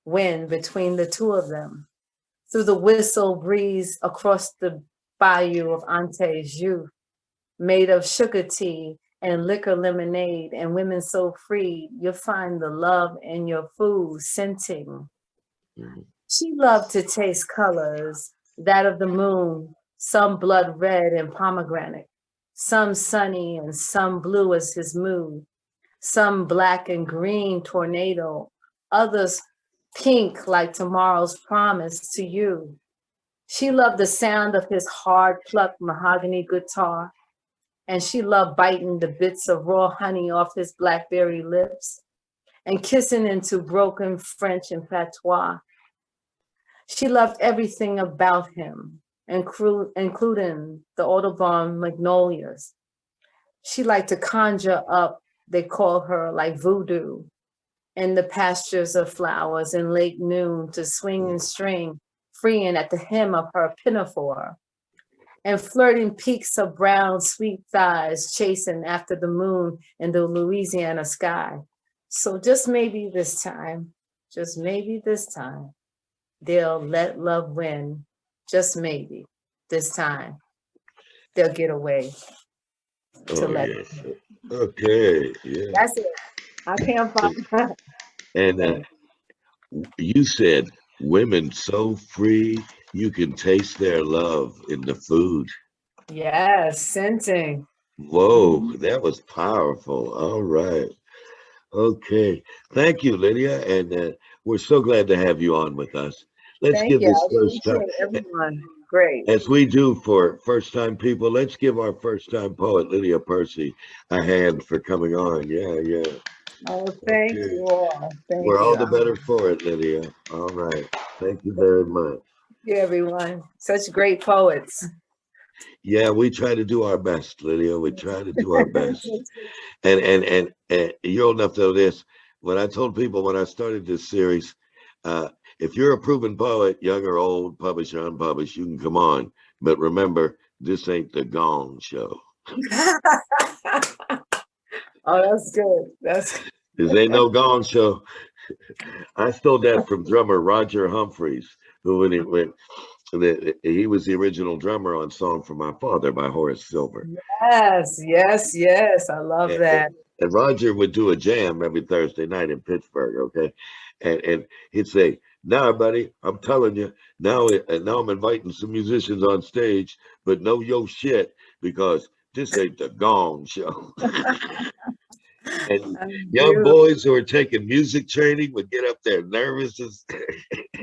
win between the two of them. Through the whistle breeze across the bayou of Ante's youth, made of sugar tea and liquor lemonade and women so free, you'll find the love in your food scenting. She loved to taste colors, that of the moon, some blood red and pomegranate, some sunny and some blue as his mood, some black and green tornado, others pink like tomorrow's promise to you. She loved the sound of his hard plucked mahogany guitar, and she loved biting the bits of raw honey off his blackberry lips and kissing into broken French and patois. She loved everything about him, including the Audubon magnolias. She liked to conjure up, they call her like voodoo, in the pastures of flowers in late noon to swing and string, freeing at the hem of her pinafore, and flirting peaks of brown sweet thighs chasing after the moon in the Louisiana sky. So just maybe this time, they'll let love win. Just maybe this time, they'll get away to let. Yes. Okay, yeah. That's it. I can't find. And you said women so free, you can taste their love in the food. Yes, scenting. Whoa, that was powerful. All right. Okay. Thank you, Lydia. And we're so glad to have you on with us. Let's Thank give you. this I first time, appreciate everyone. Great. as we do for first time people, let's give our first time poet, Lydia Percy, a hand for coming on. Yeah, yeah. Oh, thank Okay. you all. Thank We're you. all the better for it, Lydia. All right. Thank you very much. Thank you, everyone. Such great poets. Yeah, we try to do our best, Lydia. We try to do our best. And you're old enough to know this. when I told people when I started this series, if you're a proven poet, young or old, published or unpublished, you can come on. But remember, this ain't the Gong Show. Oh, that's good. That's This ain't no Gong Show. I stole that from drummer Roger Humphreys, who when he was the original drummer on "Song for My Father" by Horace Silver. yes, yes, yes. I love that. And Roger would do a jam every Thursday night in Pittsburgh, okay? And he'd say, "Now, buddy, I'm telling you, now I'm inviting some musicians on stage, but know your shit because this ain't the Gong Show." And young boys who are taking music training would get up there nervous.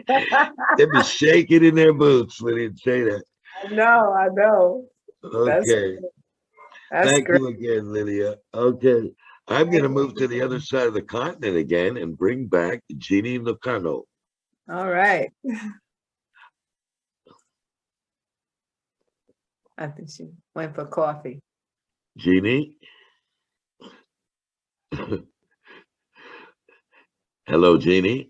They'd be shaking in their boots when he'd say that. I know. Okay. That's Thank great. you again, Lydia. Okay. I'm going to move to the other side of the continent again and bring back Jeannie Lucano. All right. I think she went for coffee. Jeannie? Hello, Jeannie.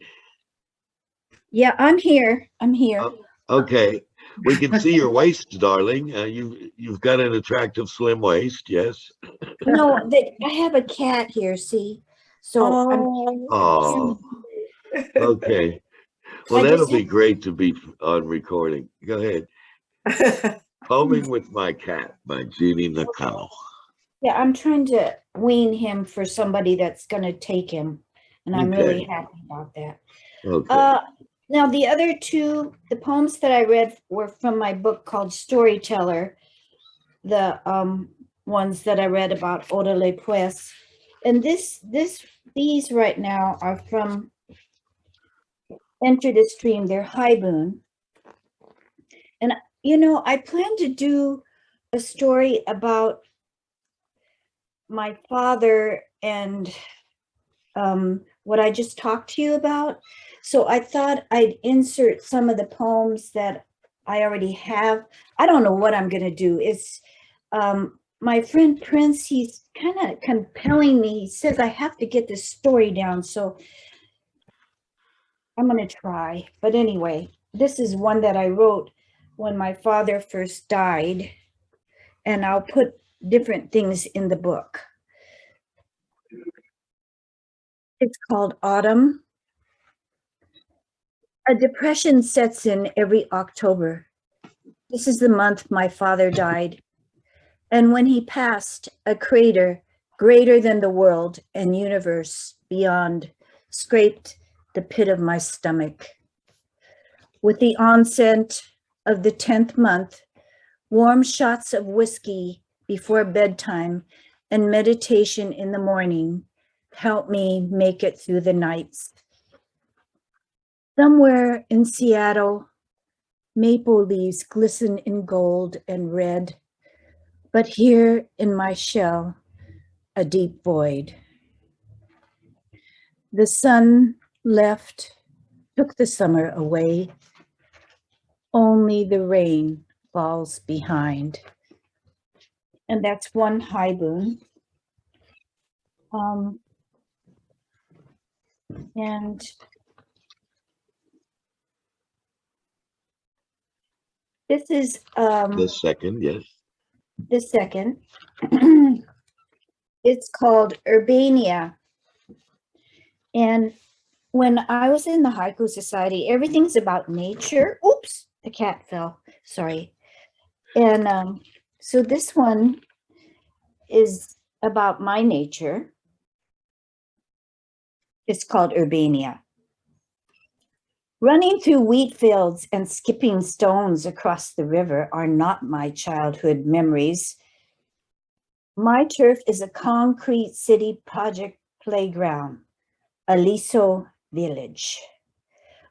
Yeah, I'm here. I'm here. Okay. We can see your waist, darling. You've got an attractive, slim waist. Yes. No, I have a cat here. See, so Oh. Okay. Well, that'll be great to be on recording. Go ahead. Poeming with My Cat by Jeannie Nakano. Yeah, I'm trying to wean him for somebody that's going to take him, and I'm really happy about that. Okay. Now, the other two, the poems that I read were from my book called Storyteller, the ones that I read about Angora Poets. And these right now are from Enter the Stream. They're Haibun. And, you know, I plan to do a story about my father and what I just talked to you about. So I thought I'd insert some of the poems that I already have. I don't know what I'm going to do. It's my friend Prince, he's kind of compelling me. He says I have to get this story down. So I'm going to try. But anyway, this is one that I wrote when my father first died. And I'll put different things in the book. It's called Autumn. A depression sets in every October. This is the month my father died. And when he passed, a crater greater than the world and universe beyond scraped the pit of my stomach. With the onset of the 10th month, warm shots of whiskey before bedtime and meditation in the morning help me make it through the nights. Somewhere in Seattle, maple leaves glisten in gold and red, but here in my shell, a deep void. The sun left, took the summer away. Only the rain falls behind. And that's one Haibun. And this is the second, yes. The second. It's called Urbania. And when I was in the Haiku Society, everything's about nature. Oops, the cat fell. Sorry. And so this one is about my nature. It's called Urbania. Running through wheat fields and skipping stones across the river are not my childhood memories. My turf is a concrete city project playground, Aliso Village,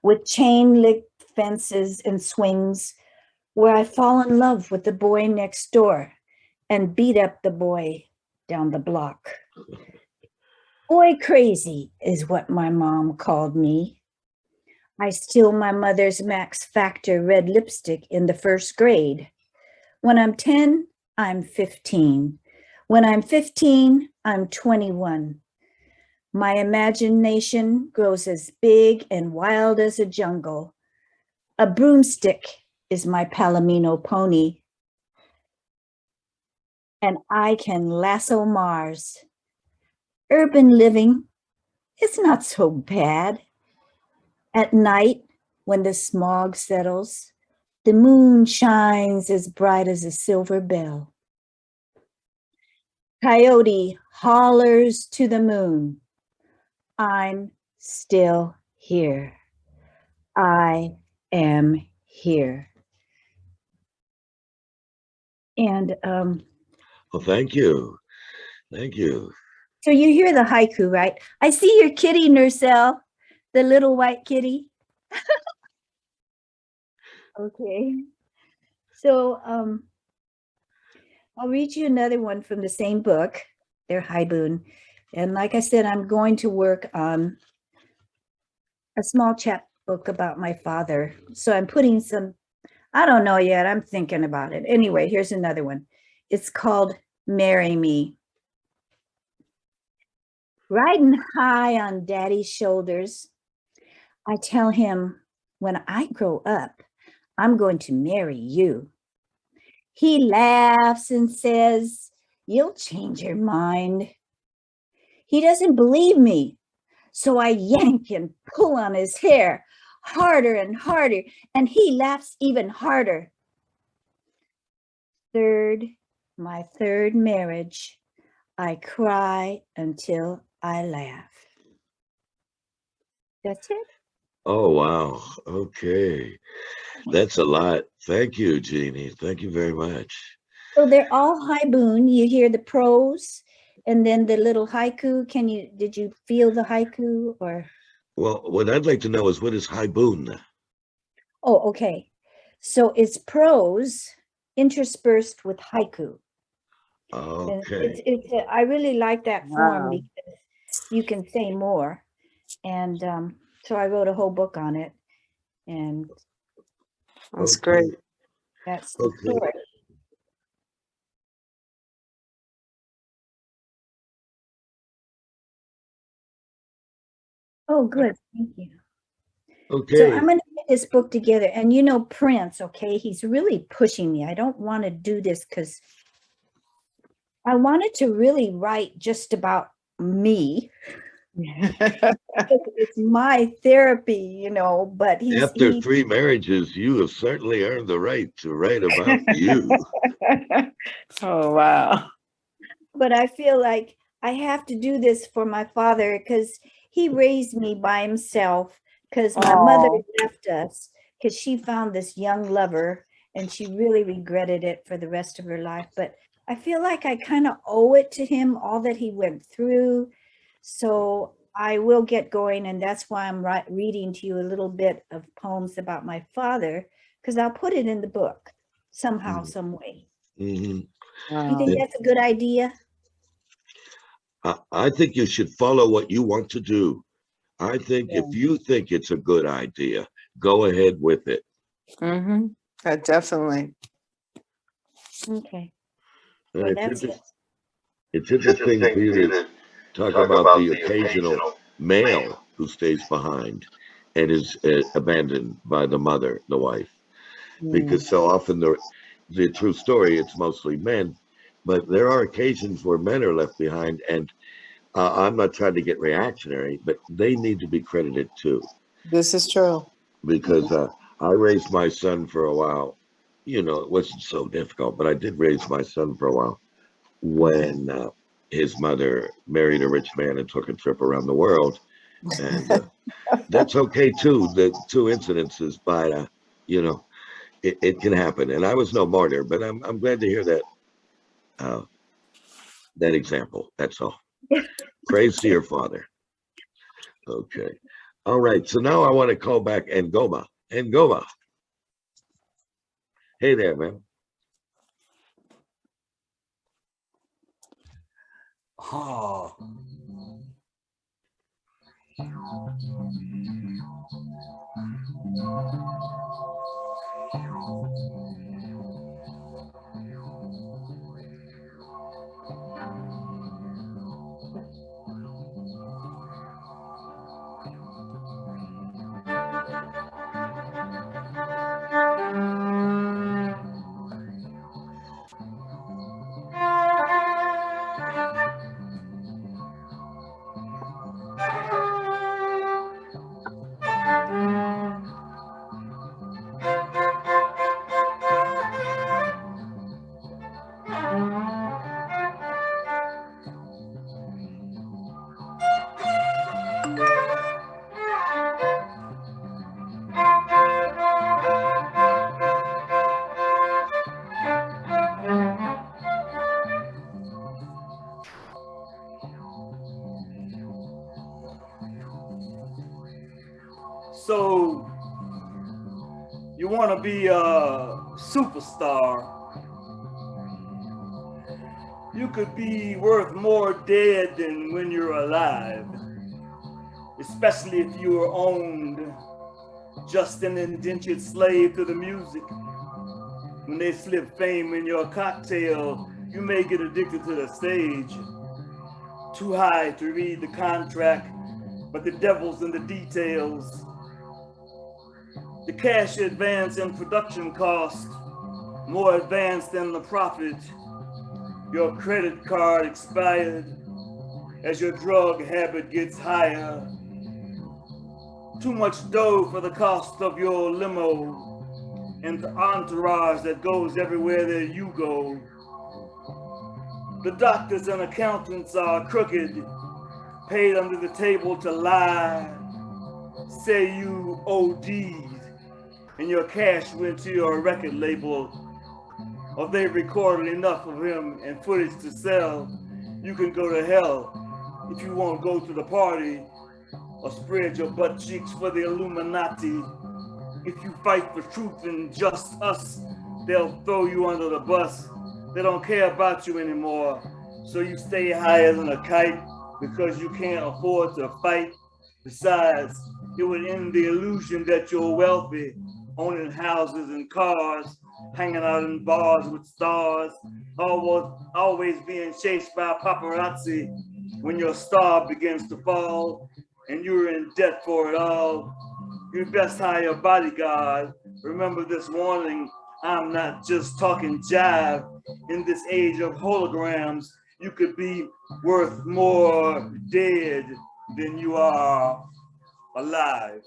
with chain-link fences and swings where I fall in love with the boy next door and beat up the boy down the block. Boy crazy is what my mom called me. I steal my mother's Max Factor red lipstick in the first grade. When I'm 10, I'm 15. When I'm 15, I'm 21. My imagination grows as big and wild as a jungle. A broomstick is my Palomino pony, and I can lasso Mars. Urban living is not so bad. At night, when the smog settles, the moon shines as bright as a silver bell. Coyote hollers to the moon. I'm still here. I am here. And Well, thank you. Thank you. so you hear the haiku, right? I see your kitty, Nursel, the little white kitty. Okay. So I'll read you another one from the same book. They're Haibun. And like I said, I'm going to work on a small chapbook about my father. So I'm putting some, I don't know yet. I'm thinking about it. Anyway, here's another one. It's called Marry Me. Riding high on daddy's shoulders, I tell him, when I grow up, I'm going to marry you. He laughs and says, you'll change your mind. He doesn't believe me. So I yank and pull on his hair harder and harder, and he laughs even harder. My third marriage, I cry until I laugh. That's it. Oh, wow. Okay. That's a lot. Thank you, Jeannie. Thank you very much. So they're all haibun. You hear the prose and then the little haiku. Did you feel the haiku or? Well, what I'd like to know is, what is haibun? Oh, okay. So it's prose interspersed with haiku. Okay. I really like that form Wow. because you can say more. And so I wrote a whole book on it. And That's Okay. great. that's the Okay. story. Oh, good. Thank you. Okay. So I'm going to get this book together. And you know, Prince, okay, he's really pushing me. I don't want to do this because I wanted to really write just about me. It's my therapy, you know, but After 3 marriages, you have certainly earned the right to write about you. Oh, wow. But I feel like I have to do this for my father because he raised me by himself because my mother left us because she found this young lover and she really regretted it for the rest of her life. But I feel like I kind of owe it to him, all that he went through. So I will get going, and that's why I'm reading to you a little bit of poems about my father, because I'll put it in the book somehow, some way. Mhm. You think that's a good idea? I think you should follow what you want to do. I think if you think it's a good idea, go ahead with it. Mm-hmm. Definitely. Okay. And Well, that's it. it's interesting for you to talk about the occasional male who stays behind and is abandoned by the mother, the wife, because so often the true story, it's mostly men, but there are occasions where men are left behind, and I'm not trying to get reactionary, but they need to be credited too. This is true. Because I raised my son for a while. You know, it wasn't so difficult, but I did raise my son for a while when his mother married a rich man and took a trip around the world. And that's okay too, the 2 incidences, but, you know, it can happen. And I was no martyr, but I'm glad to hear that that example. That's all. Praise to your father. Okay. All right. So now I want to call back Angoma. Angoma. Hey there, man. Oh. So you want to be a superstar. You could be worth more dead than when you're alive, especially if you were owned just an indentured slave to the music. When they slip fame in your cocktail, you may get addicted to the stage. Too high to read the contract, but the devil's in the details. The cash advance in production cost, more advanced than the profit. Your credit card expired as your drug habit gets higher. Too much dough for the cost of your limo and the entourage that goes everywhere that you go. The doctors and accountants are crooked, paid under the table to lie. Say you OD'd and your cash went to your record label, or they recorded enough of him and footage to sell. You can go to hell if you won't go to the party or spread your butt cheeks for the Illuminati. If you fight for truth and just us, they'll throw you under the bus. They don't care about you anymore, so you stay higher than a kite because you can't afford to fight. Besides, it would end the illusion that you're wealthy, owning houses and cars, hanging out in bars with stars, always being chased by paparazzi when your star begins to fall and you're in debt for it all. You best hire a bodyguard. Remember this warning, I'm not just talking jive. In this age of holograms, you could be worth more dead than you are alive.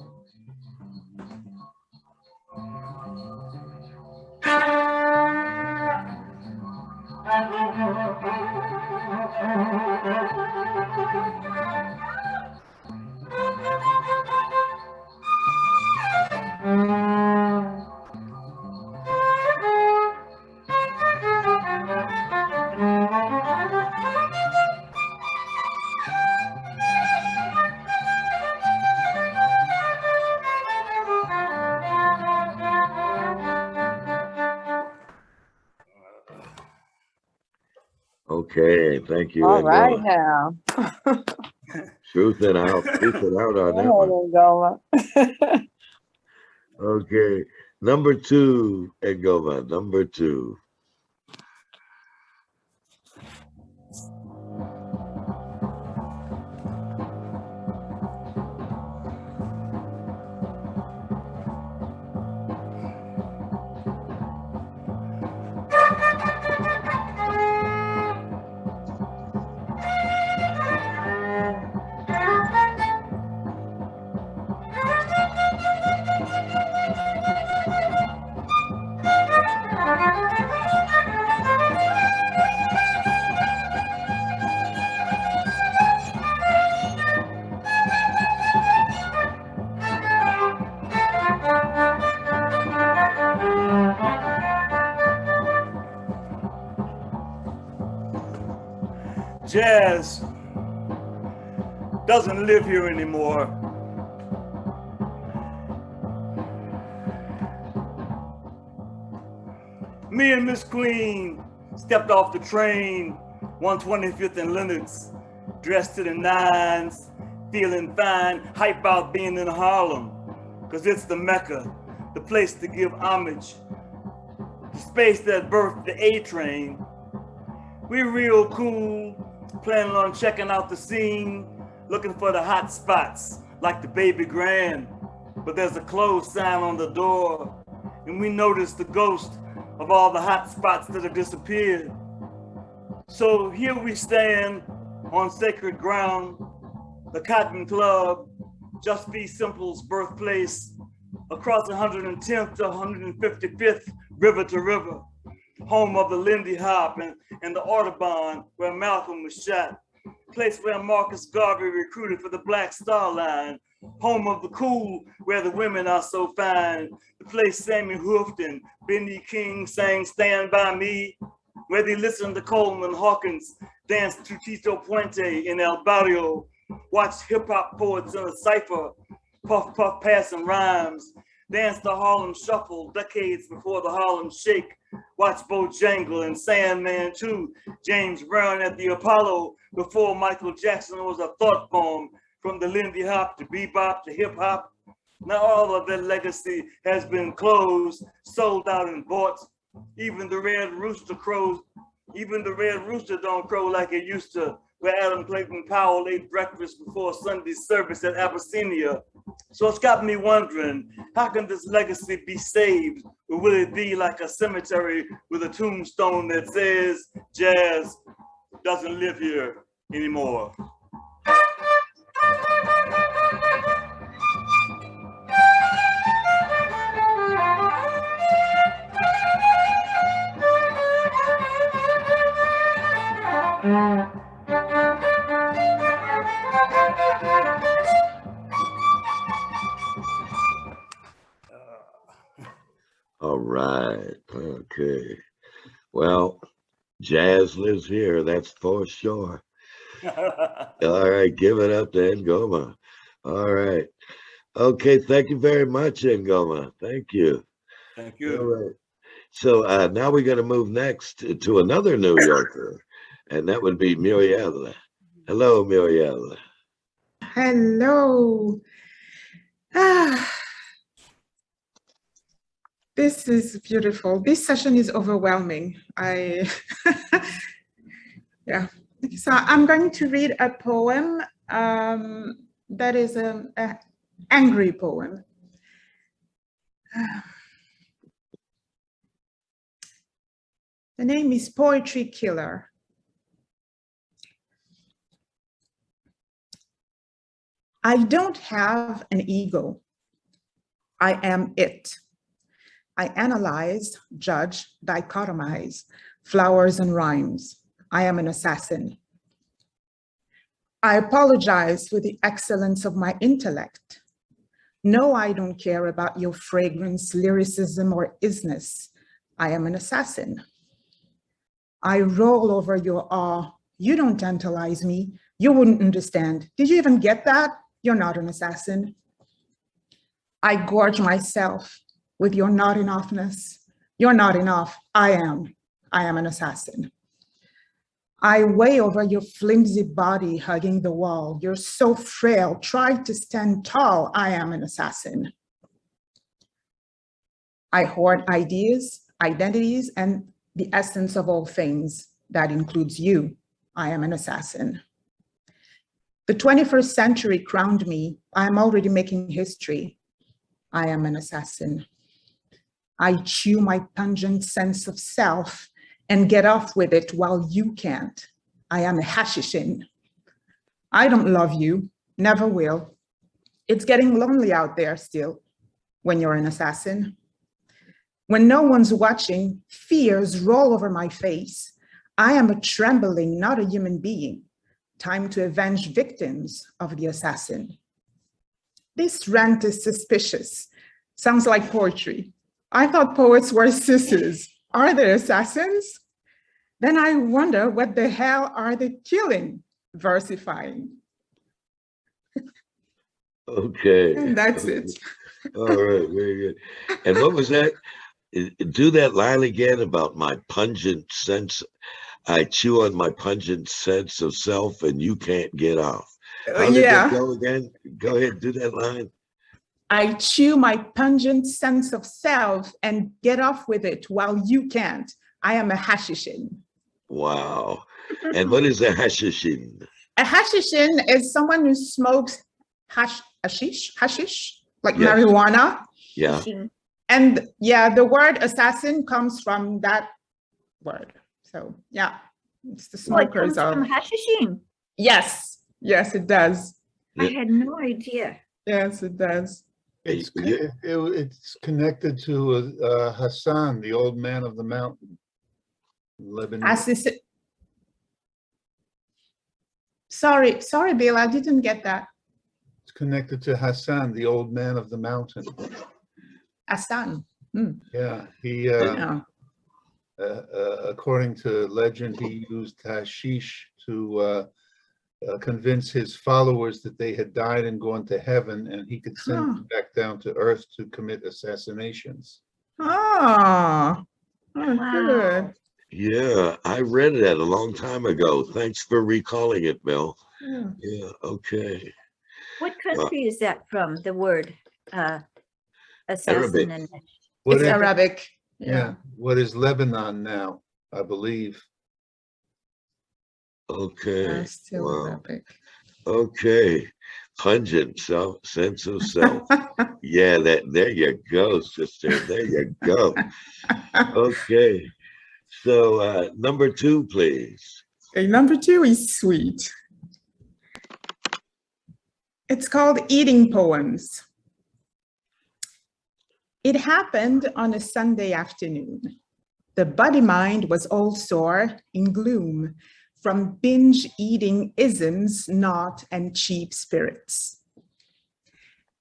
Okay, thank you, All right Angora. now. Truth it out on that one. Go ahead, Angora. Okay, number 2, Angora, number 2. Jazz doesn't live here anymore. Me and Miss Queen stepped off the train, 125th and Lennox, dressed to the nines, feeling fine, hype about being in Harlem, because it's the Mecca, the place to give homage, the space that birthed the A train. We real cool, planning on checking out the scene, looking for the hot spots, like the Baby Grand, but there's a closed sign on the door, and we notice the ghost of all the hot spots that have disappeared. So here we stand on sacred ground, the Cotton Club, Just Be Simple's birthplace, across 110th to 155th, river to river, home of the Lindy Hop and the Audubon, where Malcolm was shot, place where Marcus Garvey recruited for the Black Star Line, home of the cool, where the women are so fine, the place Sammy Hoofed and Benny King sang Stand By Me, where they listened to Coleman Hawkins dance to Tito Puente in El Barrio, watched hip-hop poets in a cipher, puff, puff, passing rhymes, dance the Harlem Shuffle decades before the Harlem Shake, watch Bojangle and Sandman too, James Brown at the Apollo before Michael Jackson was a thought form, from the Lindy Hop to bebop to hip hop. Now all of that legacy has been closed, sold out and bought. Even the red rooster don't crow like it used to, where Adam Clayton Powell ate breakfast before Sunday service at Abyssinia. So it's got me wondering, how can this legacy be saved? Or will it be like a cemetery with a tombstone that says jazz doesn't live here anymore? All right. Okay. Well, jazz lives here. That's for sure. All right. Give it up to Ngoma. All right. Okay. Thank you very much, Ngoma. Thank you. Thank you. All right. So now we're going to move next to another New Yorker, and that would be Muriel. Hello, Muriel. Hello. This is beautiful. This session is overwhelming. Yeah. So I'm going to read a poem that is an angry poem. The name is Poetry Killer. I don't have an ego. I am it. I analyze, judge, dichotomize flowers and rhymes. I am an assassin. I apologize for the excellence of my intellect. No, I don't care about your fragrance, lyricism, or isness. I am an assassin. I roll over your awe. You don't tantalize me. You wouldn't understand. Did you even get that? You're not an assassin. I gorge myself with your not enoughness. You're not enough. I am an assassin. I weigh over your flimsy body hugging the wall. You're so frail. Try to stand tall. I am an assassin. I hoard ideas, identities, and the essence of all things. That includes you. I am an assassin. The 21st century crowned me. I am already making history. I am an assassin. I chew my pungent sense of self and get off with it while you can't. I am a hashishin. I don't love you, never will. It's getting lonely out there still when you're an assassin. When no one's watching, fears roll over my face. I am a trembling, not a human being. Time to avenge victims of the assassin. This rant is suspicious. Sounds like poetry. I thought poets were sissies. Are they assassins? Then I wonder what the hell are they killing, versifying? Okay. And that's it. All right, very good. And what was that? Do that line again about my pungent sense. I chew on my pungent sense of self and you can't get off. How did that go again? Go ahead, do that line. I chew my pungent sense of self and get off with it while you can't. I am a hashishin. Wow. And what is a hashishin? A hashishin is someone who smokes hashish, like Yes. marijuana. Yeah. And yeah, the word assassin comes from that word. So yeah, it's the smokers of. From hashishin. Yes, yes, it does. I had no idea. Yes, it does. It's connected to Hassan, the old man of the mountain, Lebanon. Sorry, Bill, I didn't get that. It's connected to Hassan, the old man of the mountain. Hassan. Yeah, he. According to legend, he used hashish to convince his followers that they had died and gone to heaven, and he could send them back down to earth to commit assassinations. Oh, Wow. good. Yeah, I read that a long time ago. Thanks for recalling it, Bill. Yeah. Yeah, okay. What country is that from? The word Arabic. assassin. What It's is- Arabic. Yeah. What is Lebanon now, I believe. Okay. Still Wow. Arabic. Okay. Pungent sense of self. Yeah, there you go, sister. There you go. Okay. So number 2, please. Okay, number 2 is sweet. It's called Eating Poems. It happened on a Sunday afternoon. The body-mind was all sore in gloom from binge eating isms, naught, and cheap spirits.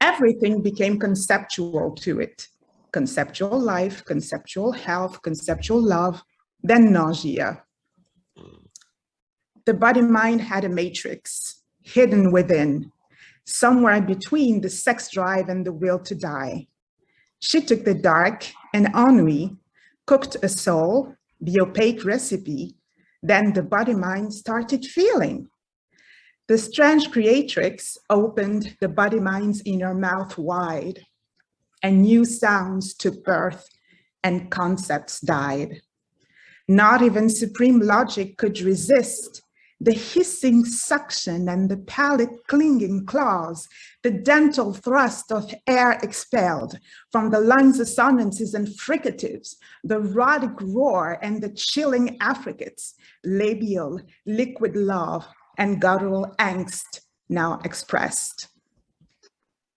Everything became conceptual to it. Conceptual life, conceptual health, conceptual love, then nausea. The body-mind had a matrix hidden within, somewhere between the sex drive and the will to die. She took the dark and ennui, cooked a soul, the opaque recipe, then the body-mind started feeling. The strange creatrix opened the body-mind's inner mouth wide, and new sounds took birth and concepts died. Not even supreme logic could resist the hissing suction and the palate clinging claws, the dental thrust of air expelled from the lungs' assonances and fricatives, the rhotic roar and the chilling affricates, labial, liquid love, and guttural angst now expressed.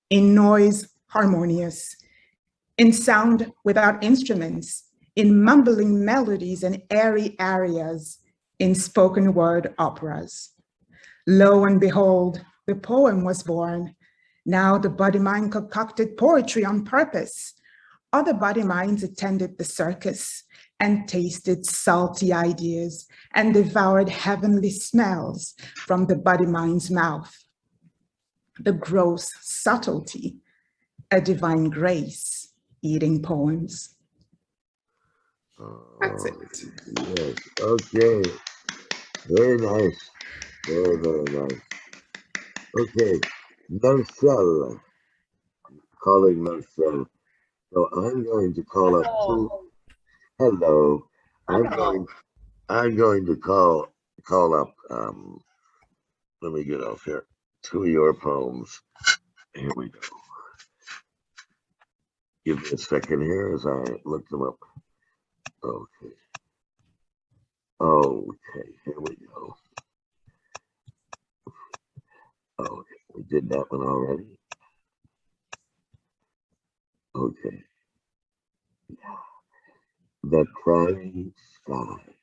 In noise harmonious, in sound without instruments, in mumbling melodies and airy arias, in spoken word operas. Lo and behold, the poem was born. Now the body-mind concocted poetry on purpose. Other body-minds attended the circus and tasted salty ideas and devoured heavenly smells from the body-mind's mouth. The gross subtlety, a divine grace, eating poems. That's it. Yes. Okay. Very nice. Very, very nice. Okay. Marcel. Calling Marcel. So I'm going to call up two. Hello. I'm going to call up let me get off here. 2 of your poems. Here we go. Give me a second here as I look them up. Okay. Okay, here we go. Okay, we did that one already. Okay. The Crying Sky.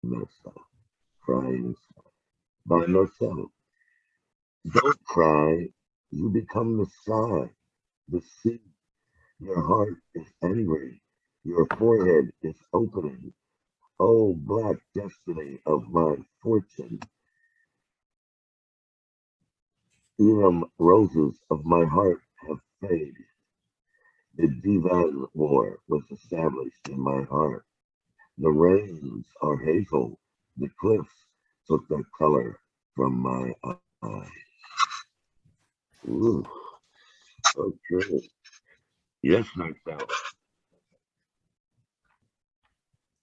Marcel. Crying Sky. By Marcel. Don't cry. You become the sky, the sea. Your heart is angry. Your forehead is opening. Oh, black destiny of my fortune. Even roses of my heart have faded. The divine war was established in my heart. The rains are hazel. The cliffs took their color from my eyes. Ooh, okay. Yes, Marcel.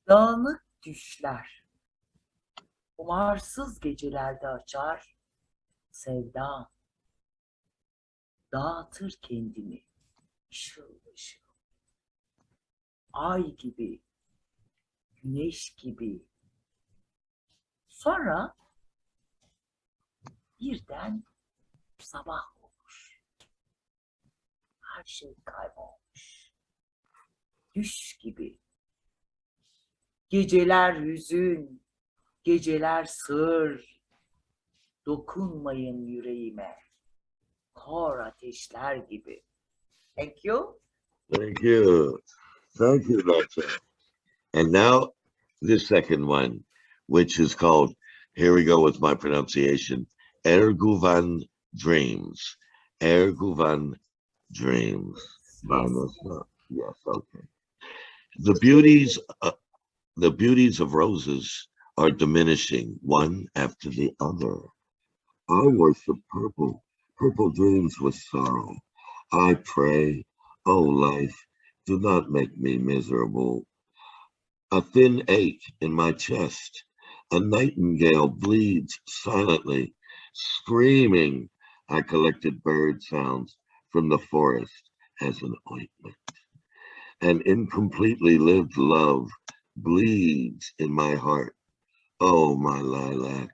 Dağınık düşler, umarsız gecelerde açar, sevda, dağıtır kendini, ışıl ışıl. Ay gibi, güneş gibi. Sonra birden sabah olur. Her şey kaybolmuş. Düş gibi. Geceler hüzün, geceler sır. Dokunmayın yüreğime. Kor ateşler gibi. Thank you. Thank you. Thank you, Marcel. And now the second one, which is called, here we go with my pronunciation, Erguvan Dreams. Erguvan Dreams. By Nusra. Yes, okay. The beauties, the beauties of roses are diminishing one after the other. I worship purple, purple dreams with sorrow. I pray, oh life, do not make me miserable. A thin ache in my chest. A nightingale bleeds silently, screaming. I collected bird sounds from the forest as an ointment. An incompletely lived love bleeds in my heart. Oh, my lilac,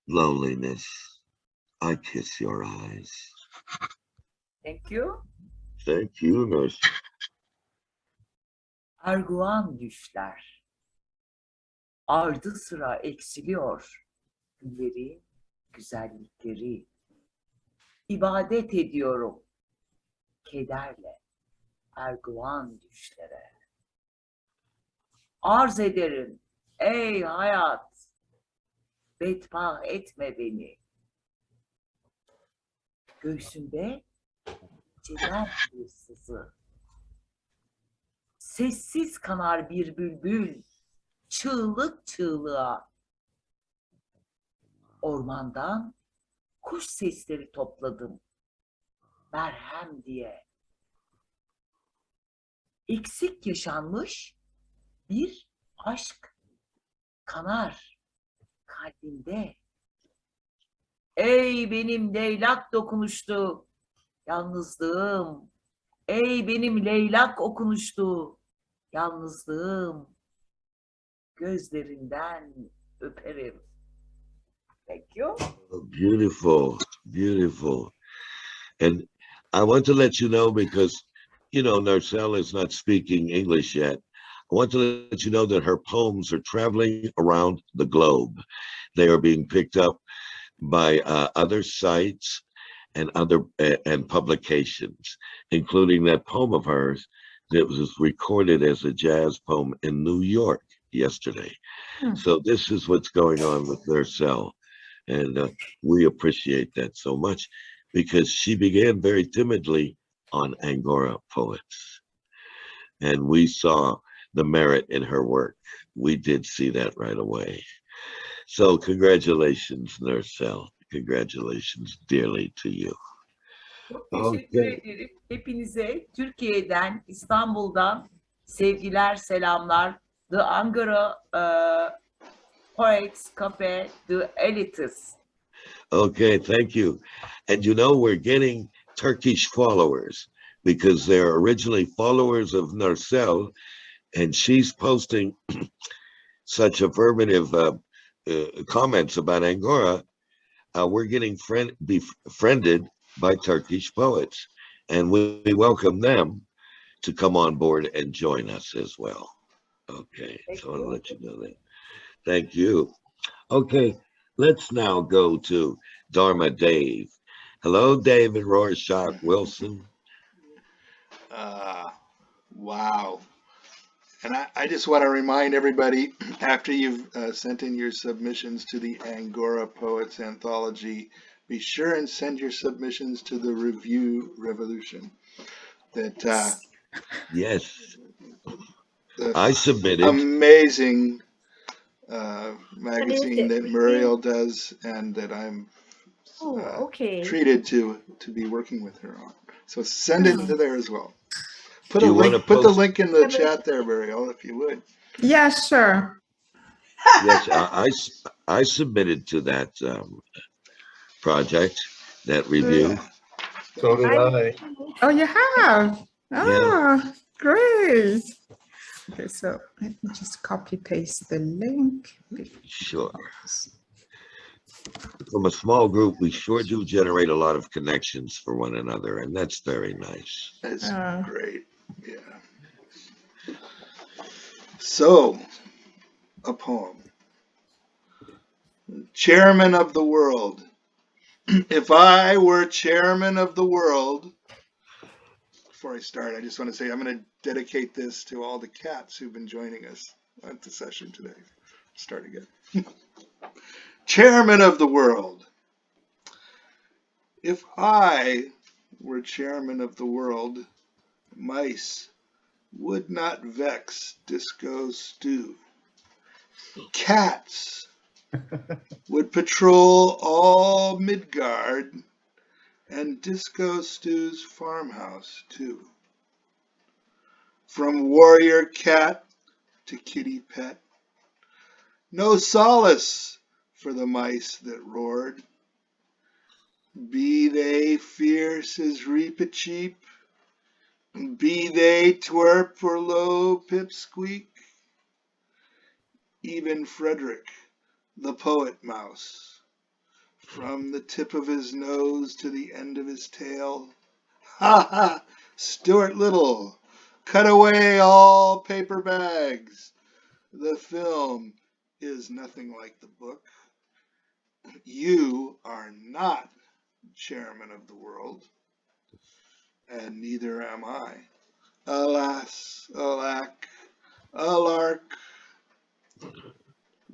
loneliness, I kiss your eyes. Thank you. Thank you, nurse. Arguan düşler. Ardı sıra eksiliyor. Günleri, güzellikleri. İbadet ediyorum. Kederle. Arguan düşlere. Arz ederim. Ey hayat. Bedbah etme beni. Göğsümde ceder bir sızı. Sessiz kanar bir bülbül, çığlık çığlığa. Ormandan kuş sesleri topladım, merhem diye. Eksik yaşanmış bir aşk kanar kalbimde. Ey benim leylak dokunuştu yalnızlığım. Ey benim leylak okunuştu yalnızlığım. Gözlerinden öperim. Thank you. Beautiful, beautiful. And I want to let you know because, you know, Narcelle is not speaking English yet. I want to let you know that her poems are traveling around the globe. They are being picked up by other sites and other and publications, including that poem of hers that was recorded as a jazz poem in New York yesterday. So this is what's going on with Narcelle. And we appreciate that so much because she began very timidly on Angora Poets. And we saw the merit in her work. We did see that right away. So congratulations, Narcelle. Congratulations dearly to you. Çok teşekkür ederim. Hepinize Türkiye'den, İstanbul'dan sevgiler, selamlar. The Angora Poets Cafe, the Elites. Okay, thank you. And you know, we're getting Turkish followers because they're originally followers of Narcelle, and she's posting such affirmative comments about Angora. We're getting befriended by Turkish poets, and we welcome them to come on board and join us as well. Okay, so I'll let you know that. Thank you. Okay, let's now go to Dharma Dave. Hello, David Rorschach Wilson. Wow. And I just want to remind everybody, after you've sent in your submissions to the Angora Poets Anthology, be sure and send your submissions to the Review Revolution. That yes, I submitted. Amazing magazine that Muriel does, and that I'm treated to be working with her on. So send it to there as well. Put a link. Put the link in the chat there, Muriel, if you would. Yeah, sure. Yes, I submitted to that project, that review. So did I. Oh, you have? Oh, great. Okay, so let me just copy paste the link. Sure. From a small group, we sure do generate a lot of connections for one another, and that's very nice. That's great. Yeah. So, a poem. Chairman of the world. If I were chairman of the world, before I start, I just want to say I'm going to dedicate this to all the cats who've been joining us at the session today. Start again. chairman of the world. If I were chairman of the world, mice would not vex Disco Stew. Cats would patrol all Midgard and Disco Stew's farmhouse, too. From warrior cat to kitty pet, no solace for the mice that roared. Be they fierce as Reepicheep, be they twerp or low pipsqueak, even Frederick, the poet mouse, from the tip of his nose to the end of his tail. Ha ha! Stuart Little, cut away all paper bags. The film is nothing like the book. You are not chairman of the world, and neither am I. Alas, alack, alark.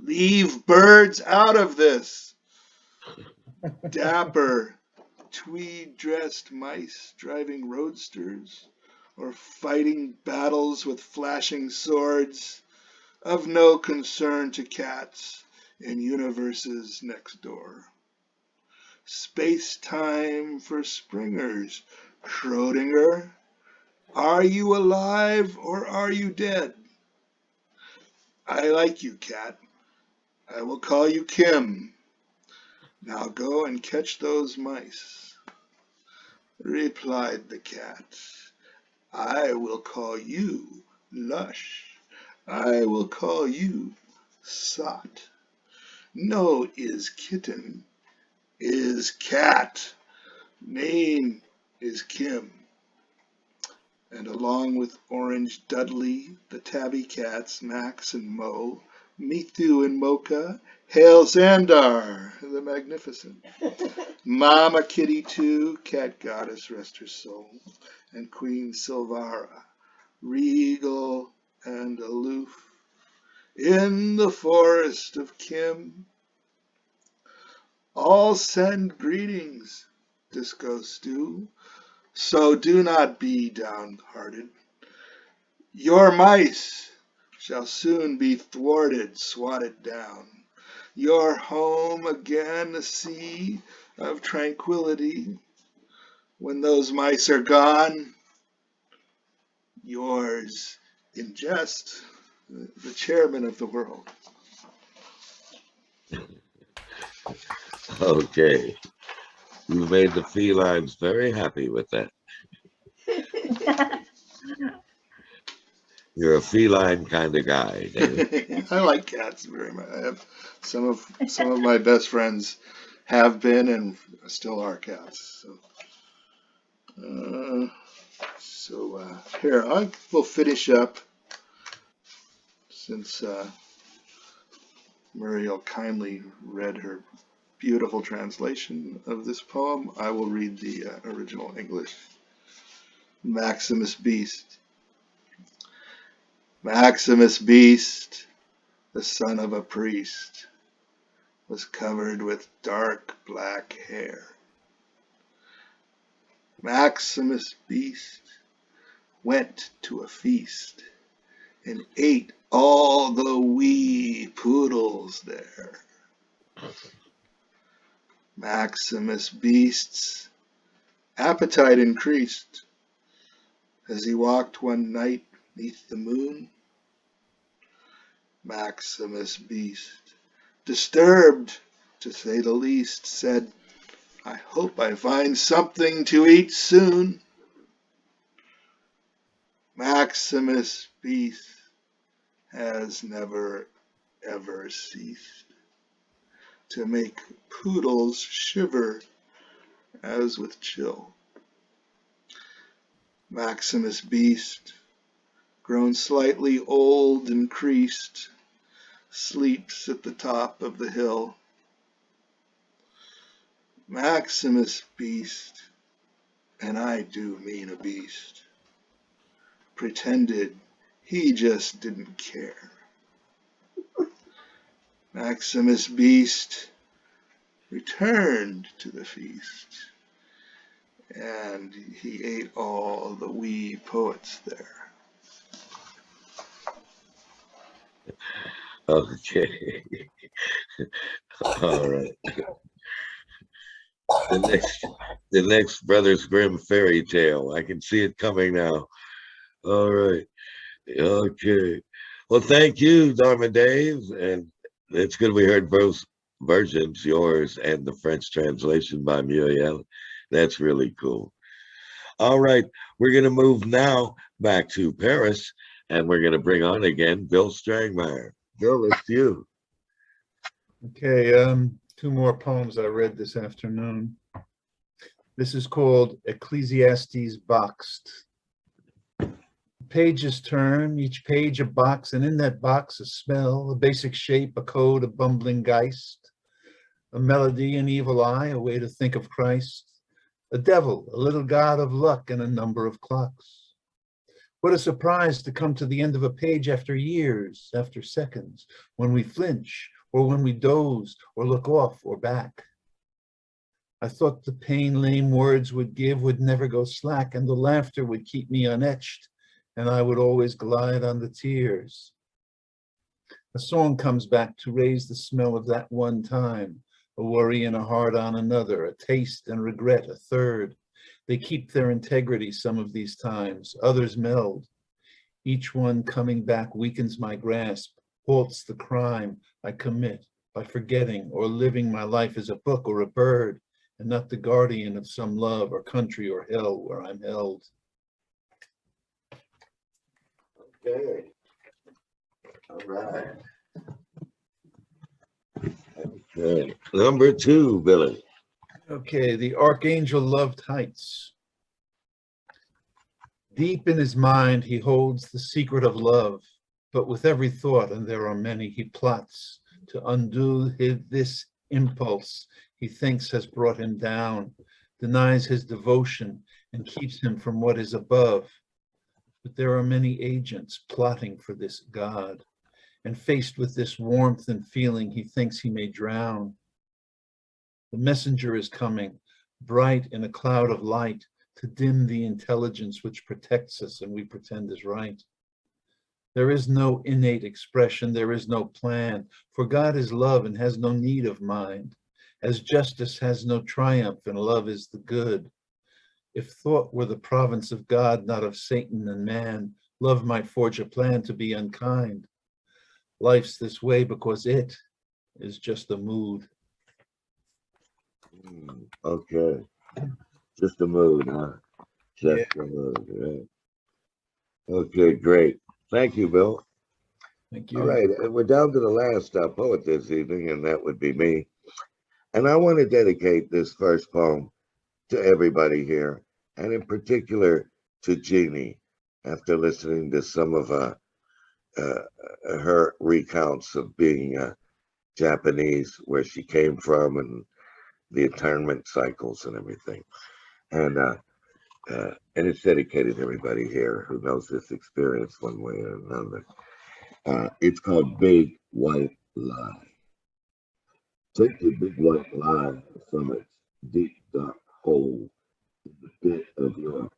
Leave birds out of this. Dapper, tweed-dressed mice driving roadsters or fighting battles with flashing swords, of no concern to cats in universes next door. Space-time for springers. Schrodinger, are you alive or are you dead? I like you, cat. I will call you Kim. Now go and catch those mice. Replied the cat. I will call you Lush. I will call you Sot. No is kitten, is cat. Name is Kim. And along with Orange Dudley, the tabby cats, Max and Mo, Mithu and Mocha, hail Xandar, the magnificent. Mama Kitty too, cat goddess, rest her soul, and Queen Silvara, regal and aloof, in the forest of Kim. All send greetings, Disco Stew, so do not be downhearted. Your mice shall soon be thwarted, swatted down. Your home again a sea of tranquility. When those mice are gone, yours in jest, the chairman of the world. Okay. You made the felines very happy with that. You're a feline kind of guy, David. I like cats very much. I have some of my best friends have been and still are cats. So, here I will finish up since Muriel kindly read her beautiful translation of this poem. I will read the original English. Maximus Beast. Maximus Beast, the son of a priest, was covered with dark black hair. Maximus Beast went to a feast and ate all the wee poodles there. Maximus Beast's appetite increased as he walked one night neath the moon. Maximus Beast, disturbed to say the least, said, I hope I find something to eat soon. Maximus Beast has never ever ceased to make poodles shiver as with chill. Maximus Beast, grown slightly old and creased, sleeps at the top of the hill. Maximus Beast, and I do mean a beast, pretended he just didn't care. Maximus Beast returned to the feast, and he ate all the wee poets there. Okay. All right. The next Brothers Grimm fairy tale. I can see it coming now. All right. Okay. Well, thank you, Dharma Dave. And it's good we heard both versions, yours and the French translation by Muriel. That's really cool. All right. We're going to move now back to Paris, and we're going to bring on again Bill Strangmeyer. Bill, it's you. Okay, two more poems I read this afternoon. This is called Ecclesiastes Boxed. Pages turn, each page a box, and in that box a smell, a basic shape, a code, a bumbling geist, a melody, an evil eye, a way to think of Christ, a devil, a little god of luck, and a number of clocks. What a surprise to come to the end of a page after years, after seconds, when we flinch, or when we doze, or look off or back. I thought the pain lame words would give would never go slack, and the laughter would keep me unetched, and I would always glide on the tears. A song comes back to raise the smell of that one time, a worry and a heart on another, a taste and regret a third. They keep their integrity some of these times, others meld. Each one coming back weakens my grasp, halts the crime I commit by forgetting or living my life as a book or a bird, and not the guardian of some love or country or hell where I'm held. Okay. All right. Okay. Number two, Billy. Okay, the Archangel Loved Heights. Deep in his mind, he holds the secret of love, but with every thought, and there are many, he plots to undo this impulse he thinks has brought him down, denies his devotion, and keeps him from what is above. But there are many agents plotting for this God, and faced with this warmth and feeling, he thinks he may drown. The messenger is coming, bright in a cloud of light, to dim the intelligence which protects us and we pretend is right. There is no innate expression, there is no plan, for God is love and has no need of mind, as justice has no triumph and love is the good. If thought were the province of God, not of Satan and man, love might forge a plan to be unkind. Life's this way because it is just a mood. Okay. Just a mood, huh? Just Yeah. a mood, right? Okay, great. Thank you, Bill. Thank you. All right, and we're down to the last poet this evening, and that would be me. And I want to dedicate this first poem to everybody here, and in particular to Jeannie, after listening to some of her recounts of being Japanese, where she came from, and the internment cycles and everything. And it's dedicated to everybody here who knows this experience one way or another. It's called Big White Lie. Take the big white lie from its deep dark hole in the bit of your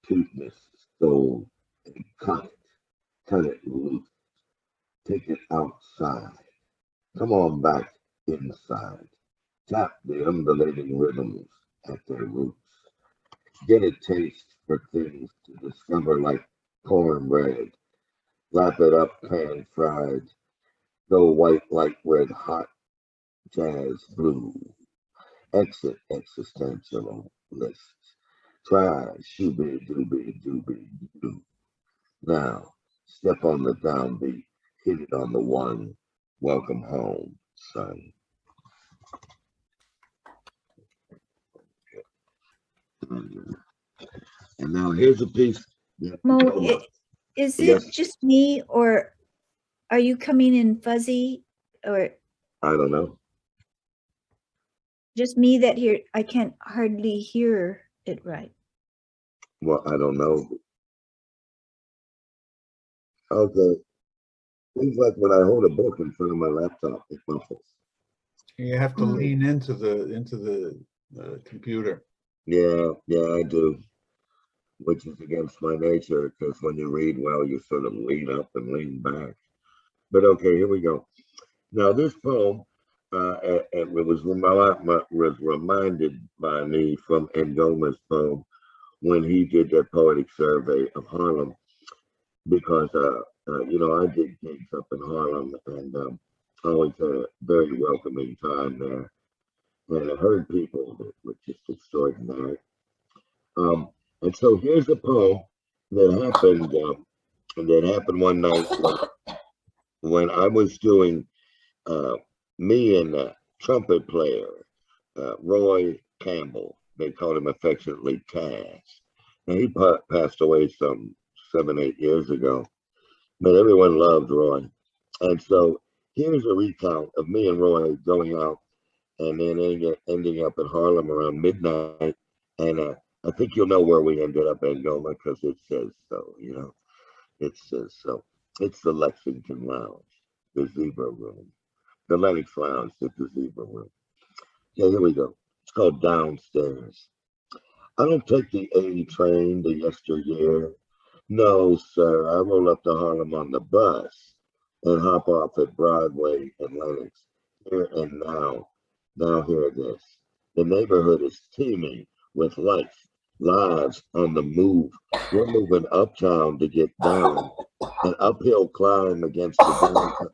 toothless soul and cut it loose. Take it outside. Come on back inside. Tap the undulating rhythms at their roots. Get a taste for things to discover like cornbread. Wrap it up pan fried. Go white like red hot jazz blue. Exit existential lists. Try shooby dooby dooby doo. Now, step on the downbeat. Hit it on the one. Welcome home, son. And now here's a piece. Mo, is it Yes. just me, or are you coming in fuzzy, or I don't know. just me that here? I can't hardly hear it right. Well, I don't know. Okay. Seems like when I hold a book in front of my laptop, it muffles. You have to lean into the computer. Yeah, I do, which is against my nature, because when you read well, you sort of lean up and lean back. But okay, here we go. Now, this poem, it was reminded by me from Ngoma's poem when he did that poetic survey of Harlem, because, I did gigs up in Harlem, and always had a very welcoming time there. And I heard people that were just extraordinary. And so here's a poem that happened one night when I was doing me and a trumpet player, Roy Campbell. They called him affectionately Taz. And he passed away some 7-8 years ago, but everyone loved Roy. And so here's a recount of me and Roy going out and then ending up in Harlem around midnight. And I think you'll know where we ended up in Ngoma, because it says so, It says so. It's the Lexington Lounge, the Zebra Room. The Lennox Lounge, the Zebra Room. Yeah, here we go. It's called Downstairs. I don't take the A train to yesteryear. No, sir, I roll up to Harlem on the bus and hop off at Broadway and Lennox. Here and now. Now hear this. The neighborhood is teeming with life, lives on the move. We're moving uptown to get down. An uphill climb against the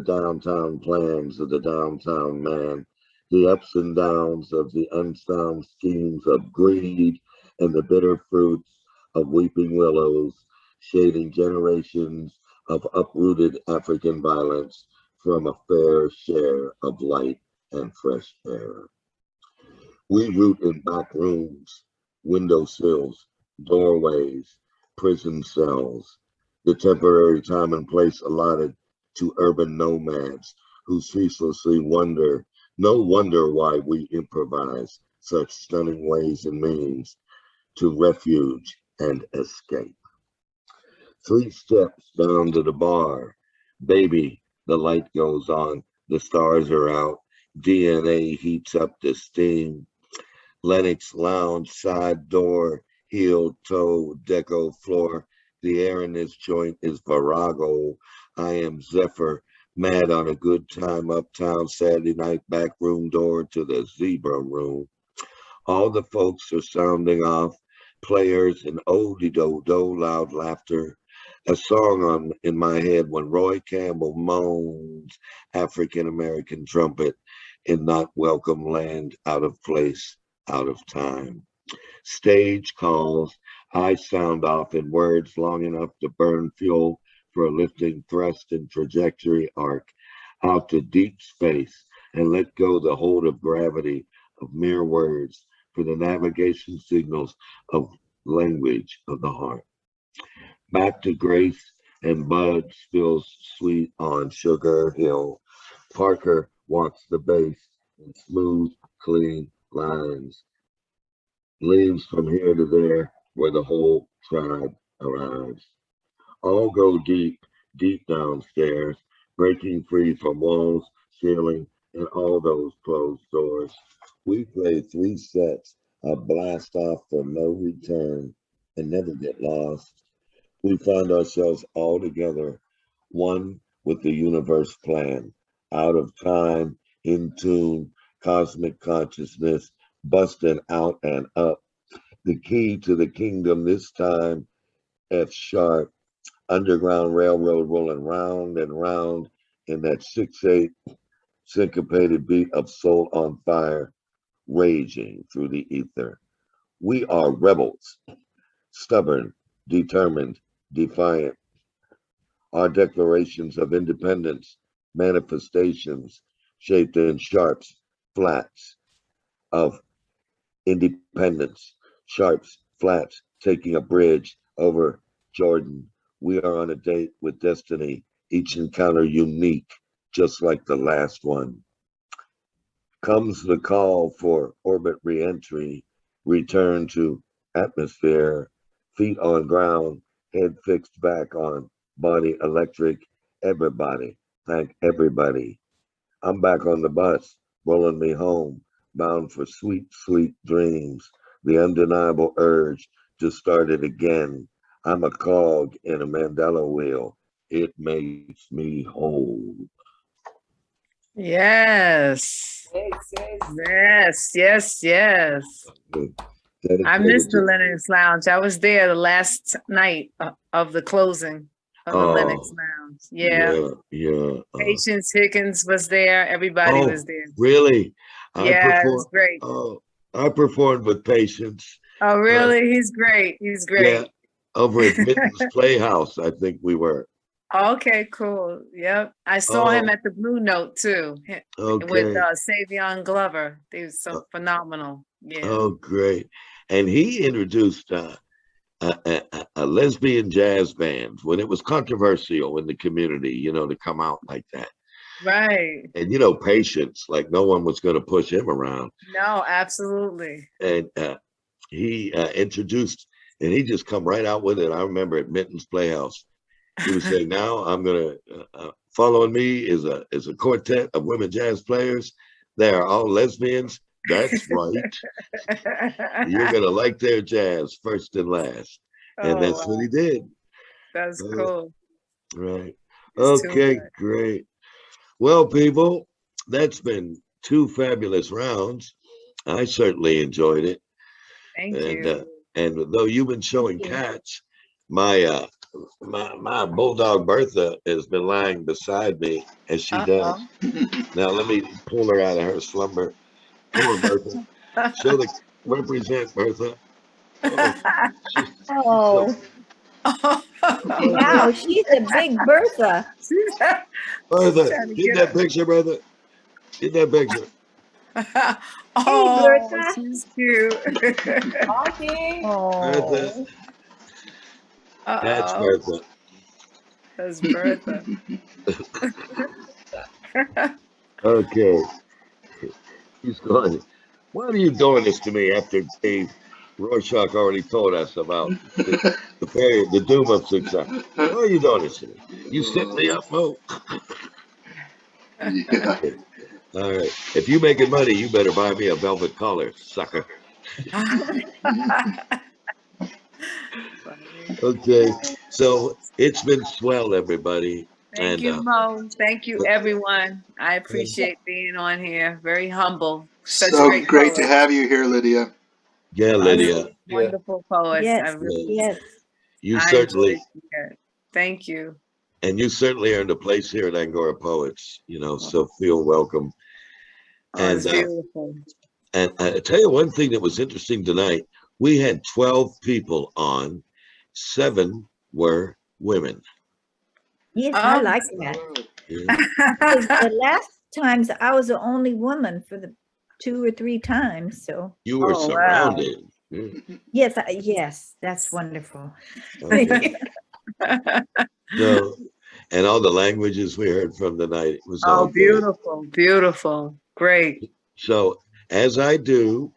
downtown plans of the downtown man, the ups and downs of the unsound schemes of greed and the bitter fruits of weeping willows, shading generations of uprooted African violence from a fair share of light and fresh air. We root in back rooms, windowsills, doorways, prison cells, the temporary time and place allotted to urban nomads who ceaselessly wonder, no wonder why we improvise such stunning ways and means to refuge and escape. 3 steps down to the bar. Baby, the light goes on, the stars are out, DNA heats up the steam. Lennox Lounge, side door, heel, toe, deco, floor. The air in this joint is Virago. I am Zephyr, mad on a good time uptown Saturday night, back room door to the Zebra Room. All the folks are sounding off, players and oh-de-do-do, loud laughter. A song in my head when Roy Campbell moans African-American trumpet in not welcome land, out of place, out of time. Stage calls, I sound off in words long enough to burn fuel for a lifting thrust and trajectory arc out to deep space and let go the hold of gravity of mere words for the navigation signals of language of the heart. Back to Grace and Bud spills sweet on Sugar Hill. Parker walks the bass in smooth, clean lines. Leaves from here to there where the whole tribe arrives. All go deep, deep downstairs, breaking free from walls, ceiling, and all those closed doors. We play 3 sets, a blast off for no return, and never get lost. We find ourselves all together, one with the universe plan, out of time, in tune, cosmic consciousness, busting out and up. The key to the kingdom this time, F sharp, Underground Railroad rolling round and round in that 6/8 syncopated beat of soul on fire, raging through the ether. We are rebels, stubborn, determined, defiant. Our declarations of independence, manifestations shaped in sharps, flats of independence, sharps, flats, taking a bridge over Jordan. We are on a date with destiny, each encounter unique, just like the last one. Comes the call for orbit reentry, return to atmosphere, feet on ground, head fixed back on body electric, everybody. Thank everybody. I'm back on the bus, rolling me home, bound for sweet, sweet dreams. The undeniable urge to start it again. I'm a cog in a Mandela wheel. It makes me whole. Yes. Yes. I missed the Lennox Lounge. I was there the last night of the closing of the Lennox Lounge. Yeah. Patience Higgins was there. Everybody was there. Really? Yeah, it was great. Oh, I performed with Patience. Oh, really? He's great. He's great. Yeah, over at Mittens Playhouse, I think we were. Okay, cool. Yep. I saw him at the Blue Note too, with Savion Glover. They was so phenomenal. Yeah. Oh, great. And he introduced a lesbian jazz band when it was controversial in the community, you know, to come out like that. Right. And, you know, Patience, like no one was going to push him around. No, absolutely. And he introduced, and he just come right out with it. I remember at Mittens Playhouse, he was saying, now I'm going to, following me is a quartet of women jazz players. They are all lesbians. That's right. You're going to like their jazz first and last. And that's what he did. That's cool. Right. Okay, great. Well, people, that's been 2 fabulous rounds. I certainly enjoyed it. Thank you. And though you've been showing cats, my bulldog Bertha has been lying beside me as she does. Now let me pull her out of her slumber. Come on, Bertha. Represent Bertha. Oh. Wow, she's a big Bertha. Bertha, get that picture, brother. Get that picture. Oh, hey, Bertha. she's cute. Bertha. That's Bertha. That's Bertha. Okay. He's going, why are you doing this to me after Dave Rorschach already told us about the doom of success? Why are you doing this to me? You set me up, Mo. Yeah. All right. If you making money, you better buy me a velvet collar, sucker. Okay. So it's been swell, everybody. Thank you, Mo. Thank you, everyone. I appreciate being on here. Very humble. Such So great great poets. to have you here, Lydia. Yeah, Lydia. Wonderful poets. Yes, You certainly. Thank you. And you certainly earned a place here at Angora Poets, you know, so feel welcome. And it's beautiful. And I tell you one thing that was interesting tonight. We had 12 people on, 7 were women. Yes, I like that. Yeah. The last times I was the only woman for the 2 or 3 times. So you were surrounded. Wow. Yes, yes, that's wonderful. Okay. So, and all the languages we heard from tonight, it was all beautiful, beautiful, great. So, as I do,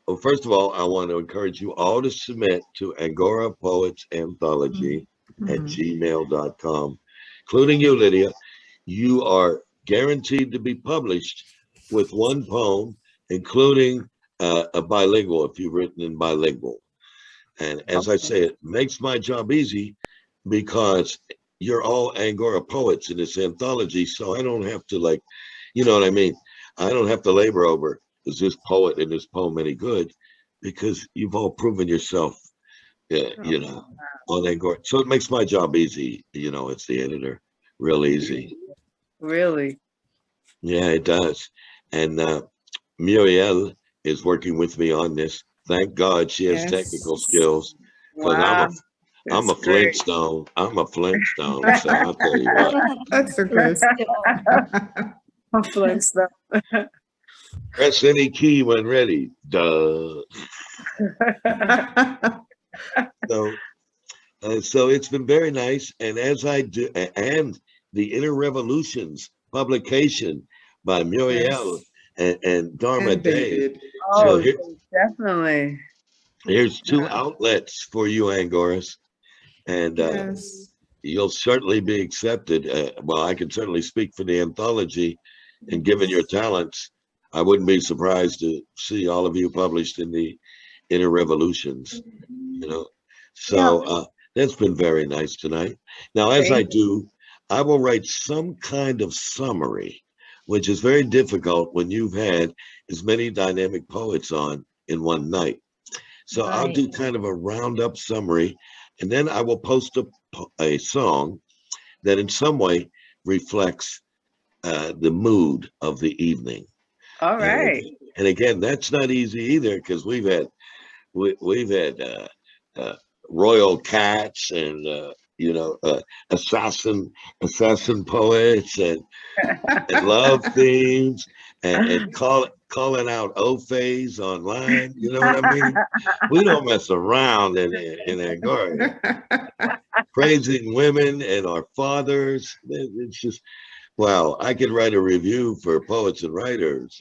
well, first of all, I want to encourage you all to submit to Angora Poets Anthology at gmail.com, including you, Lydia. You are guaranteed to be published with 1 poem, including a bilingual, if you've written in bilingual. And as I say, it makes my job easy because you're all Angora poets in this anthology. So I don't have to, like, you know what I mean? I don't have to labor over, is this poet and this poem any good? Because you've all proven yourself, you know, on Angora. So it makes my job easy, you know, it's the editor, real easy. Really? Yeah, it does. And Muriel is working with me on this. Thank God she has technical skills. Because I'm a Flintstone. I'm a Flintstone. So I'll tell you what. That's so good. A Flintstone. Press any key when ready. Duh. So it's been very nice. And as I do, and the Inner Revolutions publication by Muriel and Dharma Day. Oh, so definitely. Here's 2 outlets for you, Angoras. And you'll certainly be accepted. Well, I can certainly speak for the anthology, and given your talents, I wouldn't be surprised to see all of you published in the Inner Revolutions, you know. So that's been very nice tonight. Now, as I do, I will write some kind of summary, which is very difficult when you've had as many dynamic poets on in one night. So I'll do kind of a roundup summary, and then I will post a song that in some way reflects the mood of the evening. All right. And again, that's not easy either, because we've had royal cats and assassin poets and love themes and calling out O-Phase online. You know what I mean? We don't mess around in Angora. Praising women and our fathers. It's just, wow, I could write a review for Poets and Writers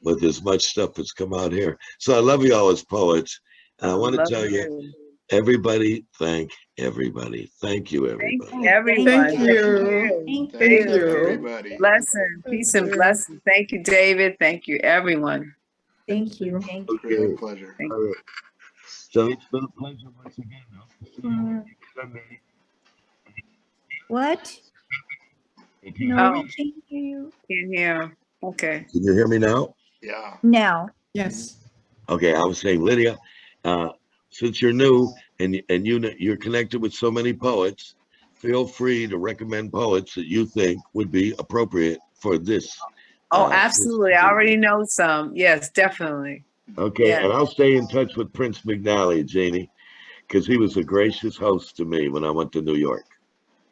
with as much stuff that's come out here. So I love you all as poets. And I want to tell you, everybody, thank everybody. Thank you, everybody. Thank you, everyone. Thank you. Thank you. Everybody. Blessing, peace and blessing. Thank you, David. Thank you, everyone. Thank you. It's a great pleasure. Thank All right. So it's been a pleasure once again. What? No, Oh. we can't hear you. Can't hear. Okay. Can you hear me now? Yeah. Now. Yes. Okay, I was saying, Lydia, since you're new and you're connected with so many poets, feel free to recommend poets that you think would be appropriate for this. Oh, absolutely. I already know some. Yes, definitely. Okay, Yeah. and I'll stay in touch with Prince McNally, Janie, because he was a gracious host to me when I went to New York.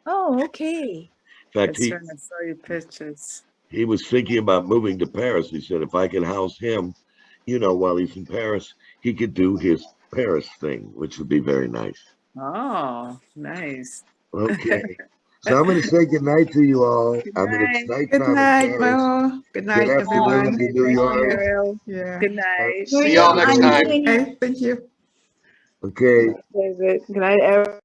Oh, okay. In fact, That's right. I saw your pictures. he was thinking about moving to Paris. He said if I could house him, while he's in Paris, he could do his Paris thing, which would be very nice. Oh, nice. Okay. So I'm going to say good night to you all. Good I mean, it's night. Good nighttime night, in Paris. Mo. Good night, Good afternoon everyone. to New York. Yeah. Good night. See y'all next time. Okay, thank you. Okay. David. Good night, everyone.